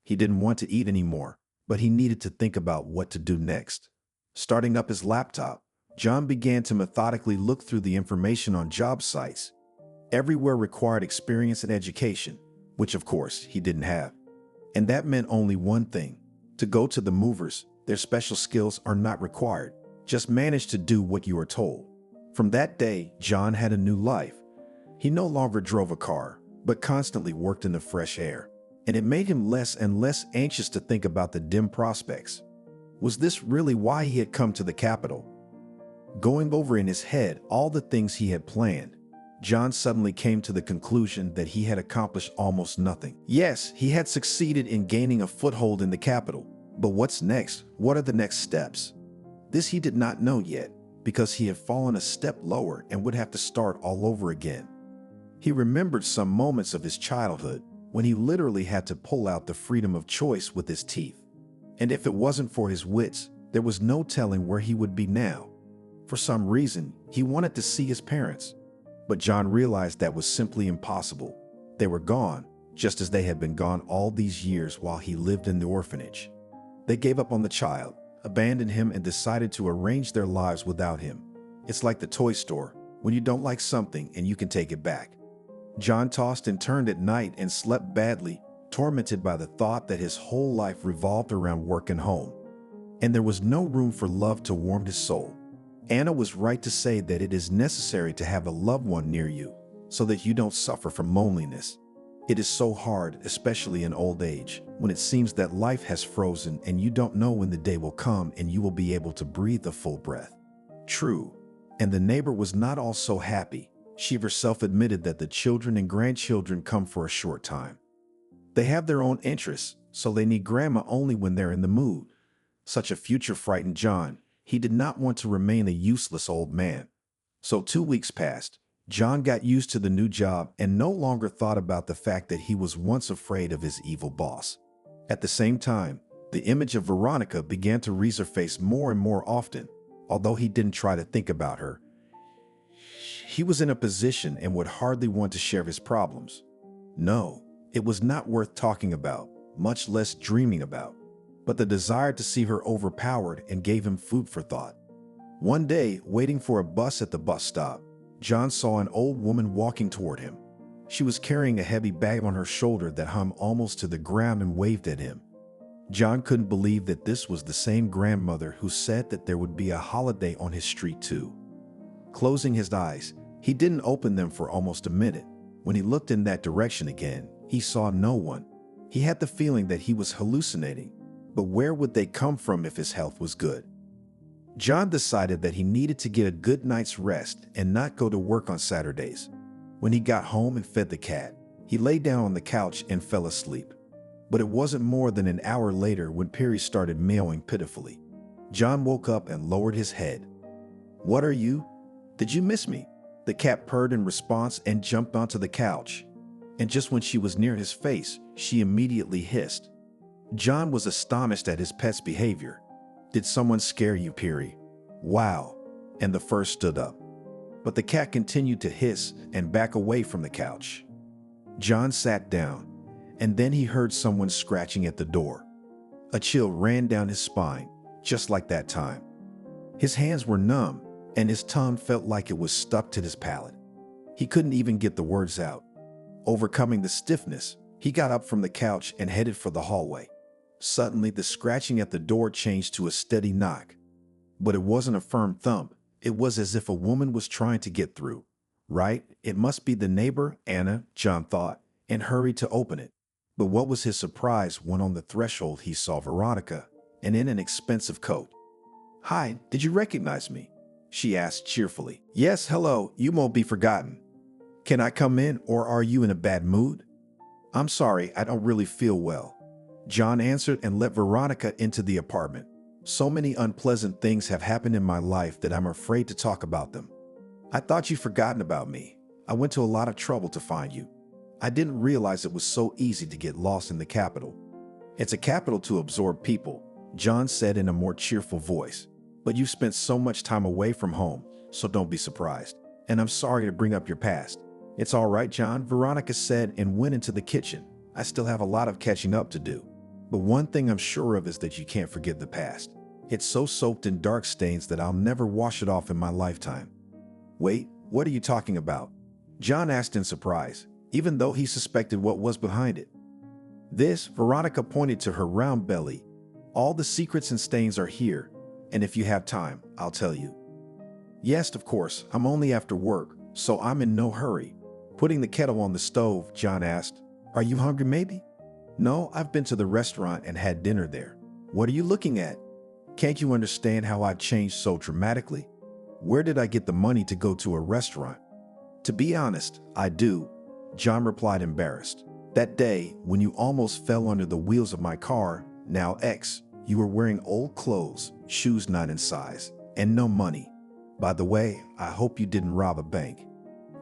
He didn't want to eat anymore, but he needed to think about what to do next. Starting up his laptop, John began to methodically look through the information on job sites. Everywhere required experience and education, which of course he didn't have. And that meant only one thing: to go to the movers. Their special skills are not required. Just manage to do what you are told. From that day, John had a new life. He no longer drove a car, but constantly worked in the fresh air. And it made him less and less anxious to think about the dim prospects. Was this really why he had come to the capital? Going over in his head all the things he had planned, John suddenly came to the conclusion that he had accomplished almost nothing. Yes, he had succeeded in gaining a foothold in the capital, but what's next? What are the next steps? This he did not know yet, because he had fallen a step lower and would have to start all over again. He remembered some moments of his childhood when he literally had to pull out the freedom of choice with his teeth. And if it wasn't for his wits, there was no telling where he would be now. For some reason, he wanted to see his parents. But John realized that was simply impossible. They were gone, just as they had been gone all these years while he lived in the orphanage. They gave up on the child, abandoned him, and decided to arrange their lives without him. It's like the toy store, when you don't like something and you can take it back. John tossed and turned at night and slept badly, tormented by the thought that his whole life revolved around work and home. And there was no room for love to warm his soul. Anna was right to say that it is necessary to have a loved one near you so that you don't suffer from loneliness. It is so hard, especially in old age, when it seems that life has frozen and you don't know when the day will come and you will be able to breathe a full breath. True. And the neighbor was not all so happy. She herself admitted that the children and grandchildren come for a short time. They have their own interests, so they need grandma only when they're in the mood. Such a future frightened John. He did not want to remain a useless old man. So 2 weeks passed. John got used to the new job and no longer thought about the fact that he was once afraid of his evil boss. At the same time, the image of Veronica began to resurface more and more often. although he didn't try to think about her. He was in a position and would hardly want to share his problems. No, it was not worth talking about, much less dreaming about. But the desire to see her overpowered and gave him food for thought. One day, waiting for a bus at the bus stop, John saw an old woman walking toward him. She was carrying a heavy bag on her shoulder that hung almost to the ground and waved at him. John couldn't believe that this was the same grandmother who said that there would be a holiday on his street too. Closing his eyes, he didn't open them for almost a minute. When he looked in that direction again, he saw no one. He had the feeling that he was hallucinating, but where would they come from if his health was good? John decided that he needed to get a good night's rest and not go to work on Saturdays. When he got home and fed the cat, he lay down on the couch and fell asleep. But it wasn't more than an hour later when Perry started meowing pitifully. John woke up and lowered his head. "What are you? Did you miss me?" The cat purred in response and jumped onto the couch. And just when she was near his face, she immediately hissed. John was astonished at his pet's behavior. "Did someone scare you, Perry?" "Wow." And the fur stood up. But the cat continued to hiss and back away from the couch. John sat down, and then he heard someone scratching at the door. A chill ran down his spine, just like that time. His hands were numb, and his tongue felt like it was stuck to his palate. He couldn't even get the words out. Overcoming the stiffness, he got up from the couch and headed for the hallway. Suddenly, the scratching at the door changed to a steady knock. But it wasn't a firm thump. It was as if a woman was trying to get through. Right? It must be the neighbor, Anna, John thought, and hurried to open it. But what was his surprise when on the threshold he saw Veronica, and in an expensive coat. "Hi, did you recognize me?" she asked cheerfully. "Yes, hello, you won't be forgotten. Can I come in, or are you in a bad mood?" "I'm sorry, I don't really feel well," John answered and let Veronica into the apartment. "So many unpleasant things have happened in my life that I'm afraid to talk about them. I thought you'd forgotten about me. I went to a lot of trouble to find you. I didn't realize it was so easy to get lost in the capital." "It's a capital to absorb people," John said in a more cheerful voice. "But you've spent so much time away from home, so don't be surprised. And I'm sorry to bring up your past." "It's all right, John," Veronica said and went into the kitchen. "I still have a lot of catching up to do. But one thing I'm sure of is that you can't forget the past. It's so soaked in dark stains that I'll never wash it off in my lifetime." "Wait, what are you talking about?" John asked in surprise, even though he suspected what was behind it. "This," Veronica pointed to her round belly. "All the secrets and stains are here, and if you have time, I'll tell you." "Yes, of course, I'm only after work, so I'm in no hurry." Putting the kettle on the stove, John asked, "Are you hungry maybe?" "No, I've been to the restaurant and had dinner there." "What are you looking at? Can't you understand how I've changed so dramatically? Where did I get the money to go to a restaurant?" "To be honest, I do," John replied, embarrassed. "That day, when you almost fell under the wheels of my car, now X, you were wearing old clothes, shoes not in size, and no money. By the way, I hope you didn't rob a bank."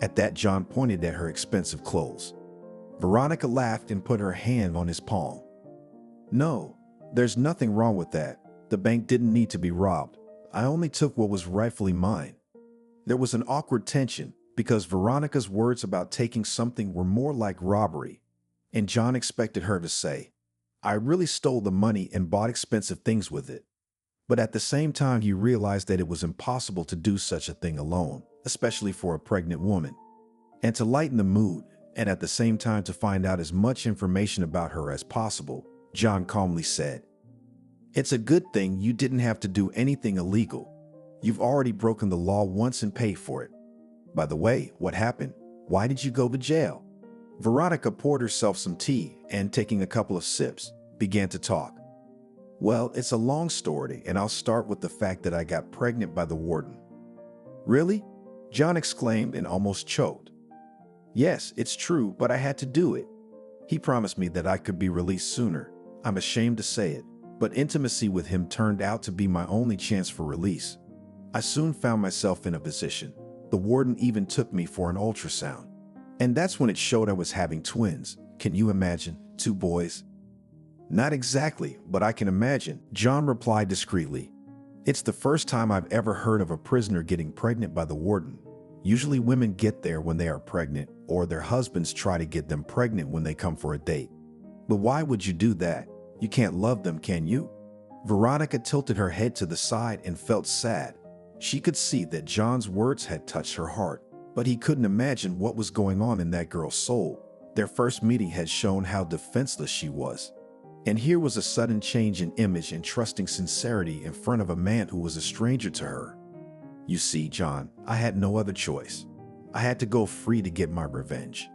At that, John pointed at her expensive clothes. Veronica laughed and put her hand on his palm. "No, there's nothing wrong with that. The bank didn't need to be robbed. I only took what was rightfully mine." There was an awkward tension because Veronica's words about taking something were more like robbery, and John expected her to say, "I really stole the money and bought expensive things with it." But at the same time, he realized that it was impossible to do such a thing alone, especially for a pregnant woman. And to lighten the mood, and at the same time to find out as much information about her as possible, John calmly said, "It's a good thing you didn't have to do anything illegal. You've already broken the law once and paid for it. By the way, what happened? Why did you go to jail?" Veronica poured herself some tea and, taking a couple of sips, began to talk. "Well, it's a long story, and I'll start with the fact that I got pregnant by the warden." "Really?" John exclaimed and almost choked. "Yes, it's true, but I had to do it. He promised me that I could be released sooner. I'm ashamed to say it, but intimacy with him turned out to be my only chance for release. I soon found myself in a position. The warden even took me for an ultrasound. And that's when it showed I was having twins. Can you imagine? 2 boys?" "Not exactly, but I can imagine," John replied discreetly. It's the first time I've ever heard of a prisoner getting pregnant by the warden. Usually women get there when they are pregnant, or their husbands try to get them pregnant when they come for a date. But why would you do that? You can't love them, can you? Veronica tilted her head to the side and felt sad. She could see that John's words had touched her heart, but he couldn't imagine what was going on in that girl's soul. Their first meeting had shown how defenseless she was. And here was a sudden change in image and trusting sincerity in front of a man who was a stranger to her. You see, John, I had no other choice. I had to go free to get my revenge.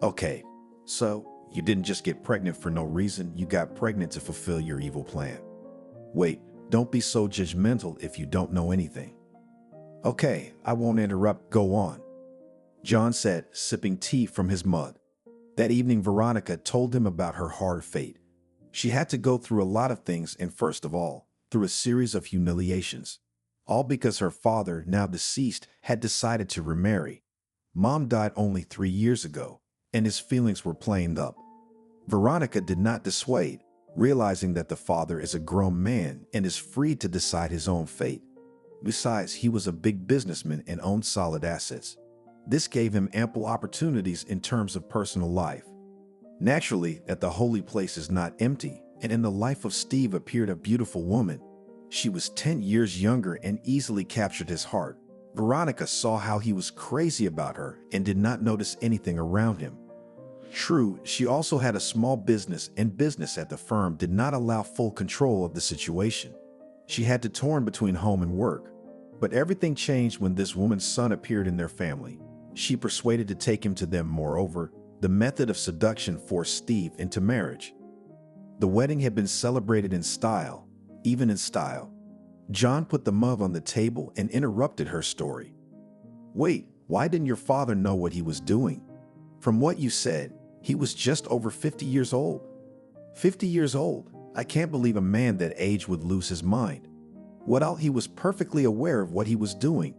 Okay, so you didn't just get pregnant for no reason, you got pregnant to fulfill your evil plan. Wait, don't be so judgmental if you don't know anything. Okay, I won't interrupt, go on. John said, sipping tea from his mug. That evening, Veronica told him about her hard fate. She had to go through a lot of things, and first of all, through a series of humiliations. All because her father, now deceased, had decided to remarry. Mom died only 3 years ago, and his feelings were playing up. Veronica did not dissuade, realizing that the father is a grown man and is free to decide his own fate. Besides, he was a big businessman and owned solid assets. This gave him ample opportunities in terms of personal life. Naturally, that the holy place is not empty, and in the life of Steve appeared a beautiful woman. She was 10 years younger and easily captured his heart. Veronica saw how he was crazy about her and did not notice anything around him. True, she also had a small business, and business at the firm did not allow full control of the situation. She had to torn between home and work. But everything changed when this woman's son appeared in their family. She persuaded to take him to them. Moreover, the method of seduction forced Steve into marriage. The wedding had been celebrated in style, even in style. John put the mug on the table and interrupted her story. Wait, why didn't your father know what he was doing? From what you said, he was just over 50 years old. 50 years old? I can't believe a man that age would lose his mind. Well, he was perfectly aware of what he was doing.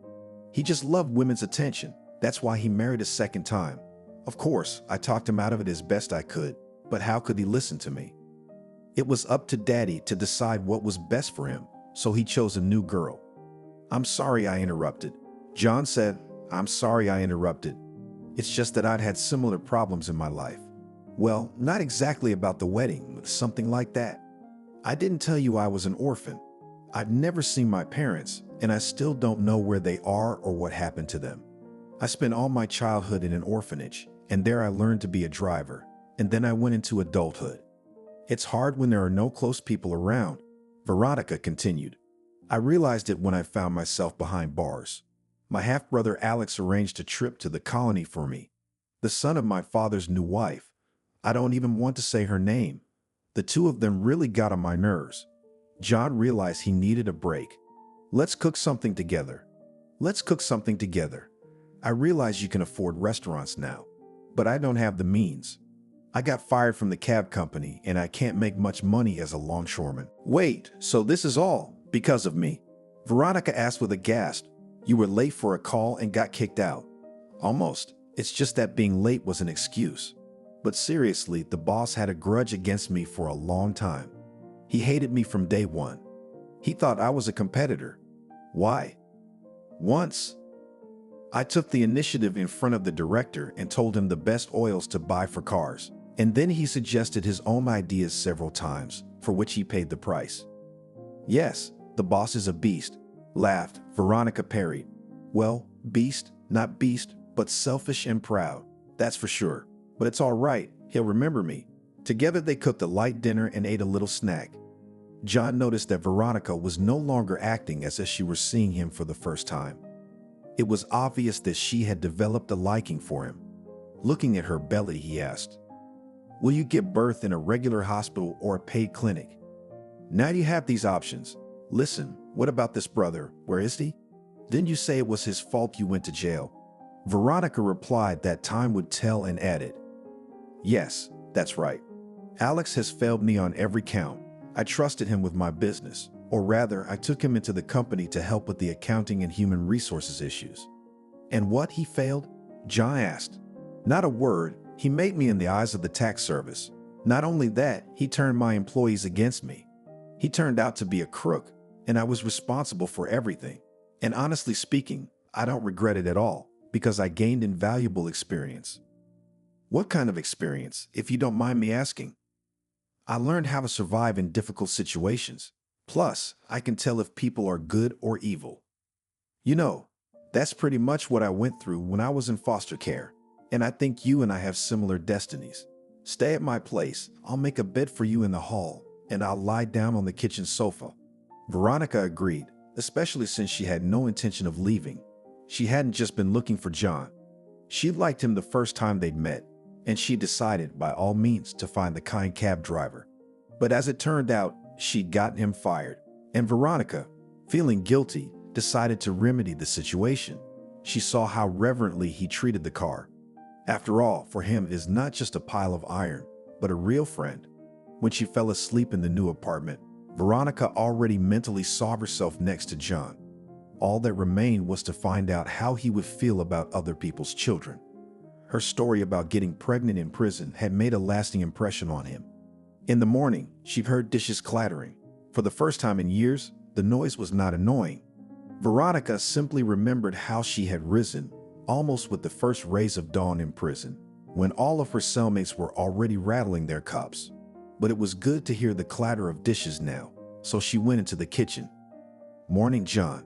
He just loved women's attention. That's why he married a second time. Of course, I talked him out of it as best I could, but how could he listen to me? It was up to Daddy to decide what was best for him, so he chose a new girl. I'm sorry I interrupted. John said, I'm sorry I interrupted. It's just that I'd had similar problems in my life. Well, not exactly about the wedding, but something like that. I didn't tell you I was an orphan. I've never seen my parents, and I still don't know where they are or what happened to them. I spent all my childhood in an orphanage, and there I learned to be a driver, and then I went into adulthood. It's hard when there are no close people around, Veronica continued. I realized it when I found myself behind bars. My half-brother Alex arranged a trip to the colony for me. The son of my father's new wife. I don't even want to say her name. The two of them really got on my nerves. John realized he needed a break. Let's cook something together. Let's cook something together. I realize you can afford restaurants now, but I don't have the means. I got fired from the cab company and I can't make much money as a longshoreman. Wait, so this is all because of me? Veronica asked with a gasp. You were late for a call and got kicked out. Almost. It's just that being late was an excuse. But seriously, the boss had a grudge against me for a long time. He hated me from day one. He thought I was a competitor. Why? Once, I took the initiative in front of the director and told him the best oils to buy for cars. And then he suggested his own ideas several times, for which he paid the price. Yes, the boss is a beast, laughed. Veronica parried. Well, beast, not beast, but selfish and proud. That's for sure. But it's all right, he'll remember me. Together they cooked a light dinner and ate a little snack. John noticed that Veronica was no longer acting as if she were seeing him for the first time. It was obvious that she had developed a liking for him. Looking at her belly, he asked, Will you give birth in a regular hospital or a paid clinic? Now you have these options. Listen, what about this brother? Where is he? Didn't you say it was his fault you went to jail? Veronica replied that time would tell and added, Yes, that's right. Alex has failed me on every count. I trusted him with my business, or rather, I took him into the company to help with the accounting and human resources issues. And what, he failed? John asked. Not a word. He made me in the eyes of the tax service. Not only that, he turned my employees against me. He turned out to be a crook. and I was responsible for everything. And honestly speaking, I don't regret it at all because I gained invaluable experience. What kind of experience, if you don't mind me asking? I learned how to survive in difficult situations. Plus, I can tell if people are good or evil. You know, that's pretty much what I went through when I was in foster care, and I think you and I have similar destinies. Stay at my place, I'll make a bed for you in the hall, and I'll lie down on the kitchen sofa. Veronica agreed, especially since she had no intention of leaving. She hadn't just been looking for John. She liked him the first time they'd met, and she decided by all means to find the kind cab driver. But as it turned out, she'd gotten him fired, and Veronica, feeling guilty, decided to remedy the situation. She saw how reverently he treated the car. After all, for him it is not just a pile of iron, but a real friend. When she fell asleep in the new apartment, Veronica already mentally saw herself next to John. All that remained was to find out how he would feel about other people's children. Her story about getting pregnant in prison had made a lasting impression on him. In the morning, she heard dishes clattering. For the first time in years, the noise was not annoying. Veronica simply remembered how she had risen, almost with the first rays of dawn in prison, when all of her cellmates were already rattling their cups. But it was good to hear the clatter of dishes now, so she went into the kitchen. "Morning, John."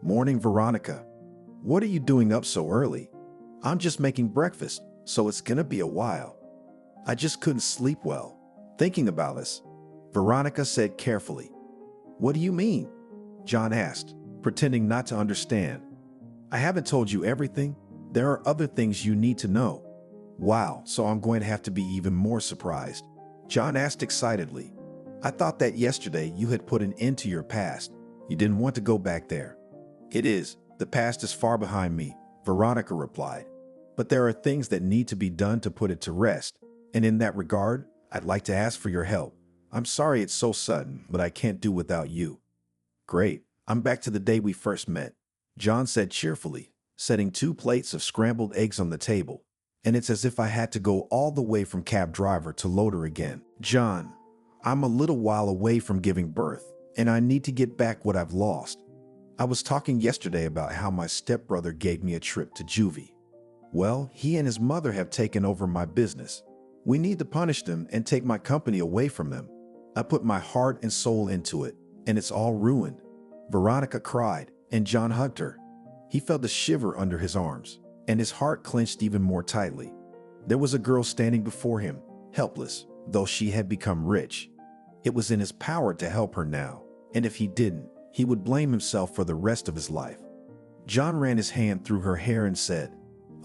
"Morning, Veronica. What are you doing up so early?" "I'm just making breakfast, so it's gonna be a while. I just couldn't sleep well, thinking about us," Veronica said carefully. "What do you mean?" John asked, pretending not to understand. "I haven't told you everything. There are other things you need to know." "Wow, so I'm going to have to be even more surprised," John asked excitedly. "I thought that yesterday you had put an end to your past. You didn't want to go back there." "It is. The past is far behind me," Veronica replied. "But there are things that need to be done to put it to rest. And in that regard, I'd like to ask for your help. I'm sorry it's so sudden, but I can't do without you." "Great. I'm back to the day we first met," John said cheerfully, setting 2 plates of scrambled eggs on the table. "And it's as if I had to go all the way from cab driver to loader again." "John, I'm a little while away from giving birth, and I need to get back what I've lost. I was talking yesterday about how my stepbrother gave me a trip to juvie. Well, he and his mother have taken over my business. We need to punish them and take my company away from them. I put my heart and soul into it, and it's all ruined." Veronica cried, and John hugged her. He felt a shiver under his arms, and his heart clenched even more tightly. There was a girl standing before him, helpless, though she had become rich. It was in his power to help her now, and if he didn't, he would blame himself for the rest of his life. John ran his hand through her hair and said,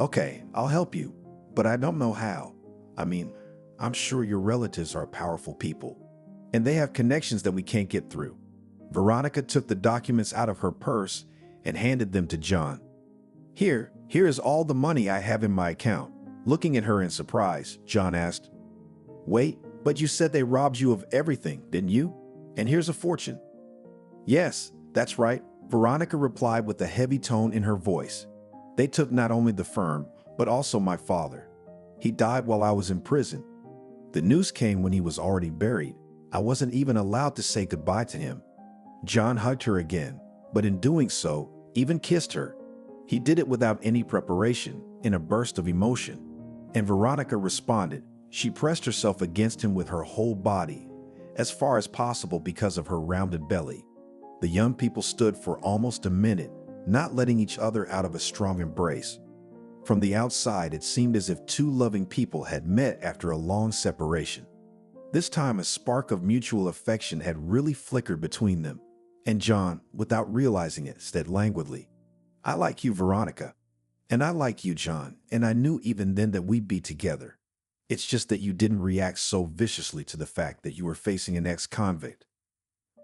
"Okay, I'll help you, but I don't know how. I mean, I'm sure your relatives are powerful people, and they have connections that we can't get through." Veronica took the documents out of her purse and handed them to John. Here is all the money I have in my account." Looking at her in surprise, John asked, "Wait, but you said they robbed you of everything, didn't you? And here's a fortune." "Yes, that's right," Veronica replied with a heavy tone in her voice. "They took not only the firm, but also my father. He died while I was in prison. The news came when he was already buried. I wasn't even allowed to say goodbye to him." John hugged her again, but in doing so, even kissed her. He did it without any preparation, in a burst of emotion. And Veronica responded. She pressed herself against him with her whole body, as far as possible because of her rounded belly. The young people stood for almost a minute, not letting each other out of a strong embrace. From the outside, it seemed as if 2 loving people had met after a long separation. This time, a spark of mutual affection had really flickered between them. And John, without realizing it, said languidly, "I like you, Veronica. And I like you, John, and I knew even then that we'd be together. It's just that you didn't react so viciously to the fact that you were facing an ex-convict.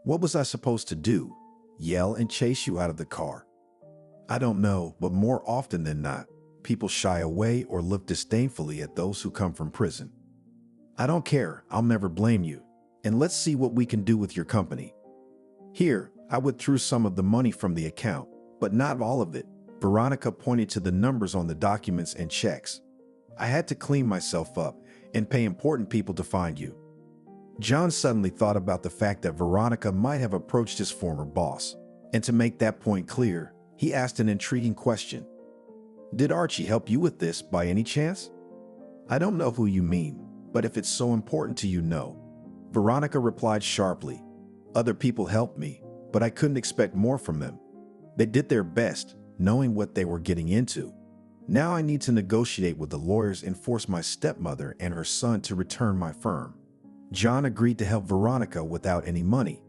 What was I supposed to do? Yell and chase you out of the car?" "I don't know, but more often than not, people shy away or look disdainfully at those who come from prison." "I don't care. I'll never blame you. And let's see what we can do with your company." Here, I withdrew some of the money from the account, but not all of it. Veronica pointed to the numbers on the documents and checks. "I had to clean myself up and pay important people to find you." John suddenly thought about the fact that Veronica might have approached his former boss. And to make that point clear, he asked an intriguing question. Did Archie help you with this by any chance? I don't know who you mean, but if it's so important to you, no. Veronica replied sharply. Other people helped me, but I couldn't expect more from them. They did their best, knowing what they were getting into. Now I need to negotiate with the lawyers and force my stepmother and her son to return my firm. John agreed to help Veronica without any money.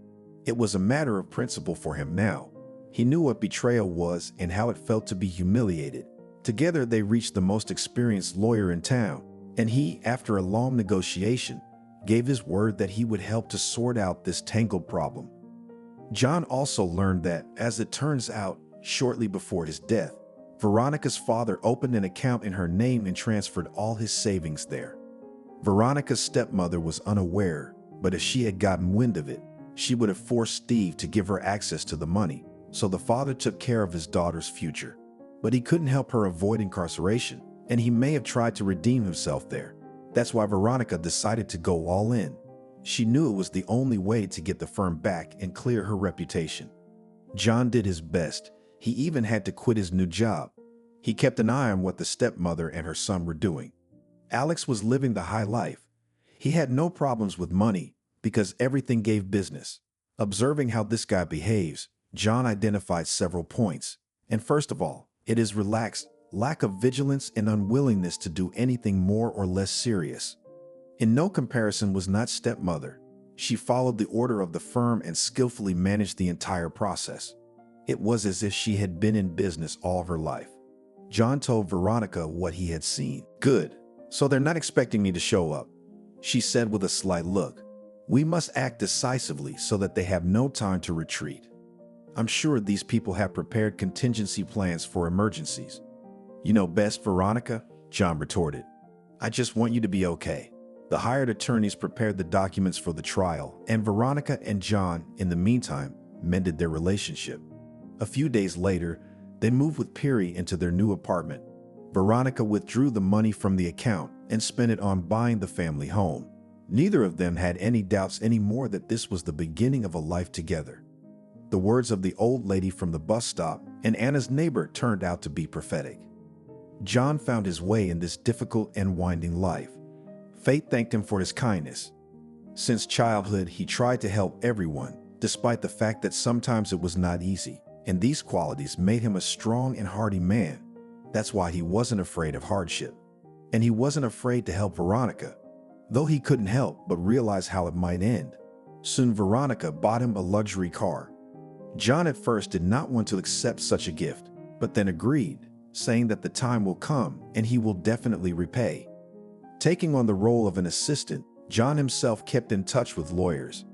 It was a matter of principle for him now. He knew what betrayal was and how it felt to be humiliated. Together they reached the most experienced lawyer in town, and he, after a long negotiation, gave his word that he would help to sort out this tangled problem. John also learned that, as it turns out, shortly before his death, Veronica's father opened an account in her name and transferred all his savings there. Veronica's stepmother was unaware, but if she had gotten wind of it, she would have forced Steve to give her access to the money, so the father took care of his daughter's future. But he couldn't help her avoid incarceration, and he may have tried to redeem himself there. That's why Veronica decided to go all in. She knew it was the only way to get the firm back and clear her reputation. John did his best. He even had to quit his new job. He kept an eye on what the stepmother and her son were doing. Alex was living the high life. He had no problems with money because everything gave business. Observing how this guy behaves, John identified several points. And first of all, it is relaxed, lack of vigilance and unwillingness to do anything more or less serious. In no comparison was not stepmother. She followed the order of the firm and skillfully managed the entire process. It was as if she had been in business all her life. John told Veronica what he had seen. Good. So they're not expecting me to show up, she said with a slight look. We must act decisively so that they have no time to retreat. I'm sure these people have prepared contingency plans for emergencies. You know best, Veronica, John retorted. I just want you to be okay. The hired attorneys prepared the documents for the trial, and Veronica and John, in the meantime, mended their relationship. A few days later, they moved with Piri into their new apartment. Veronica withdrew the money from the account and spent it on buying the family home. Neither of them had any doubts anymore that this was the beginning of a life together. The words of the old lady from the bus stop and Anna's neighbor turned out to be prophetic. John found his way in this difficult and winding life. Fate thanked him for his kindness. Since childhood, he tried to help everyone, despite the fact that sometimes it was not easy, and these qualities made him a strong and hardy man. That's why he wasn't afraid of hardship. And he wasn't afraid to help Veronica, though he couldn't help but realize how it might end. Soon Veronica bought him a luxury car. John at first did not want to accept such a gift, but then agreed, saying that the time will come and he will definitely repay. Taking on the role of an assistant, John himself kept in touch with lawyers.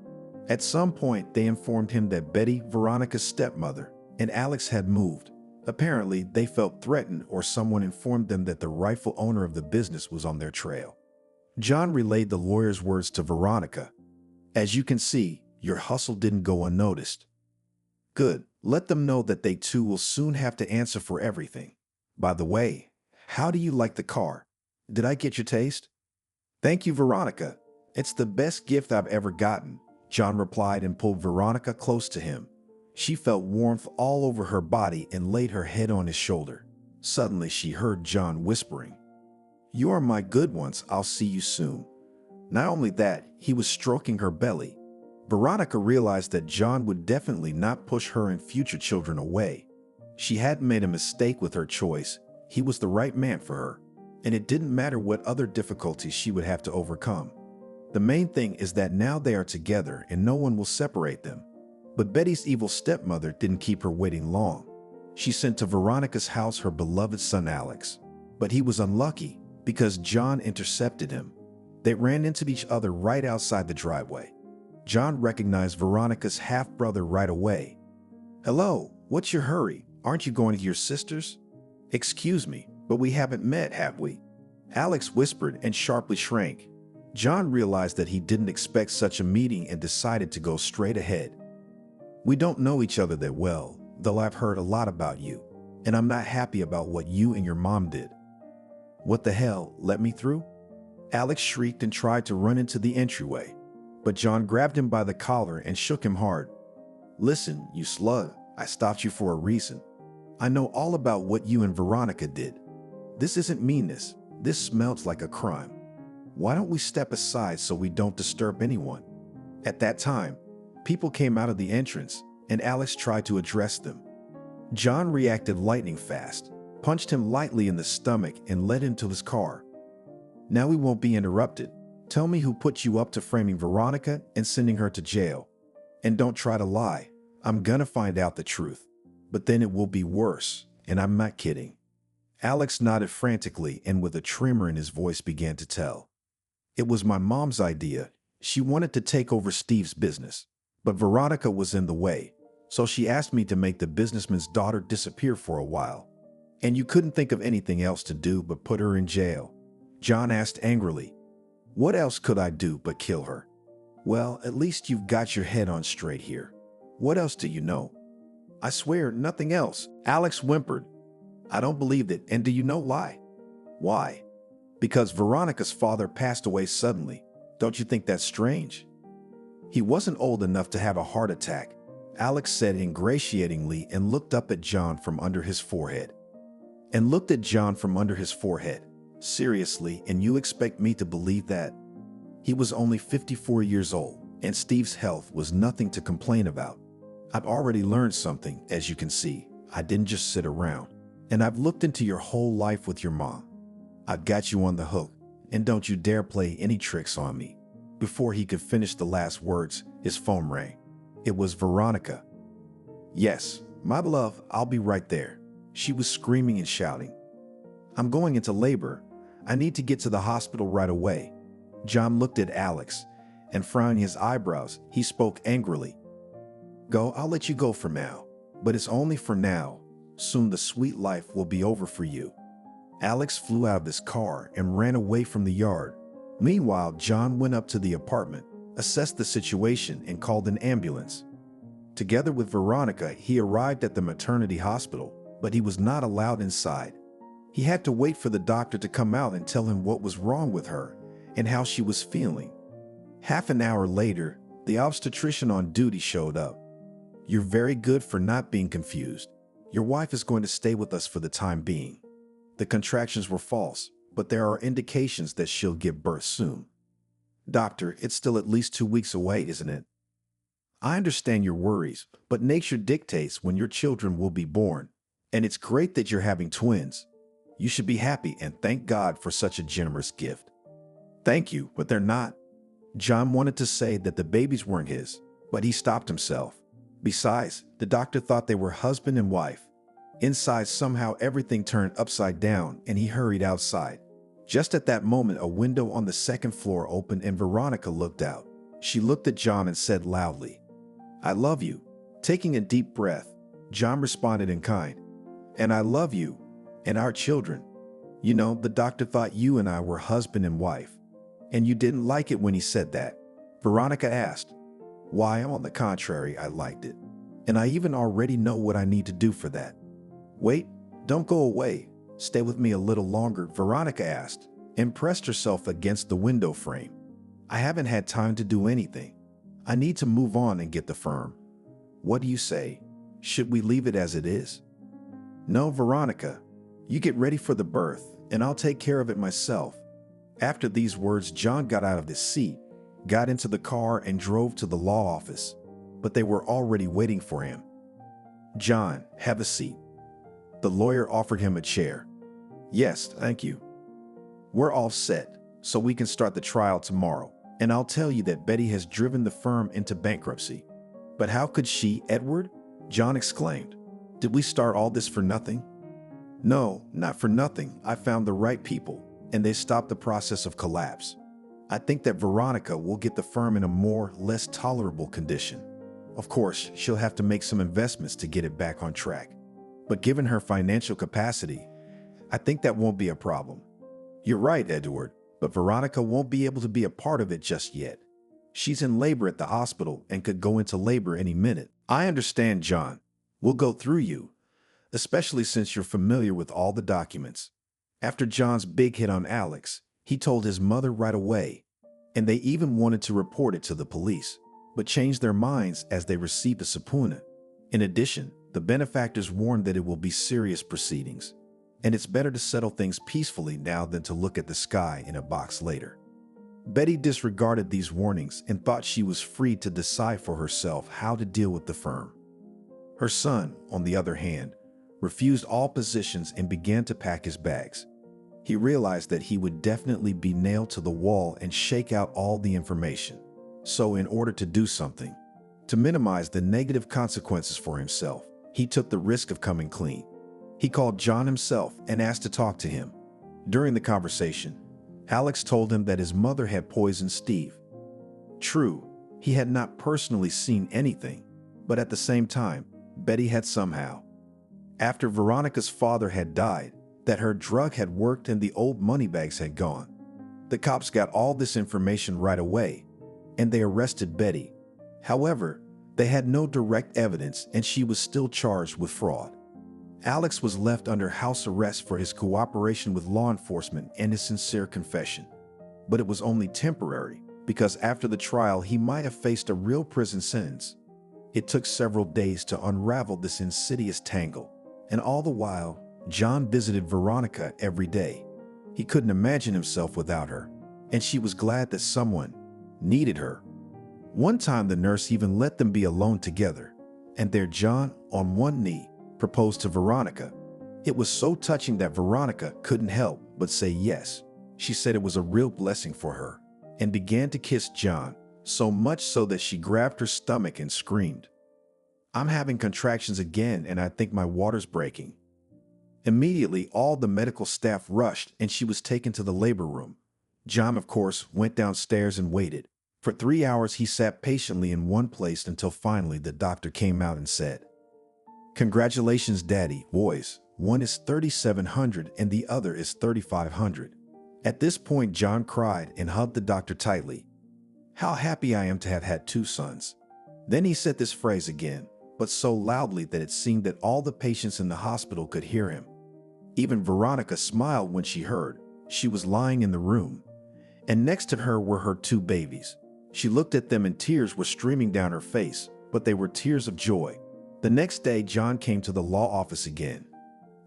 At some point, they informed him that Betty, Veronica's stepmother, and Alex had moved. Apparently, they felt threatened or someone informed them that the rightful owner of the business was on their trail. John relayed the lawyer's words to Veronica. As you can see, your hustle didn't go unnoticed. Good. Let them know that they too will soon have to answer for everything. By the way, how do you like the car? Did I get your taste? Thank you, Veronica. It's the best gift I've ever gotten, John replied and pulled Veronica close to him. She felt warmth all over her body and laid her head on his shoulder. Suddenly, she heard John whispering, "You are my good ones, I'll see you soon." Not only that, he was stroking her belly. Veronica realized that John would definitely not push her and future children away. She hadn't made a mistake with her choice. He was the right man for her, and it didn't matter what other difficulties she would have to overcome. The main thing is that now they are together and no one will separate them. But Betty's evil stepmother didn't keep her waiting long. She sent to Veronica's house her beloved son Alex. But he was unlucky because John intercepted him. They ran into each other right outside the driveway. John recognized Veronica's half-brother right away. "Hello, what's your hurry? Aren't you going to your sister's?" "Excuse me, but we haven't met, have we?" Alex whispered and sharply shrank. John realized that he didn't expect such a meeting and decided to go straight ahead. "We don't know each other that well, though I've heard a lot about you, and I'm not happy about what you and your mom did." "What the hell, let me through?" Alex shrieked and tried to run into the entryway. But John grabbed him by the collar and shook him hard. Listen, you slug, I stopped you for a reason. I know all about what you and Veronica did. This isn't meanness. This smells like a crime. Why don't we step aside so we don't disturb anyone? At that time, people came out of the entrance, and Alex tried to address them. John reacted lightning fast, punched him lightly in the stomach, and led him to his car. Now we won't be interrupted. Tell me who put you up to framing Veronica and sending her to jail. And don't try to lie. I'm gonna find out the truth. But then it will be worse, and I'm not kidding. Alex nodded frantically and with a tremor in his voice began to tell. It was my mom's idea. She wanted to take over Steve's business, but Veronica was in the way, so she asked me to make the businessman's daughter disappear for a while. And you couldn't think of anything else to do but put her in jail. John asked angrily. What else could I do but kill her? Well, at least you've got your head on straight here. What else do you know? I swear, nothing else, Alex whimpered. I don't believe it, and do you know why? Why? Because Veronica's father passed away suddenly. Don't you think that's strange? He wasn't old enough to have a heart attack, Alex said ingratiatingly and looked up at John from under his forehead. Seriously, and you expect me to believe that? He was only 54 years old, and Steve's health was nothing to complain about. I've already learned something, as you can see. I didn't just sit around. And I've looked into your whole life with your mom. I've got you on the hook, and don't you dare play any tricks on me. Before he could finish the last words, his phone rang. It was Veronica. Yes, my love, I'll be right there. She was screaming and shouting. I'm going into labor. I need to get to the hospital right away. John looked at Alex, and frowning his eyebrows, he spoke angrily. Go, I'll let you go for now. But it's only for now. Soon the sweet life will be over for you. Alex flew out of his car and ran away from the yard. Meanwhile, John went up to the apartment, assessed the situation, and called an ambulance. Together with Veronica, he arrived at the maternity hospital, but he was not allowed inside. He had to wait for the doctor to come out and tell him what was wrong with her and how she was feeling. Half an hour later, the obstetrician on duty showed up. You're very good for not being confused. Your wife is going to stay with us for the time being. The contractions were false, but there are indications that she'll give birth soon. Doctor, it's still at least 2 weeks away, isn't it? I understand your worries, but nature dictates when your children will be born, and it's great that you're having twins. You should be happy and thank God for such a generous gift. Thank you, but they're not. John wanted to say that the babies weren't his, but he stopped himself. Besides, the doctor thought they were husband and wife. Inside, somehow everything turned upside down and he hurried outside. Just at that moment, a window on the second floor opened and Veronica looked out. She looked at John and said loudly, I love you. Taking a deep breath, John responded in kind. And I love you and our children. You know, the doctor thought you and I were husband and wife. And you didn't like it when he said that. Veronica asked. Why, on the contrary, I liked it. And I even already know what I need to do for that. Wait, don't go away. Stay with me a little longer, Veronica asked, and pressed herself against the window frame. I haven't had time to do anything. I need to move on and get the firm. What do you say? Should we leave it as it is? No, Veronica. You get ready for the birth, and I'll take care of it myself. After these words, John got out of his seat, got into the car, and drove to the law office. But they were already waiting for him. John, have a seat. The lawyer offered him a chair. Yes, thank you. We're all set, so we can start the trial tomorrow. And I'll tell you that Betty has driven the firm into bankruptcy. But how could she, Edward? John exclaimed. Did we start all this for nothing? No, not for nothing. I found the right people, and they stopped the process of collapse. I think that Veronica will get the firm in a more, less tolerable condition. Of course, she'll have to make some investments to get it back on track. But given her financial capacity, I think that won't be a problem. You're right, Edward, but Veronica won't be able to be a part of it just yet. She's in labor at the hospital and could go into labor any minute. I understand, John. We'll go through you, especially since you're familiar with all the documents. After John's big hit on Alex, he told his mother right away. and they even wanted to report it to the police, but changed their minds as they received a subpoena. In addition, the benefactors warned that it will be serious proceedings, and it's better to settle things peacefully now than to look at the sky in a box later. Betty disregarded these warnings and thought she was free to decide for herself how to deal with the firm. Her son, on the other hand, refused all positions and began to pack his bags. He realized that he would definitely be nailed to the wall and shake out all the information. So in order to do something, to minimize the negative consequences for himself, he took the risk of coming clean. He called John himself and asked to talk to him. During the conversation, Alex told him that his mother had poisoned Steve. True, he had not personally seen anything, but at the same time, Betty had somehow. After Veronica's father had died, that her drug had worked and the old moneybags had gone. The cops got all this information right away, and they arrested Betty. However, they had no direct evidence and she was still charged with fraud. Alex was left under house arrest for his cooperation with law enforcement and his sincere confession. But it was only temporary, because after the trial he might have faced a real prison sentence. It took several days to unravel this insidious tangle, and all the while, John visited Veronica every day. He couldn't imagine himself without her, and she was glad that someone needed her. One time the nurse even let them be alone together, and there John, on one knee, proposed to Veronica. It was so touching that Veronica couldn't help but say yes. She said it was a real blessing for her, and began to kiss John, so much so that she grabbed her stomach and screamed, "I'm having contractions again and I think my water's breaking." Immediately, all the medical staff rushed and she was taken to the labor room. John, of course, went downstairs and waited. For 3 hours he sat patiently in one place until finally the doctor came out and said, "Congratulations, Daddy, boys. One is 3,700 and the other is 3,500. At this point, John cried and hugged the doctor tightly. "How happy I am to have had 2 sons. Then he said this phrase again, but so loudly that it seemed that all the patients in the hospital could hear him. Even Veronica smiled when she heard. She was lying in the room, and next to her were her 2 babies. She looked at them and tears were streaming down her face, but they were tears of joy. The next day, John came to the law office again.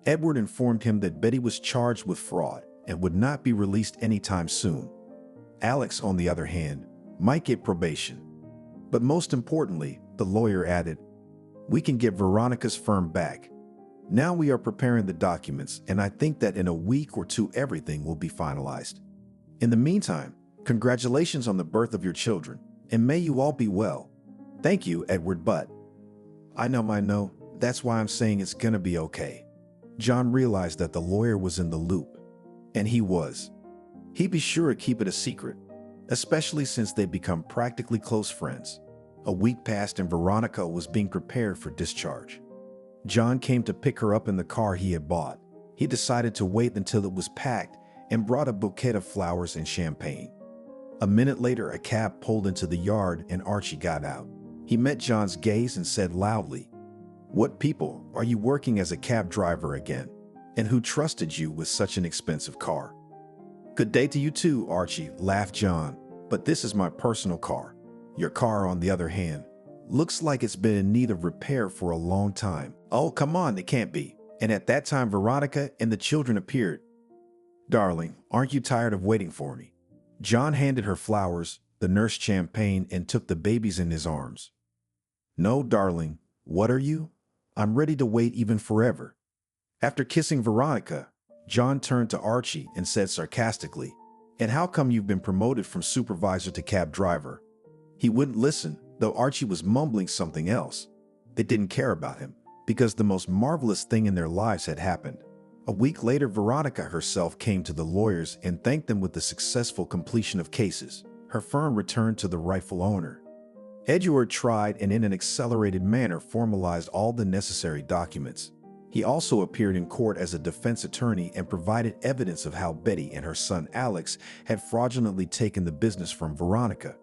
Edward informed him that Betty was charged with fraud and would not be released anytime soon. Alex, on the other hand, might get probation. But most importantly, the lawyer added, "We can get Veronica's firm back. Now we are preparing the documents, and I think that in a week or 2 everything will be finalized. In the meantime, congratulations on the birth of your children, and may you all be well. Thank you, Edward, but..." I know, that's why I'm saying it's gonna be okay." John realized that the lawyer was in the loop, and he was. He'd be sure to keep it a secret, especially since they'd become practically close friends. A week passed and Veronica was being prepared for discharge. John came to pick her up in the car he had bought. He decided to wait until it was packed and brought a bouquet of flowers and champagne. A minute later, a cab pulled into the yard and Archie got out. He met John's gaze and said loudly, "What people, are you working as a cab driver again? And who trusted you with such an expensive car?" "Good day to you too, Archie," laughed John, "but this is my personal car. Your car, on the other hand, looks like it's been in need of repair for a long time." "Oh, come on, it can't be." And at that time, Veronica and the children appeared. "Darling, aren't you tired of waiting for me?" John handed her flowers, the nurse champagne, and took the babies in his arms. "No, darling, what are you? I'm ready to wait even forever." After kissing Veronica, John turned to Archie and said sarcastically, "And how come you've been promoted from supervisor to cab driver?" He wouldn't listen, though Archie was mumbling something else. They didn't care about him, because the most marvelous thing in their lives had happened. A week later, Veronica herself came to the lawyers and thanked them with the successful completion of cases. Her firm returned to the rightful owner. Edward tried and in an accelerated manner formalized all the necessary documents. He also appeared in court as a defense attorney and provided evidence of how Betty and her son Alex had fraudulently taken the business from Veronica.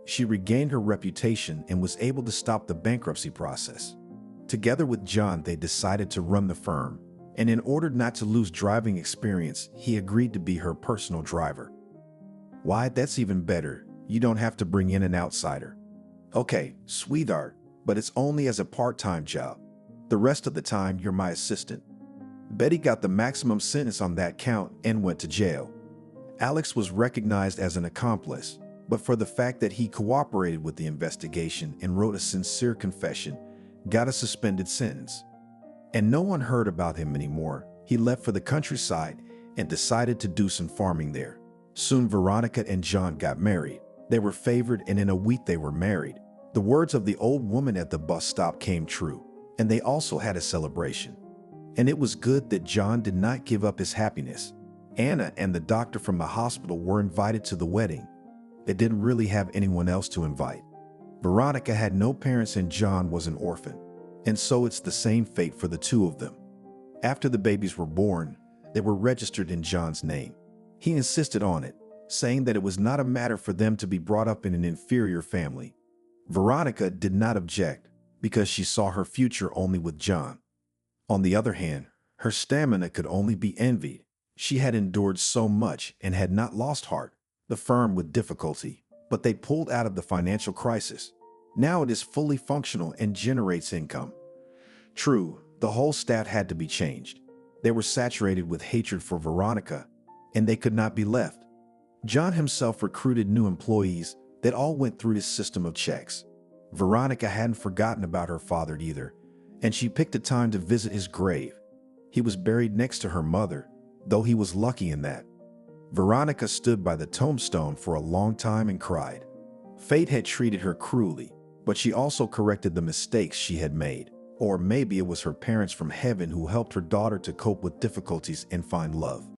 She regained her reputation and was able to stop the bankruptcy process. Together with John, they decided to run the firm, and in order not to lose driving experience, he agreed to be her personal driver. "Why, that's even better. You don't have to bring in an outsider. Okay, sweetheart, but it's only as a part-time job. The rest of the time, you're my assistant. Betty got the maximum sentence on that count and went to jail. Alex was recognized as an accomplice, but for the fact that he cooperated with the investigation and wrote a sincere confession, got a suspended sentence. And no one heard about him anymore. He left for the countryside and decided to do some farming there. Soon Veronica and John got married. They were favored, and in a week they were married. The words of the old woman at the bus stop came true, and they also had a celebration. And it was good that John did not give up his happiness. Anna and the doctor from the hospital were invited to the wedding. They didn't really have anyone else to invite. Veronica had no parents and John was an orphan. And so it's the same fate for the two of them. After the babies were born, they were registered in John's name. He insisted on it, saying that it was not a matter for them to be brought up in an inferior family. Veronica did not object because she saw her future only with John. On the other hand, her stamina could only be envied. She had endured so much and had not lost heart. The firm with difficulty, but they pulled out of the financial crisis. Now it is fully functional and generates income. True, the whole staff had to be changed. They were saturated with hatred for Veronica, and they could not be left. John himself recruited new employees that all went through his system of checks. Veronica hadn't forgotten about her father either, and she picked a time to visit his grave. He was buried next to her mother, though he was lucky in that. Veronica stood by the tombstone for a long time and cried. Fate had treated her cruelly, but she also corrected the mistakes she had made. Or maybe it was her parents from heaven who helped her daughter to cope with difficulties and find love.